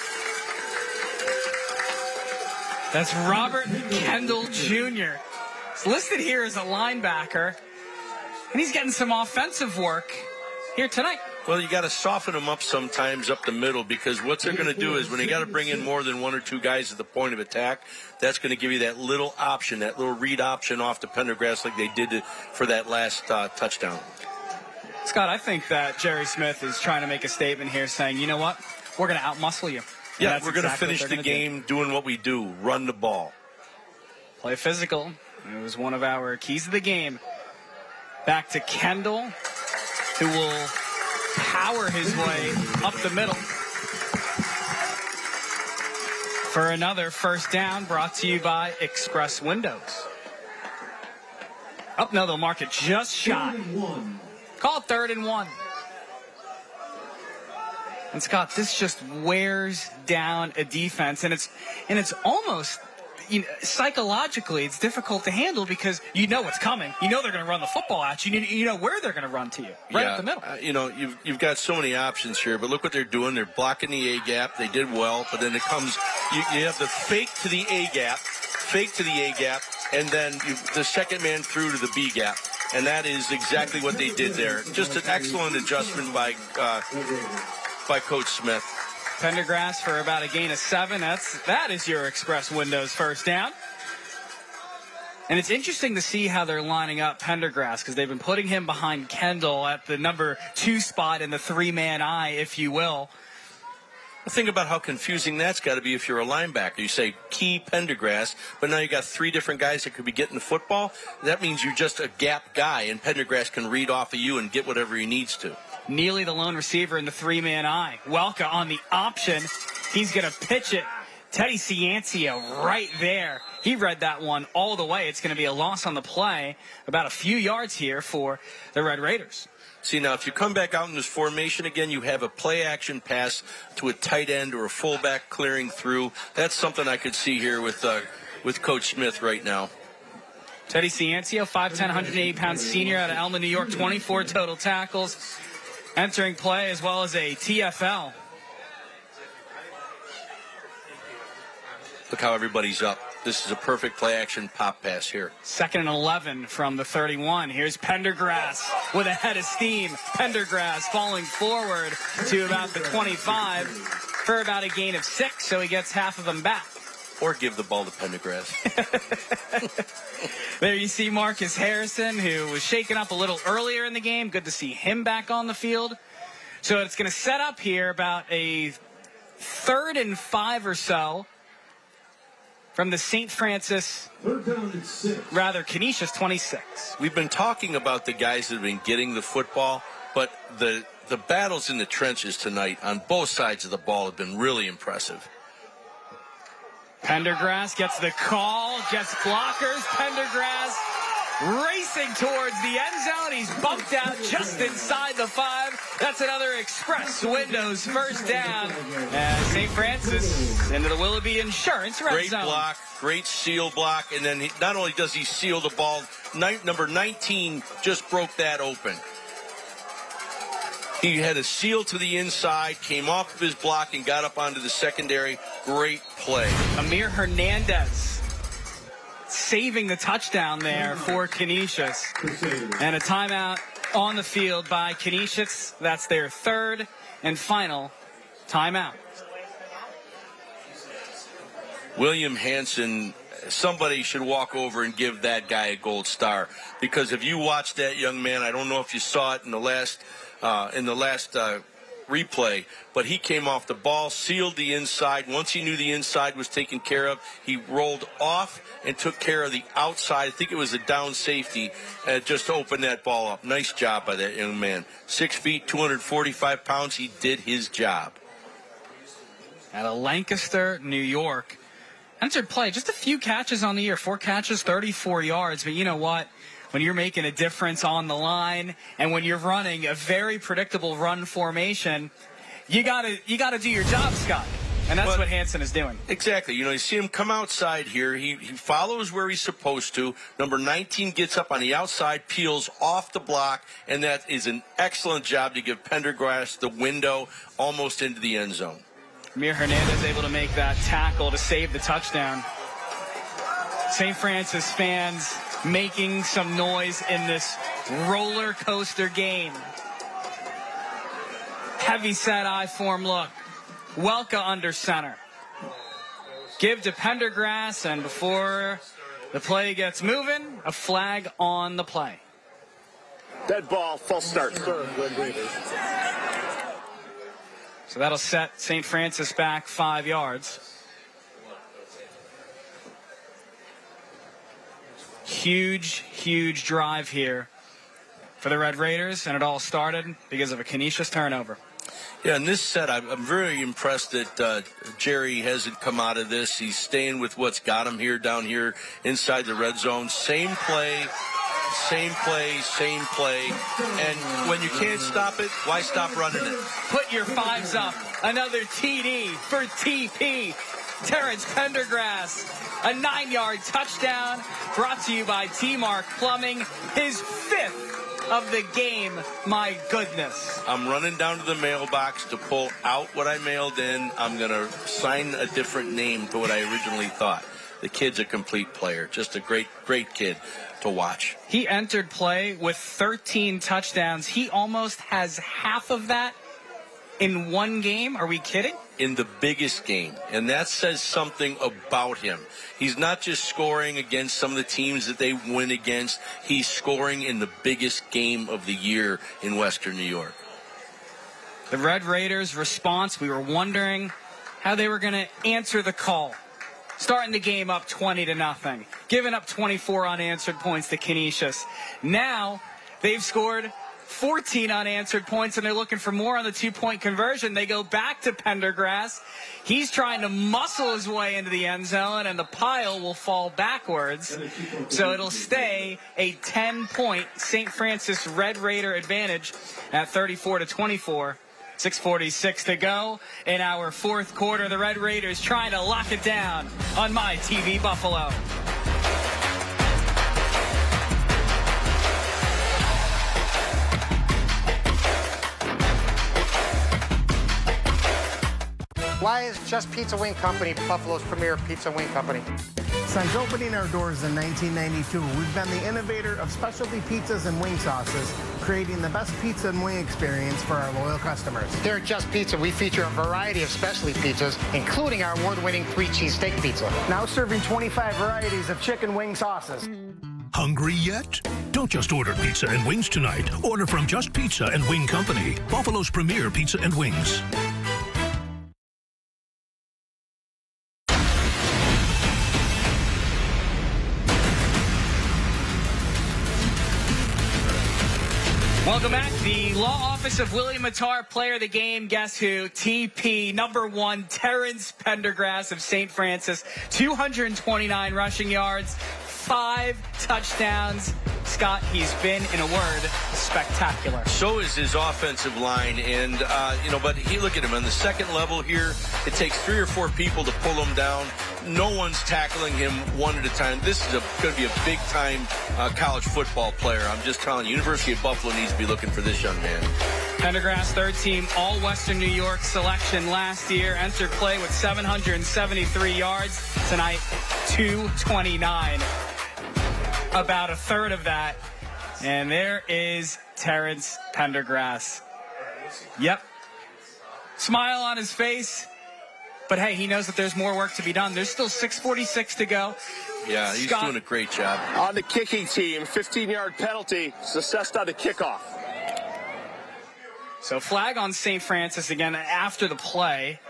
That's Robert Kendall Jr. He's listed here as a linebacker. And he's getting some offensive work here tonight. Well, you got to soften them up sometimes up the middle, because what they're going to do is when they got to bring in more than 1 or 2 guys at the point of attack, that's going to give you that little option, that little read option off the Pendergrass like they did for that last touchdown. Scott, I think that Jerry Smith is trying to make a statement here saying, you know what, we're going to outmuscle you. Yeah, we're going to finish the game doing what we do, run the ball. Play physical. It was one of our keys of the game. Back to Kendall, who will power his way up the middle for another first down, brought to you by Express Windows. Oh, no, they'll mark it just shy. Call it 3rd and 1. And Scott, this just wears down a defense, and it's almost, psychologically, it's difficult to handle because you know what's coming. You know they're going to run the football at you. You know where they're going to run to you, right up the middle. You've got so many options here, but look what they're doing. They're blocking the A gap. They did well, but then it comes. You have the fake to the A gap, and then the second man through to the B gap, and that is exactly what they did there. Just an excellent adjustment by Coach Smith. Pendergrass for about a gain of 7. That is your Express Windows first down. And it's interesting to see how they're lining up Pendergrass, because they've been putting him behind Kendall at the number 2 spot in the 3-man eye, if you will. Think about how confusing that's got to be if you're a linebacker. You say key Pendergrass, but now you got 3 different guys that could be getting the football. That means you're just a gap guy, and Pendergrass can read off of you and get whatever he needs to. Neely, the lone receiver in the 3-man eye. Welka on the option. He's going to pitch it. Teddy Ciancia right there. He read that one all the way. It's going to be a loss on the play. About a few yards here for the Red Raiders. See, now, if you come back out in this formation again, you have a play-action pass to a tight end or a fullback clearing through. That's something I could see here with Coach Smith right now. Teddy Ciancia, 5'10", 180-pound senior out of Elma, New York, 24 total tackles. Entering play as well as a TFL. Look how everybody's up. This is a perfect play-action pop pass here. 2nd and 11 from the 31. Here's Pendergrass with a head of steam. Pendergrass falling forward to about the 25. for about a gain of 6, so he gets half of them back. Or give the ball to Pendergrass. There you see Marcus Harrison, who was shaken up a little earlier in the game. Good to see him back on the field. So it's going to set up here about a 3rd and 5 or so from the St. Francis, Canisius 26. We've been talking about the guys that have been getting the football, but the battles in the trenches tonight on both sides of the ball have been really impressive. Pendergrass gets the call, gets blockers. Pendergrass racing towards the end zone. He's bumped out just inside the 5. That's another Express Windows first down. And St. Francis into the Willoughby Insurance red Great zone. block, great seal block, and then not only does he seal the ball, number 19 just broke that open. He had a seal to the inside, came off of his block, and got up onto the secondary. Great play. Amir Hernandez saving the touchdown there for Canisius. And a timeout on the field by Canisius. That's their 3rd and final timeout. William Hanson, somebody should walk over and give that guy a gold star. Because if you watch that young man, I don't know if you saw it in the last replay, but he came off the ball, sealed the inside. Once he knew the inside was taken care of, he rolled off and took care of the outside. I think it was a down safety, and just opened that ball up. Nice job by that young man. 6 feet, 245 pounds. He did his job. Out of Lancaster, New York. Entered play, just a few catches on the year. 4 catches, 34 yards. But you know what? When you're making a difference on the line, and when you're running a very predictable run formation, you gotta do your job, Scott. And that's what Hanson is doing. Exactly. You know, you see him come outside here. He follows where he's supposed to. Number 19 gets up on the outside, peels off the block, and that is an excellent job to give Pendergrass the window almost into the end zone. Amir Hernandez able to make that tackle to save the touchdown. St. Francis fans making some noise in this roller coaster game. Heavy set I form look. Welka under center. Give to Pendergrass, and before the play gets moving, a flag on the play. Dead ball, false start. So that'll set St. Francis back 5 yards. Huge drive here for the Red Raiders, and it all started because of a Canisius turnover. Yeah, in this set, I'm very impressed that Jerry hasn't come out of this. He's staying with what's got him here, down here inside the red zone. Same play. And when you can't stop it, why stop running it? Put your 5s up. Another TD for TP. Terrence Pendergrass. A 9-yard touchdown brought to you by T-Mark Plumbing. His 5th of the game. My goodness. I'm running down to the mailbox to pull out what I mailed in. I'm going to sign a different name to what I originally thought. The kid's a complete player. Just a great kid to watch. He entered play with 13 touchdowns. He almost has half of that in one game. Are we kidding? In the biggest game. And that says something about him. He's not just scoring against some of the teams that they win against. He's scoring in the biggest game of the year in Western New York. The Red Raiders' response, we were wondering how they were going to answer the call. Starting the game up 20-0, giving up 24 unanswered points to Canisius. Now they've scored 14 unanswered points, and they're looking for more on the 2-point conversion. They go back to Pendergrass. He's trying to muscle his way into the end zone, and the pile will fall backwards. So it'll stay a 10-point St. Francis Red Raider advantage at 34-24. 6:46 to go in our 4th quarter. The Red Raiders trying to lock it down on My TV Buffalo. Why is Just Pizza Wing Company Buffalo's premier pizza wing company? Since opening our doors in 1992, we've been the innovator of specialty pizzas and wing sauces, creating the best pizza and wing experience for our loyal customers. Here at Just Pizza, we feature a variety of specialty pizzas, including our award-winning 3-cheese steak pizza. Now serving 25 varieties of chicken wing sauces. Hungry yet? Don't just order pizza and wings tonight. Order from Just Pizza and Wing Company, Buffalo's premier pizza and wings. Welcome back. The law office of William Mattar, player of the game. Guess who? TP, number 1, Terrence Pendergrass of St. Francis. 229 rushing yards, 5 touchdowns. Scott, he's been, in a word, spectacular. So is his offensive line. And, but look at him. On the second level here, it takes 3 or 4 people to pull him down. No one's tackling him one at a time. This is going to be a big-time college football player. I'm just telling you, University of Buffalo needs to be looking for this young man. Pendergrass, third-team All-Western New York selection last year. Entered play with 773 yards. Tonight, 229. About a third of that. And there is Terrence Pendergrass. Yep. Smile on his face. But, hey, he knows that there's more work to be done. There's still 6:46 to go. Yeah, he's doing a great job. On the kicking team, 15-yard penalty is assessed on the kickoff. So flag on St. Francis again after the play.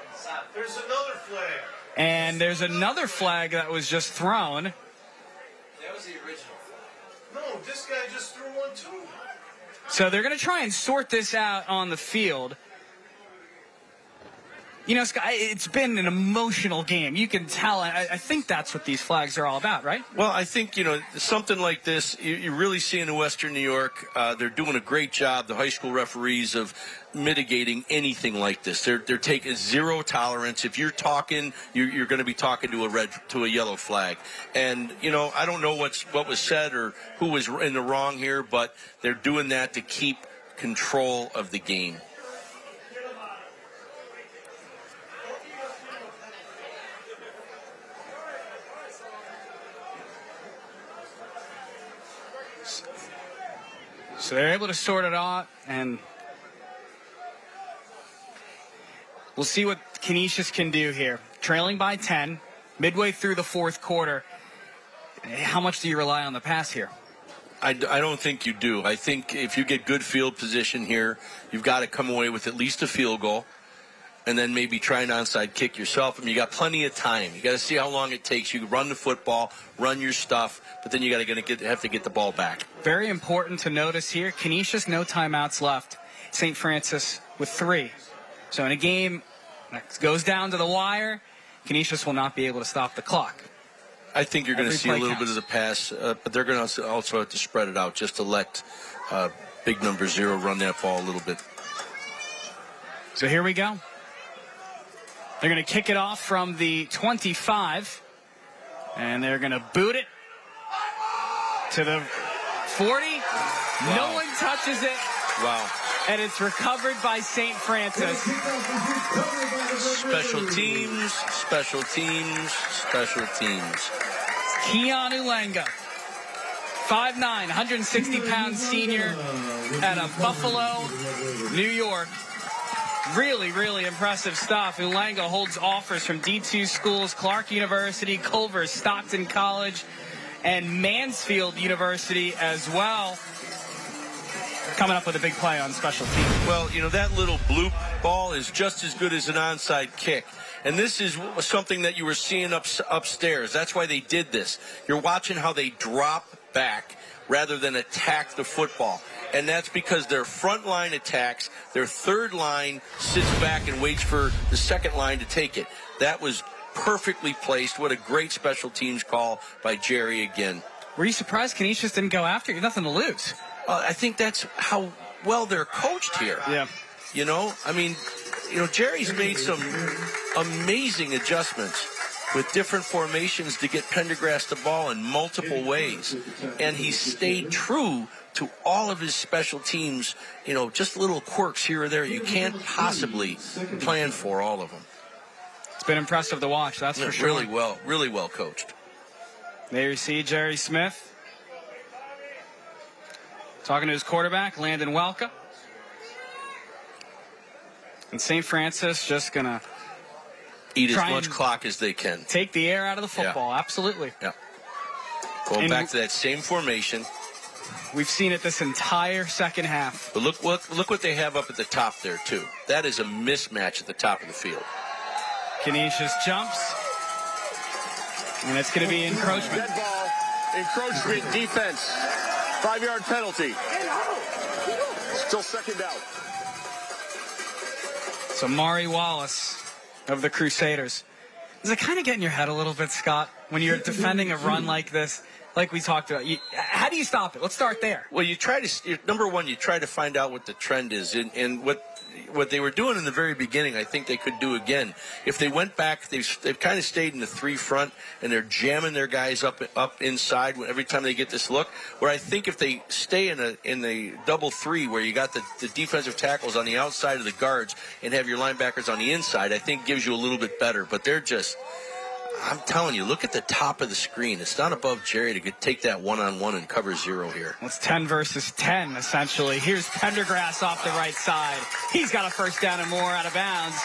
There's another flag. And there's another flag that was just thrown. That was the original flag. No, this guy just threw one too. So they're going to try and sort this out on the field. You know, Scott, it's been an emotional game. You can tell. I think that's what these flags are all about, right? Well, I think, something like this, you really see in Western New York, they're doing a great job, the high school referees, of mitigating anything like this. They're taking zero tolerance. If you're talking, you're going to be talking to a yellow flag. And, I don't know what was said or who was in the wrong here, but they're doing that to keep control of the game. So they're able to sort it out, and we'll see what Canisius can do here. Trailing by 10, midway through the fourth quarter. How much do you rely on the pass here? I don't think you do. I think if you get good field position here, you've got to come away with at least a field goal, and then maybe try an onside kick yourself. I mean, you got plenty of time. You got to see how long it takes. You run the football, run your stuff, but then you got to have to get the ball back. Very important to notice here, Canisius, no timeouts left. St. Francis with 3. So in a game that goes down to the wire, Canisius will not be able to stop the clock. I think you're going to see a little bit of the pass, but they're going to also have to spread it out just to let big number 0 run that ball a little bit. So here we go. They're going to kick it off from the 25, and they're going to boot it to the 40. Wow. No one touches it. Wow. And it's recovered by St. Francis. Special teams, special teams, special teams. Keanu Lenga, 5'9", 160-pound senior out of Buffalo, New York. Really, really impressive stuff. Ulenga holds offers from D2 schools, Clark University, Culver, Stockton College, and Mansfield University as well. Coming up with a big play on special teams. Well, that little bloop ball is just as good as an onside kick. And this is something that you were seeing upstairs. That's why they did this. You're watching how they drop back rather than attack the football. And that's because their front line attacks, their third line sits back and waits for the second line to take it. That was perfectly placed. What a great special teams call by Jerry again. Were you surprised Canisius didn't go after it? You have nothing to lose. I think that's how well they're coached here. Yeah. Jerry's made some amazing adjustments with different formations to get Pendergrass the ball in multiple ways. And he stayed true to all of his special teams, just little quirks here or there. You can't possibly plan for all of them. been impressive to watch, that's for sure. Really well coached. There you see Jerry Smith talking to his quarterback, Landon Welka. And St. Francis just going to eat as much clock as they can. Take the air out of the football, absolutely. Yeah. Going back to that same formation. We've seen it this entire second half. But look what they have up at the top there, too. That is a mismatch at the top of the field. Canisius jumps. And it's going to be encroachment. Dead ball, encroachment, defense. 5-yard penalty. Still second out. So Mari Wallace of the Crusaders. Does it kind of get in your head a little bit, Scott, when you're defending a run like this? Like we talked about, how do you stop it? Let's start there. Well, number one, you try to find out what the trend is, and what they were doing in the very beginning, I think they could do again. If they went back, they've kind of stayed in the 3 front, and they're jamming their guys up inside every time they get this look. Where I think if they stay in the double 3, where you got the defensive tackles on the outside of the guards and have your linebackers on the inside, I think gives you a little bit better. But they're just. I'm telling you, look at the top of the screen. It's not above Jerry to take that one-on-one and cover 0 here. It's 10 versus 10, essentially. Here's Pendergrass off the right side. He's got a first down and more out of bounds.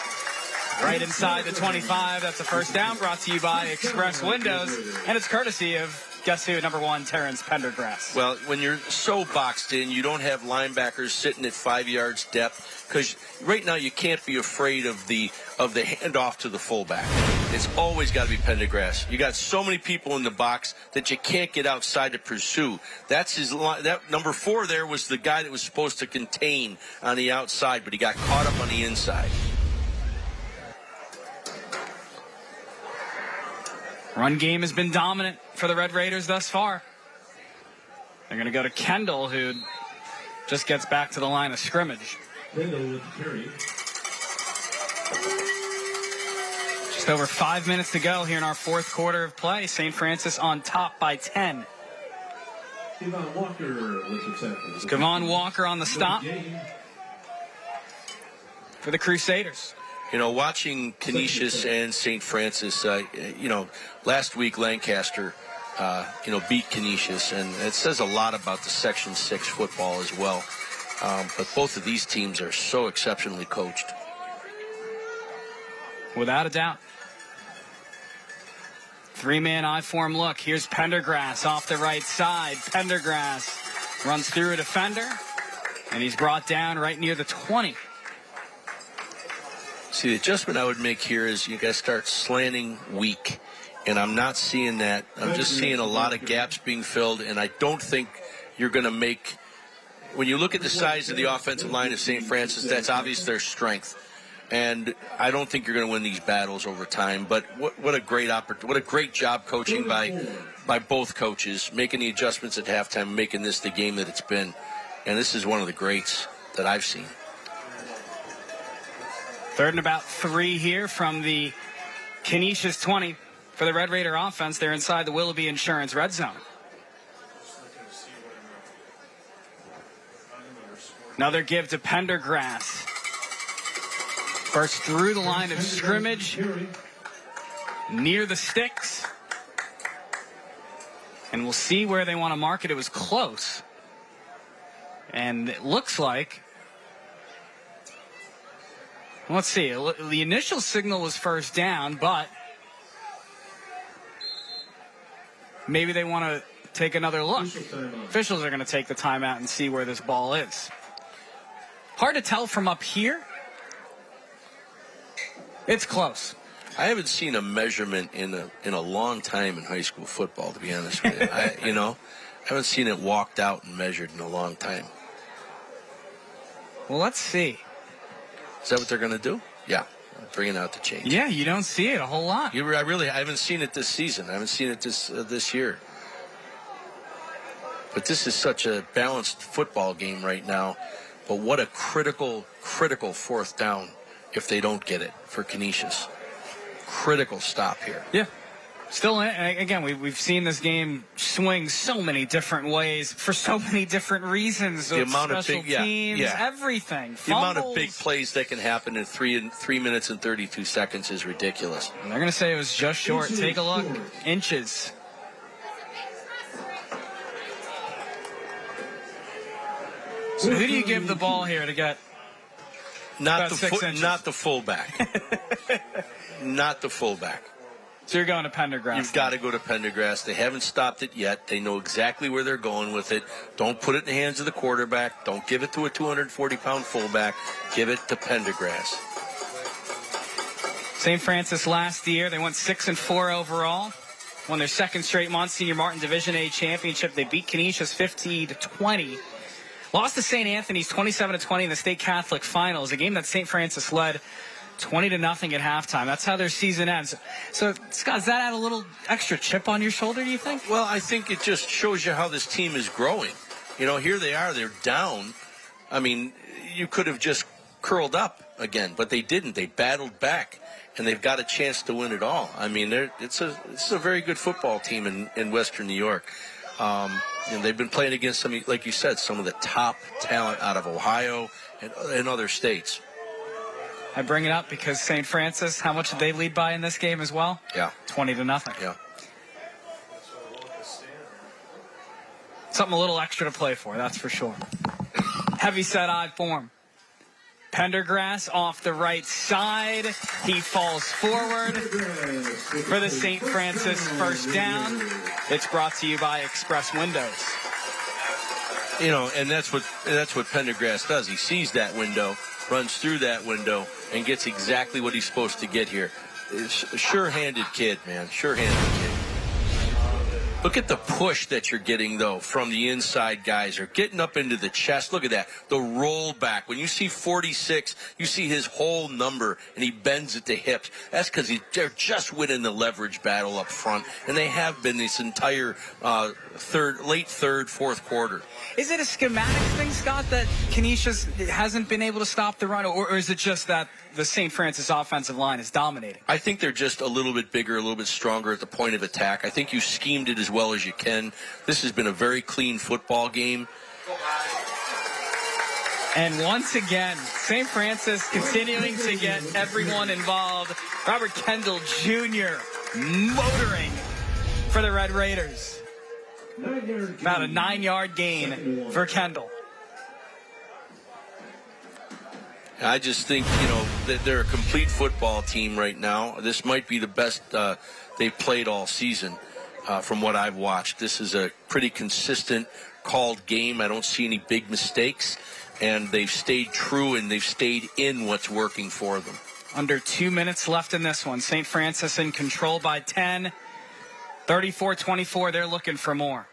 Right inside the 25. That's a first down brought to you by Express Windows. And it's courtesy of, guess who, number 1, Terrence Pendergrass. Well, when you're so boxed in, you don't have linebackers sitting at 5 yards depth. Because right now you can't be afraid of the handoff to the fullback. It's always got to be Pendergrass. You got so many people in the box that you can't get outside to pursue. That's his line. That number 4 there was the guy that was supposed to contain on the outside, but he got caught up on the inside. Run game has been dominant for the Red Raiders thus far. They're going to go to Kendall, who just gets back to the line of scrimmage. Just over 5 minutes to go here in our 4th quarter of play. St. Francis on top by 10. Kevon Walker on the stop for the Crusaders. You know, watching Canisius and St. Francis, last week Lancaster, beat Canisius, and it says a lot about the Section 6 football as well. But both of these teams are so exceptionally coached. Without a doubt. 3-man I-form look. Here's Pendergrass off the right side. Pendergrass runs through a defender, and he's brought down right near the 20. See, the adjustment I would make here is you guys start slanting weak, and I'm not seeing that. I'm just seeing a lot of gaps being filled, and I don't think you're going to make. When you look at the size of the offensive line of St. Francis, that's obviously their strength, and I don't think you're going to win these battles over time. But what a great what a great job coaching by both coaches, making the adjustments at halftime, making this the game that it's been, and this is one of the greats that I've seen. 3rd and about 3 here from the Canisius 20 for the Red Raider offense. They're inside the Willoughby Insurance red zone. Another give to Pendergrass. First through the line of scrimmage, near the sticks. And we'll see where they want to mark it. It was close. And it looks like, let's see, the initial signal was first down, but maybe they want to take another look. Officials are going to take the timeout and see where this ball is. Hard to tell from up here. It's close. I haven't seen a measurement in a long time in high school football, to be honest with you. I haven't seen it walked out and measured in a long time. Well, let's see. Is that what they're going to do? Yeah, bringing out the change. Yeah, you don't see it a whole lot. I haven't seen it this season. I haven't seen it this year. But this is such a balanced football game right now. But what a critical 4th down if they don't get it for Canisius. Critical stop here. Yeah. Still, again, we've seen this game swing so many different ways for so many different reasons. The amount of special big, teams, The everything. Fumbles. amount of big plays that can happen in 3 minutes and 32 seconds is ridiculous. And they're going to say it was just short. Take a look. Inches. So who do you give the ball here to get? Not the fullback. Not the fullback. So you're going to Pendergrass. You've got to go to Pendergrass. They haven't stopped it yet. They know exactly where they're going with it. Don't put it in the hands of the quarterback. Don't give it to a 240-pound fullback. Give it to Pendergrass. St. Francis last year, they went 6-4 overall. Won their second straight Monsignor Martin Division A championship. They beat Canisius 50-20. Lost to St. Anthony's 27-20 in the state Catholic finals, a game that St. Francis led 20-0 at halftime. That's how their season ends. So, Scott, does that add a little extra chip on your shoulder, do you think? Well, I think it just shows you how this team is growing. You know, here they are. They're down. I mean, you could have just curled up again, but they didn't. They battled back, and they've got a chance to win it all. I mean, it's a very good football team in Western New York. And they've been playing against some, like you said, some of the top talent out of Ohio and other states. I bring it up because St. Francis, how much did they lead by in this game as well? Yeah. 20-0. Yeah. Something a little extra to play for, that's for sure. Heavy set-eye form. Pendergrass off the right side. He falls forward for the St. Francis first down. It's brought to you by Express Windows. You know, and that's what Pendergrass does. He sees that window, runs through that window, and gets exactly what he's supposed to get here. It's a sure-handed kid, man. Sure-handed kid. Look at the push that you're getting, though, from the inside guys. They're getting up into the chest. Look at that. The roll back. When you see 46, you see his whole number, and he bends at the hips. That's because they're just winning the leverage battle up front, and they have been this entire late third, fourth quarter. Is it a schematic thing, Scott, that Canisius hasn't been able to stop the run, or is it just that the St. Francis offensive line is dominating? I think they're just a little bit bigger, a little bit stronger at the point of attack. I think you schemed it as well as you can. This has been a very clean football game. And once again, St. Francis continuing to get everyone involved. Robert Kendall Jr. motoring for the Red Raiders. About a 9-yard gain for Kendall. I just think, you know, that they're a complete football team right now. This might be the best they've played all season from what I've watched. This is a pretty consistent called game. I don't see any big mistakes, and they've stayed true and they've stayed in what's working for them. Under 2 minutes left in this one. St. Francis in control by 10. 34-24, they're looking for more.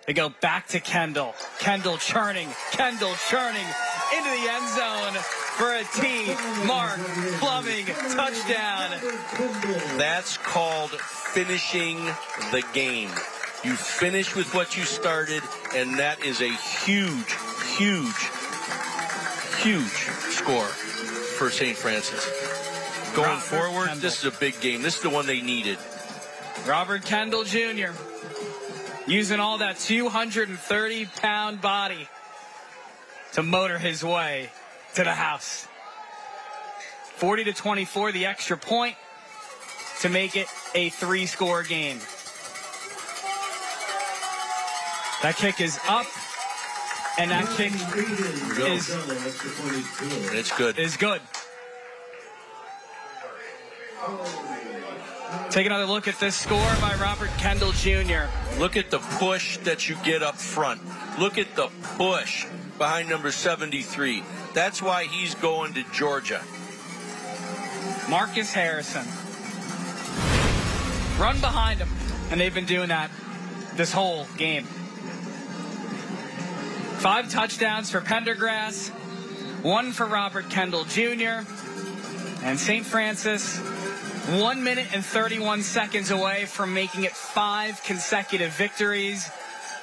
They go back to Kendall. Kendall churning into the end zone for a T. Mark Plumbing touchdown. That's called finishing the game. You finish with what you started, and that is a huge, huge, huge score for St. Francis. Going forward, this is a big game. This is the one they needed. Robert Kendall Jr. using all that 230-pound body to motor his way to the house. 40-24, the extra point to make it a 3-score game. That kick is up, and that kick is good. Take another look at this score by Robert Kendall Jr. Look at the push that you get up front. Look at the push behind number 73. That's why he's going to Georgia. Marcus Harrison. Run behind him. And they've been doing that this whole game. 5 touchdowns for Pendergrass. 1 for Robert Kendall Jr. And St. Francis 1 minute and 31 seconds away from making it 5 consecutive victories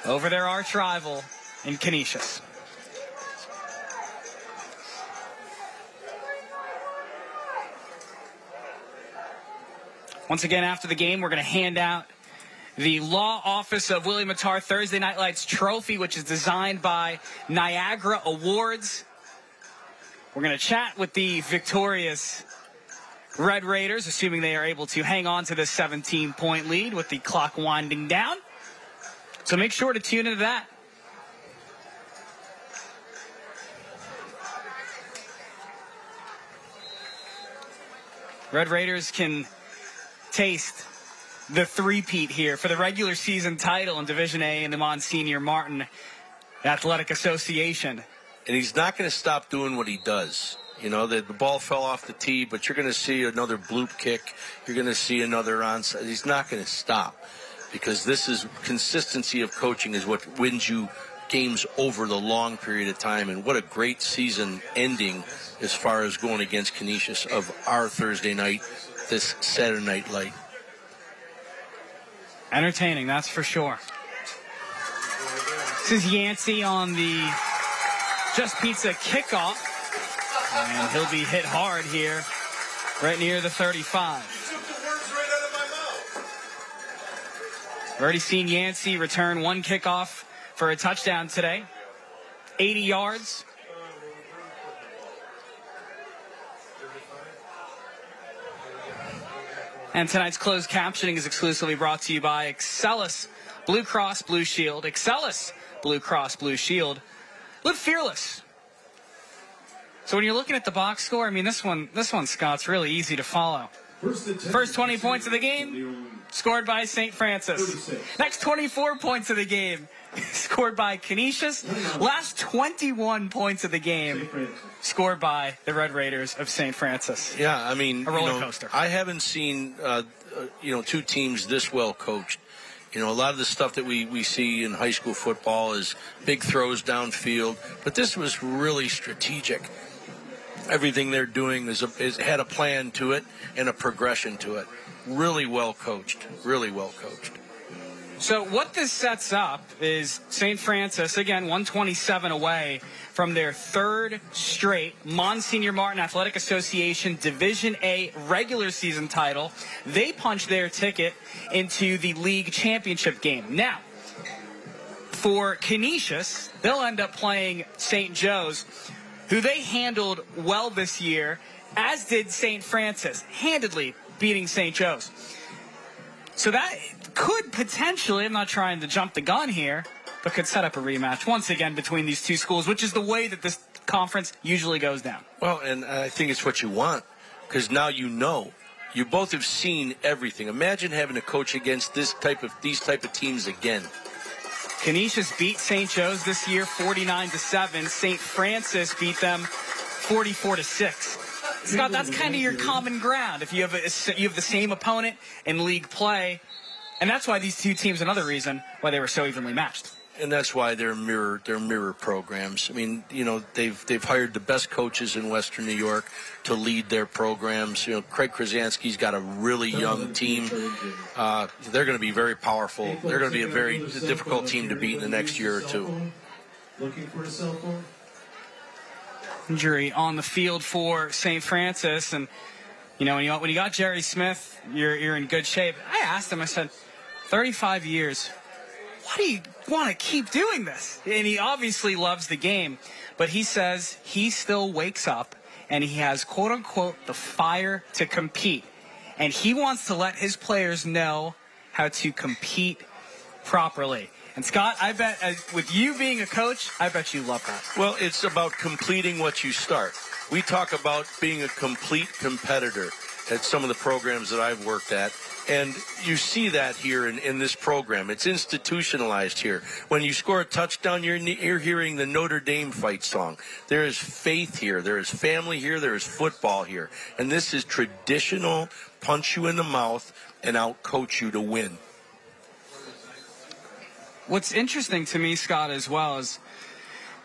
over their arch rival in Canisius. Once again, after the game, we're going to hand out the Law Office of Willie Mattar Thursday Night Lights trophy, which is designed by Niagara Awards. We're going to chat with the victorious Red Raiders, assuming they are able to hang on to this 17-point lead with the clock winding down. So make sure to tune into that. Red Raiders can taste the three-peat here for the regular season title in Division A in the Monsignor Martin Athletic Association. And he's not going to stop doing what he does. You know, the ball fell off the tee, but you're going to see another bloop kick. You're going to see another onside. He's not going to stop, because this is consistency of coaching is what wins you games over the long period of time. And what a great season ending as far as going against Canisius of our Thursday night, this Saturday Night Light. Entertaining, that's for sure. This is Yancey on the Just Pizza kickoff. And he'll be hit hard here, right near the 35. We've already seen Yancey return one kickoff for a touchdown today. 80 yards. And tonight's closed captioning is exclusively brought to you by Excellus Blue Cross Blue Shield. Excellus Blue Cross Blue Shield. Live fearless. So when you're looking at the box score, I mean, this one, Scott's really easy to follow. First 20 points of the game, scored by St. Francis. Next 24 points of the game, scored by Canisius. Last 21 points of the game, scored by the Red Raiders of St. Francis. Yeah, I mean, a roller coaster. I haven't seen, two teams this well coached. You know, a lot of the stuff that we see in high school football is big throws downfield, but this was really strategic. Everything they're doing had a plan to it and a progression to it. Really well coached. Really well coached. So what this sets up is St. Francis, again, 127 away from their third straight Monsignor Martin Athletic Association Division A regular season title. They punched their ticket into the league championship game. Now, for Canisius, they'll end up playing St. Joe's, who they handled well this year, as did St. Francis, handedly beating St. Joe's. So that could potentially, I'm not trying to jump the gun here, but could set up a rematch once again between these two schools, which is the way that this conference usually goes down. Well, and I think it's what you want, because now you know. You both have seen everything. Imagine having to coach against these type of teams again. Canisius beat St. Joe's this year 49-7. St. Francis beat them 44-6. Scott, that's kind of your common ground. If you have the same opponent in league play, and that's why these two teams, another reason why they were so evenly matched. And that's why they're mirror programs. I mean, you know, they've hired the best coaches in Western New York to lead their programs. You know, Craig Krasansky's got a really young team. They're going to be very powerful. They're going to be a very difficult team to beat in the next year or two. Looking for a cell phone? Injury on the field for St. Francis, and you know, when you got Jerry Smith, you're in good shape. I asked him, I said, 35 years. Why do you want to keep doing this? And he obviously loves the game, but he says he still wakes up and he has, quote unquote, the fire to compete. And he wants to let his players know how to compete properly. And Scott, I bet with you being a coach, I bet you love that. Well, it's about completing what you start. We talk about being a complete competitor at some of the programs that I've worked at. And you see that here in this program. It's institutionalized here. When you score a touchdown, you're hearing the Notre Dame fight song. There is faith here. There is family here. There is football here. And this is traditional, punch you in the mouth and out-coach you to win. What's interesting to me, Scott, as well, is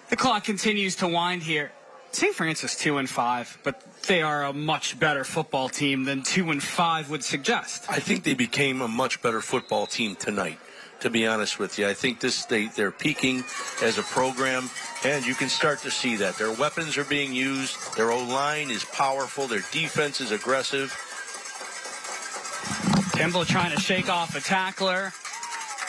the clock continues to wind here. St. Francis 2-5, but they are a much better football team than 2-5 would suggest. I think they became a much better football team tonight, to be honest with you. I think they're peaking as a program, and you can start to see that. Their weapons are being used. Their O-line is powerful. Their defense is aggressive. Kimball trying to shake off a tackler.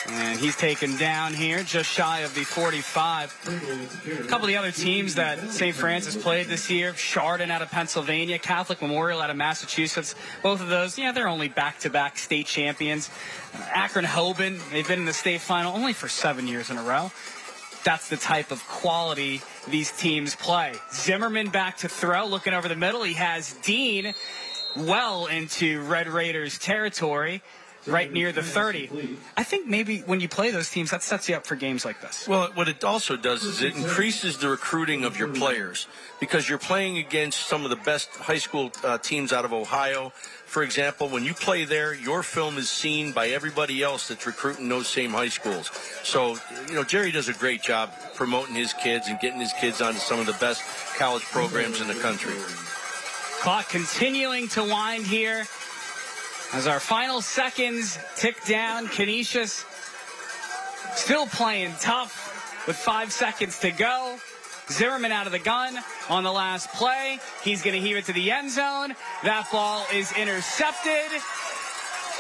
And he's taken down here, just shy of the 45. A couple of the other teams that St. Francis played this year, Chardon out of Pennsylvania, Catholic Memorial out of Massachusetts. Both of those, yeah, they're only back-to-back state champions. Akron-Hoban, they've been in the state final only for 7 years in a row. That's the type of quality these teams play. Zimmerman back to throw, looking over the middle. He has Dean well into Red Raiders territory, right near the 30. I think maybe when you play those teams, that sets you up for games like this. Well, what it also does is it increases the recruiting of your players because you're playing against some of the best high school teams out of Ohio. For example, when you play there, your film is seen by everybody else that's recruiting those same high schools. So, Jerry does a great job promoting his kids and getting his kids onto some of the best college programs in the country. Clock continuing to wind here. As our final seconds tick down, Canisius still playing tough with 5 seconds to go. Zimmerman out of the gun on the last play. He's going to heave it to the end zone. That ball is intercepted.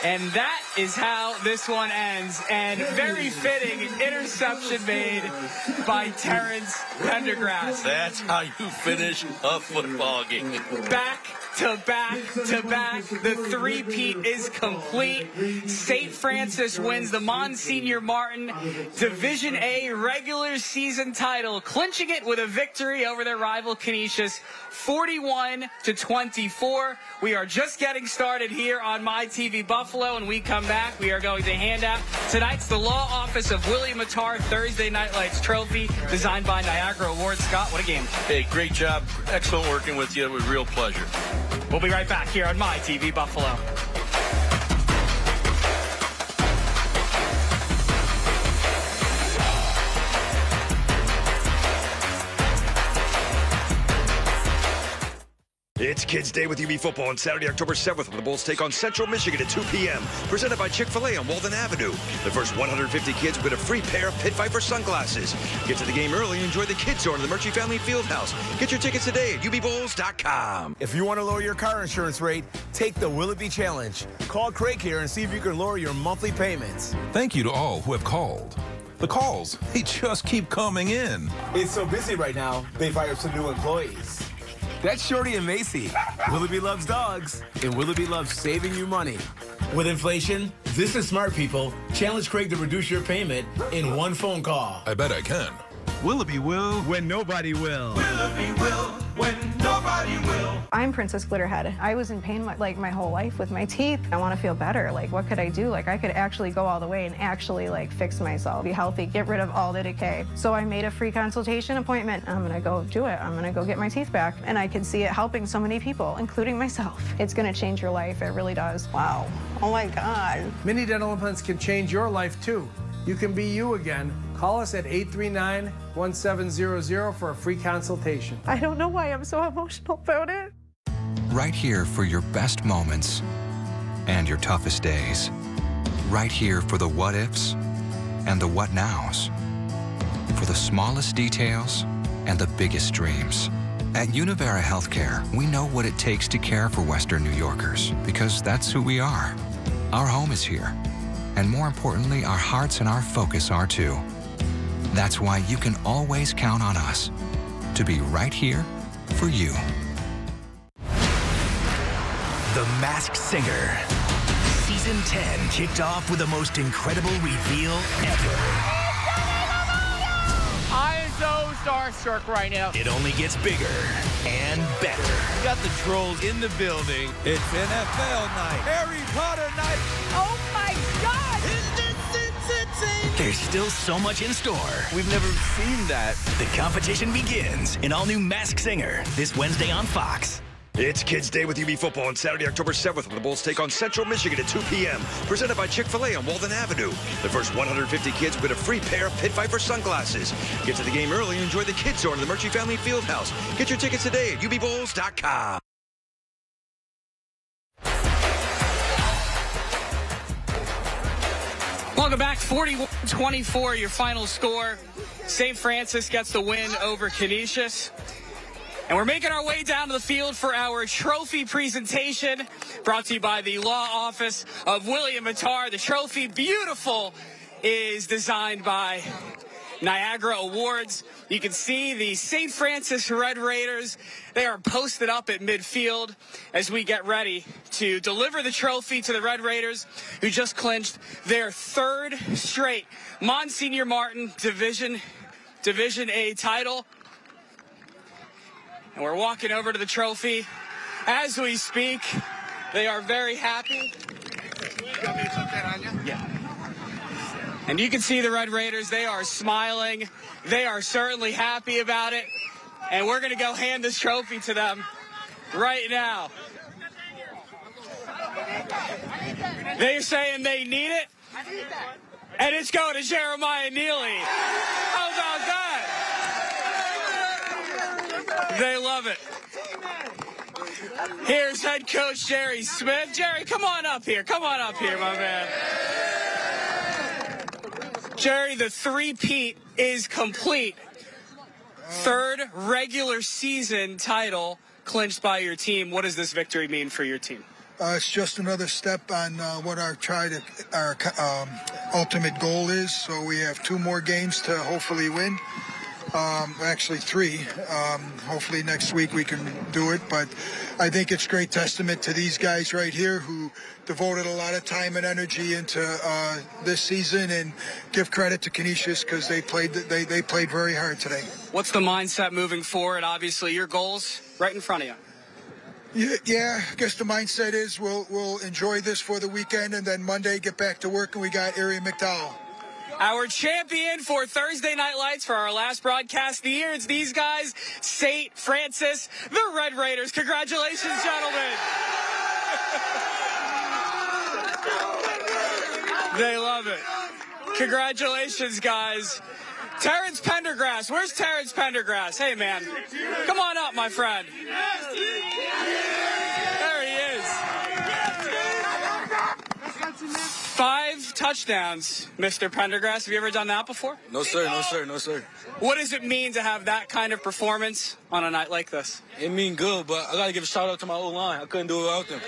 And that is how this one ends. And very fitting interception made by Terrence Pendergrass. That's how you finish a football game. Back to back to back. The three-peat is complete. St. Francis wins the Monsignor Martin Division A regular season title, clinching it with a victory over their rival Canisius, 41-24. We are just getting started here on MyTV Buffalo. When we come back, we are going to hand out tonight's the Law Office of William Mattar Thursday Night Lights trophy, designed by Niagara Award. Scott, what a game. Hey, great job. Excellent working with you. It was a real pleasure. We'll be right back here on MyTV Buffalo. It's Kids Day with UB Football on Saturday, October 7th, when the Bulls take on Central Michigan at 2 p.m. Presented by Chick-fil-A on Walden Avenue. The first 150 kids will get a free pair of Pit Viper sunglasses. Get to the game early and enjoy the Kids Zone in the Murchie Family Fieldhouse. Get your tickets today at ubbowls.com. If you want to lower your car insurance rate, take the Will It Be Challenge. Call Craig here and see if you can lower your monthly payments. Thank you to all who have called. The calls, they just keep coming in. It's so busy right now, they've hired some new employees. That's Shorty and Macy. Willoughby loves dogs, and Willoughby loves saving you money. With inflation, this is smart people. Challenge Craig to reduce your payment in one phone call. I bet I can. Willoughby will when nobody will. Willoughby will when nobody will. I'm Princess Glitterhead. I was in pain my whole life with my teeth. I want to feel better. What could I do? I could actually go all the way and actually fix myself, be healthy, get rid of all the decay. So I made a free consultation appointment. I'm gonna go do it. I'm gonna go get my teeth back. And I can see it helping so many people, including myself. It's gonna change your life. It really does. Wow. Oh my God. Mini dental implants can change your life too. You can be you again. Call us at 839-1700 for a free consultation. I don't know why I'm so emotional about it. Right here for your best moments and your toughest days. Right here for the what ifs and the what nows. For the smallest details and the biggest dreams. At Univera Healthcare, we know what it takes to care for Western New Yorkers because that's who we are. Our home is here. And more importantly, our hearts and our focus are too. That's why you can always count on us to be right here for you. The Masked Singer. Season 10 kicked off with the most incredible reveal ever. I am so starstruck right now. It only gets bigger and better. We got the trolls in the building. It's NFL night. Harry Potter night. Oh my God! There's still so much in store. We've never seen that. The competition begins. An all-new Masked Singer this Wednesday on Fox. It's Kids Day with UB Football on Saturday, October 7th, when the Bulls take on Central Michigan at 2 p.m. Presented by Chick-fil-A on Walden Avenue. The first 150 kids will get a free pair of Pit Viper sunglasses. Get to the game early and enjoy the Kids Zone in the Murchie Family Fieldhouse. Get your tickets today at ubbowls.com. Welcome back. 41-24, your final score. St. Francis gets the win over Canisius. And we're making our way down to the field for our trophy presentation, brought to you by the law office of William Mattar. The trophy, beautiful, is designed by Niagara Awards. You can see the St. Francis Red Raiders. They are posted up at midfield as we get ready to deliver the trophy to the Red Raiders, who just clinched their third straight Monsignor Martin Division A title. And we're walking over to the trophy as we speak. They are very happy. Yeah. And you can see the Red Raiders. They are smiling. They are certainly happy about it. And we're going to go hand this trophy to them right now. They're saying they need it. And it's going to Jeremiah Neely. How about that? They love it. Here's head coach Jerry Smith. Jerry, come on up here. Come on up here, my man. Jerry, the three-peat is complete. Third regular season title clinched by your team. What does this victory mean for your team? It's just another step on what our ultimate goal is. So we have 2 more games to hopefully win. Actually 3. Hopefully next week we can do it. But I think it's great testament to these guys right here who devoted a lot of time and energy into this season, and give credit to Canisius because they played very hard today. What's the mindset moving forward? Obviously, your goals right in front of you. Yeah, I guess the mindset is we'll enjoy this for the weekend, and then Monday get back to work, and we got Erie McDowell. Our champion for Thursday Night Lights for our last broadcast of the year. It's these guys, St. Francis, the Red Raiders. Congratulations, gentlemen. They love it. Congratulations, guys. Terrence Pendergrass. Where's Terrence Pendergrass? Hey, man. Come on up, my friend. There he is. 5 touchdowns, Mr. Pendergrass. Have you ever done that before? No, sir. No, sir. No, sir. What does it mean to have that kind of performance on a night like this? It mean good, but I got to give a shout-out to my O-line. I couldn't do it without them.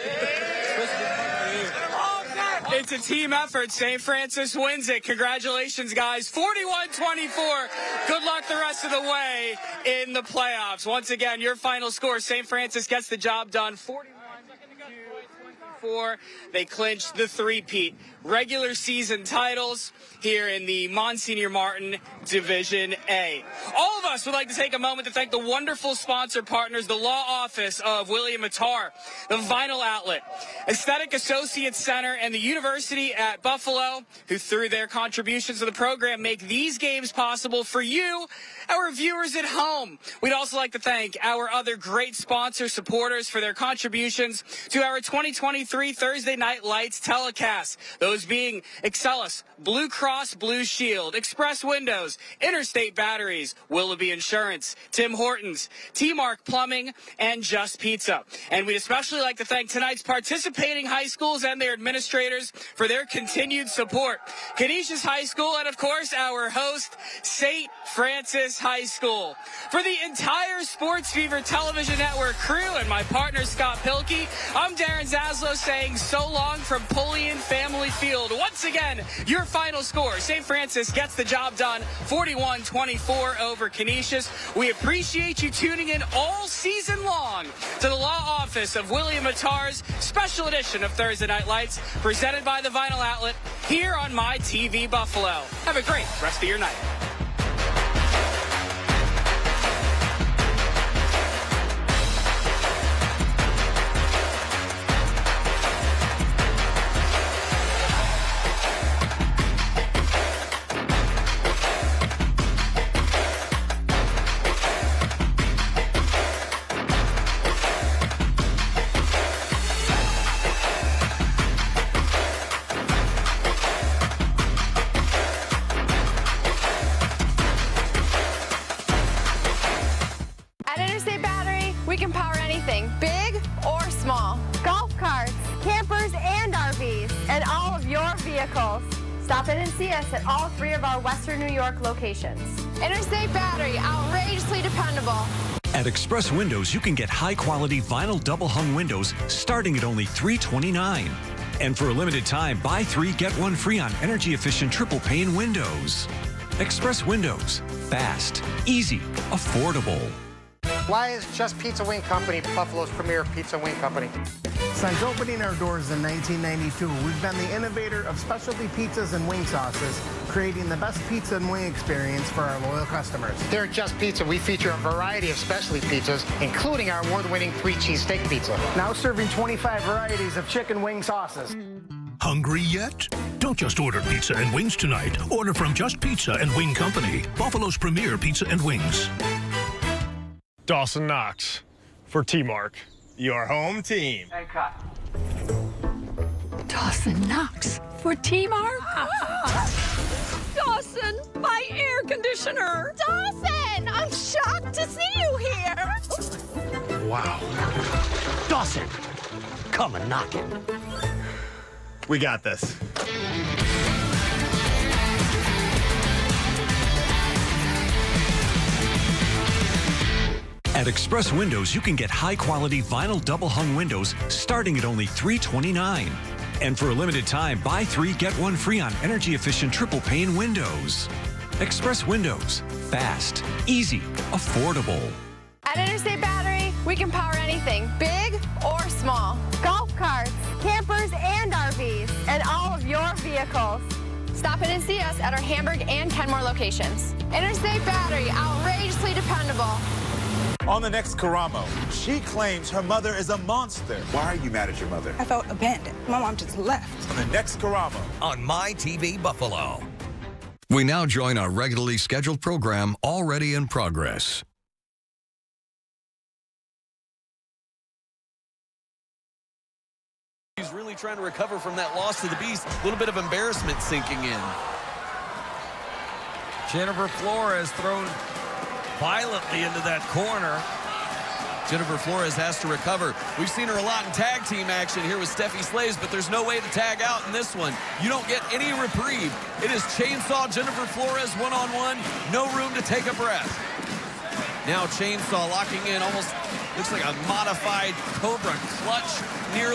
It's a team effort. St. Francis wins it. Congratulations, guys. 41-24. Good luck the rest of the way in the playoffs. Once again, your final score, St. Francis gets the job done. 41-24. They clinched the three-peat regular season titles here in the Monsignor Martin Division A. All of us would like to take a moment to thank the wonderful sponsor partners, the law office of William Mattar, the Vinyl Outlet, Aesthetic Associates Center, and the University at Buffalo, who through their contributions to the program make these games possible for you, our viewers at home. We'd also like to thank our other great sponsor supporters for their contributions to our 2023 Thursday Night Lights telecast. Those being Excellus, Blue Cross Blue Shield, Express Windows, Interstate Batteries, Willoughby Insurance, Tim Hortons, T-Mark Plumbing, and Just Pizza. And we'd especially like to thank tonight's participating high schools and their administrators for their continued support. Canisius High School and, of course, our host, St. Francis High School. For the entire Sports Fever Television Network crew and my partner, Scott Pilkey, I'm Darren Zaslow saying so long from Pullian Family Field. Once again, your final score, St. Francis gets the job done, 41-24 over Canisius. We appreciate you tuning in all season long to the law office of William Mattar's special edition of Thursday Night Lights, presented by the Vinyl Outlet, here on My TV Buffalo. Have a great rest of your night. Stop in and see us at all 3 of our Western New York locations. Interstate Battery, outrageously dependable. At Express Windows, you can get high-quality vinyl double-hung windows starting at only $329. And for a limited time, buy 3, get 1 free on energy-efficient triple-pane windows. Express Windows. Fast, easy, affordable. Why is Just Pizza Wing Company Buffalo's premier pizza wing company? Since opening our doors in 1992, we've been the innovator of specialty pizzas and wing sauces, creating the best pizza and wing experience for our loyal customers. Here at Just Pizza, we feature a variety of specialty pizzas, including our award-winning 3-cheese steak pizza. Now serving 25 varieties of chicken wing sauces. Hungry yet? Don't just order pizza and wings tonight. Order from Just Pizza and Wing Company, Buffalo's premier pizza and wings. Dawson Knox for T-Mark, your home team. And cut. Dawson Knox for T-Mark? Dawson, my air conditioner. Dawson, I'm shocked to see you here. Wow. Dawson, come and knock it. We got this. At Express Windows, you can get high-quality vinyl double-hung windows starting at only $329. And for a limited time, buy 3, get 1 free on energy-efficient triple-pane windows. Express Windows. Fast, easy, affordable. At Interstate Battery, we can power anything, big or small. Golf carts, campers, and RVs, and all of your vehicles. Stop in and see us at our Hamburg and Kenmore locations. Interstate Battery, outrageously dependable. On the next Karamo, she claims her mother is a monster. Why are you mad at your mother? I felt abandoned. My mom just left. On the next Karamo. On My TV Buffalo. We now join our regularly scheduled program already in progress. He's really trying to recover from that loss to the Beast. A little bit of embarrassment sinking in. Jennifer Flores thrown violently into that corner. Jennifer Flores has to recover. We've seen her a lot in tag team action here with Steffi Slaves, but there's no way to tag out in this one. You don't get any reprieve. It is Chainsaw Jennifer Flores one-on-one. No room to take a breath. Now Chainsaw locking in, almost looks like a modified Cobra clutch near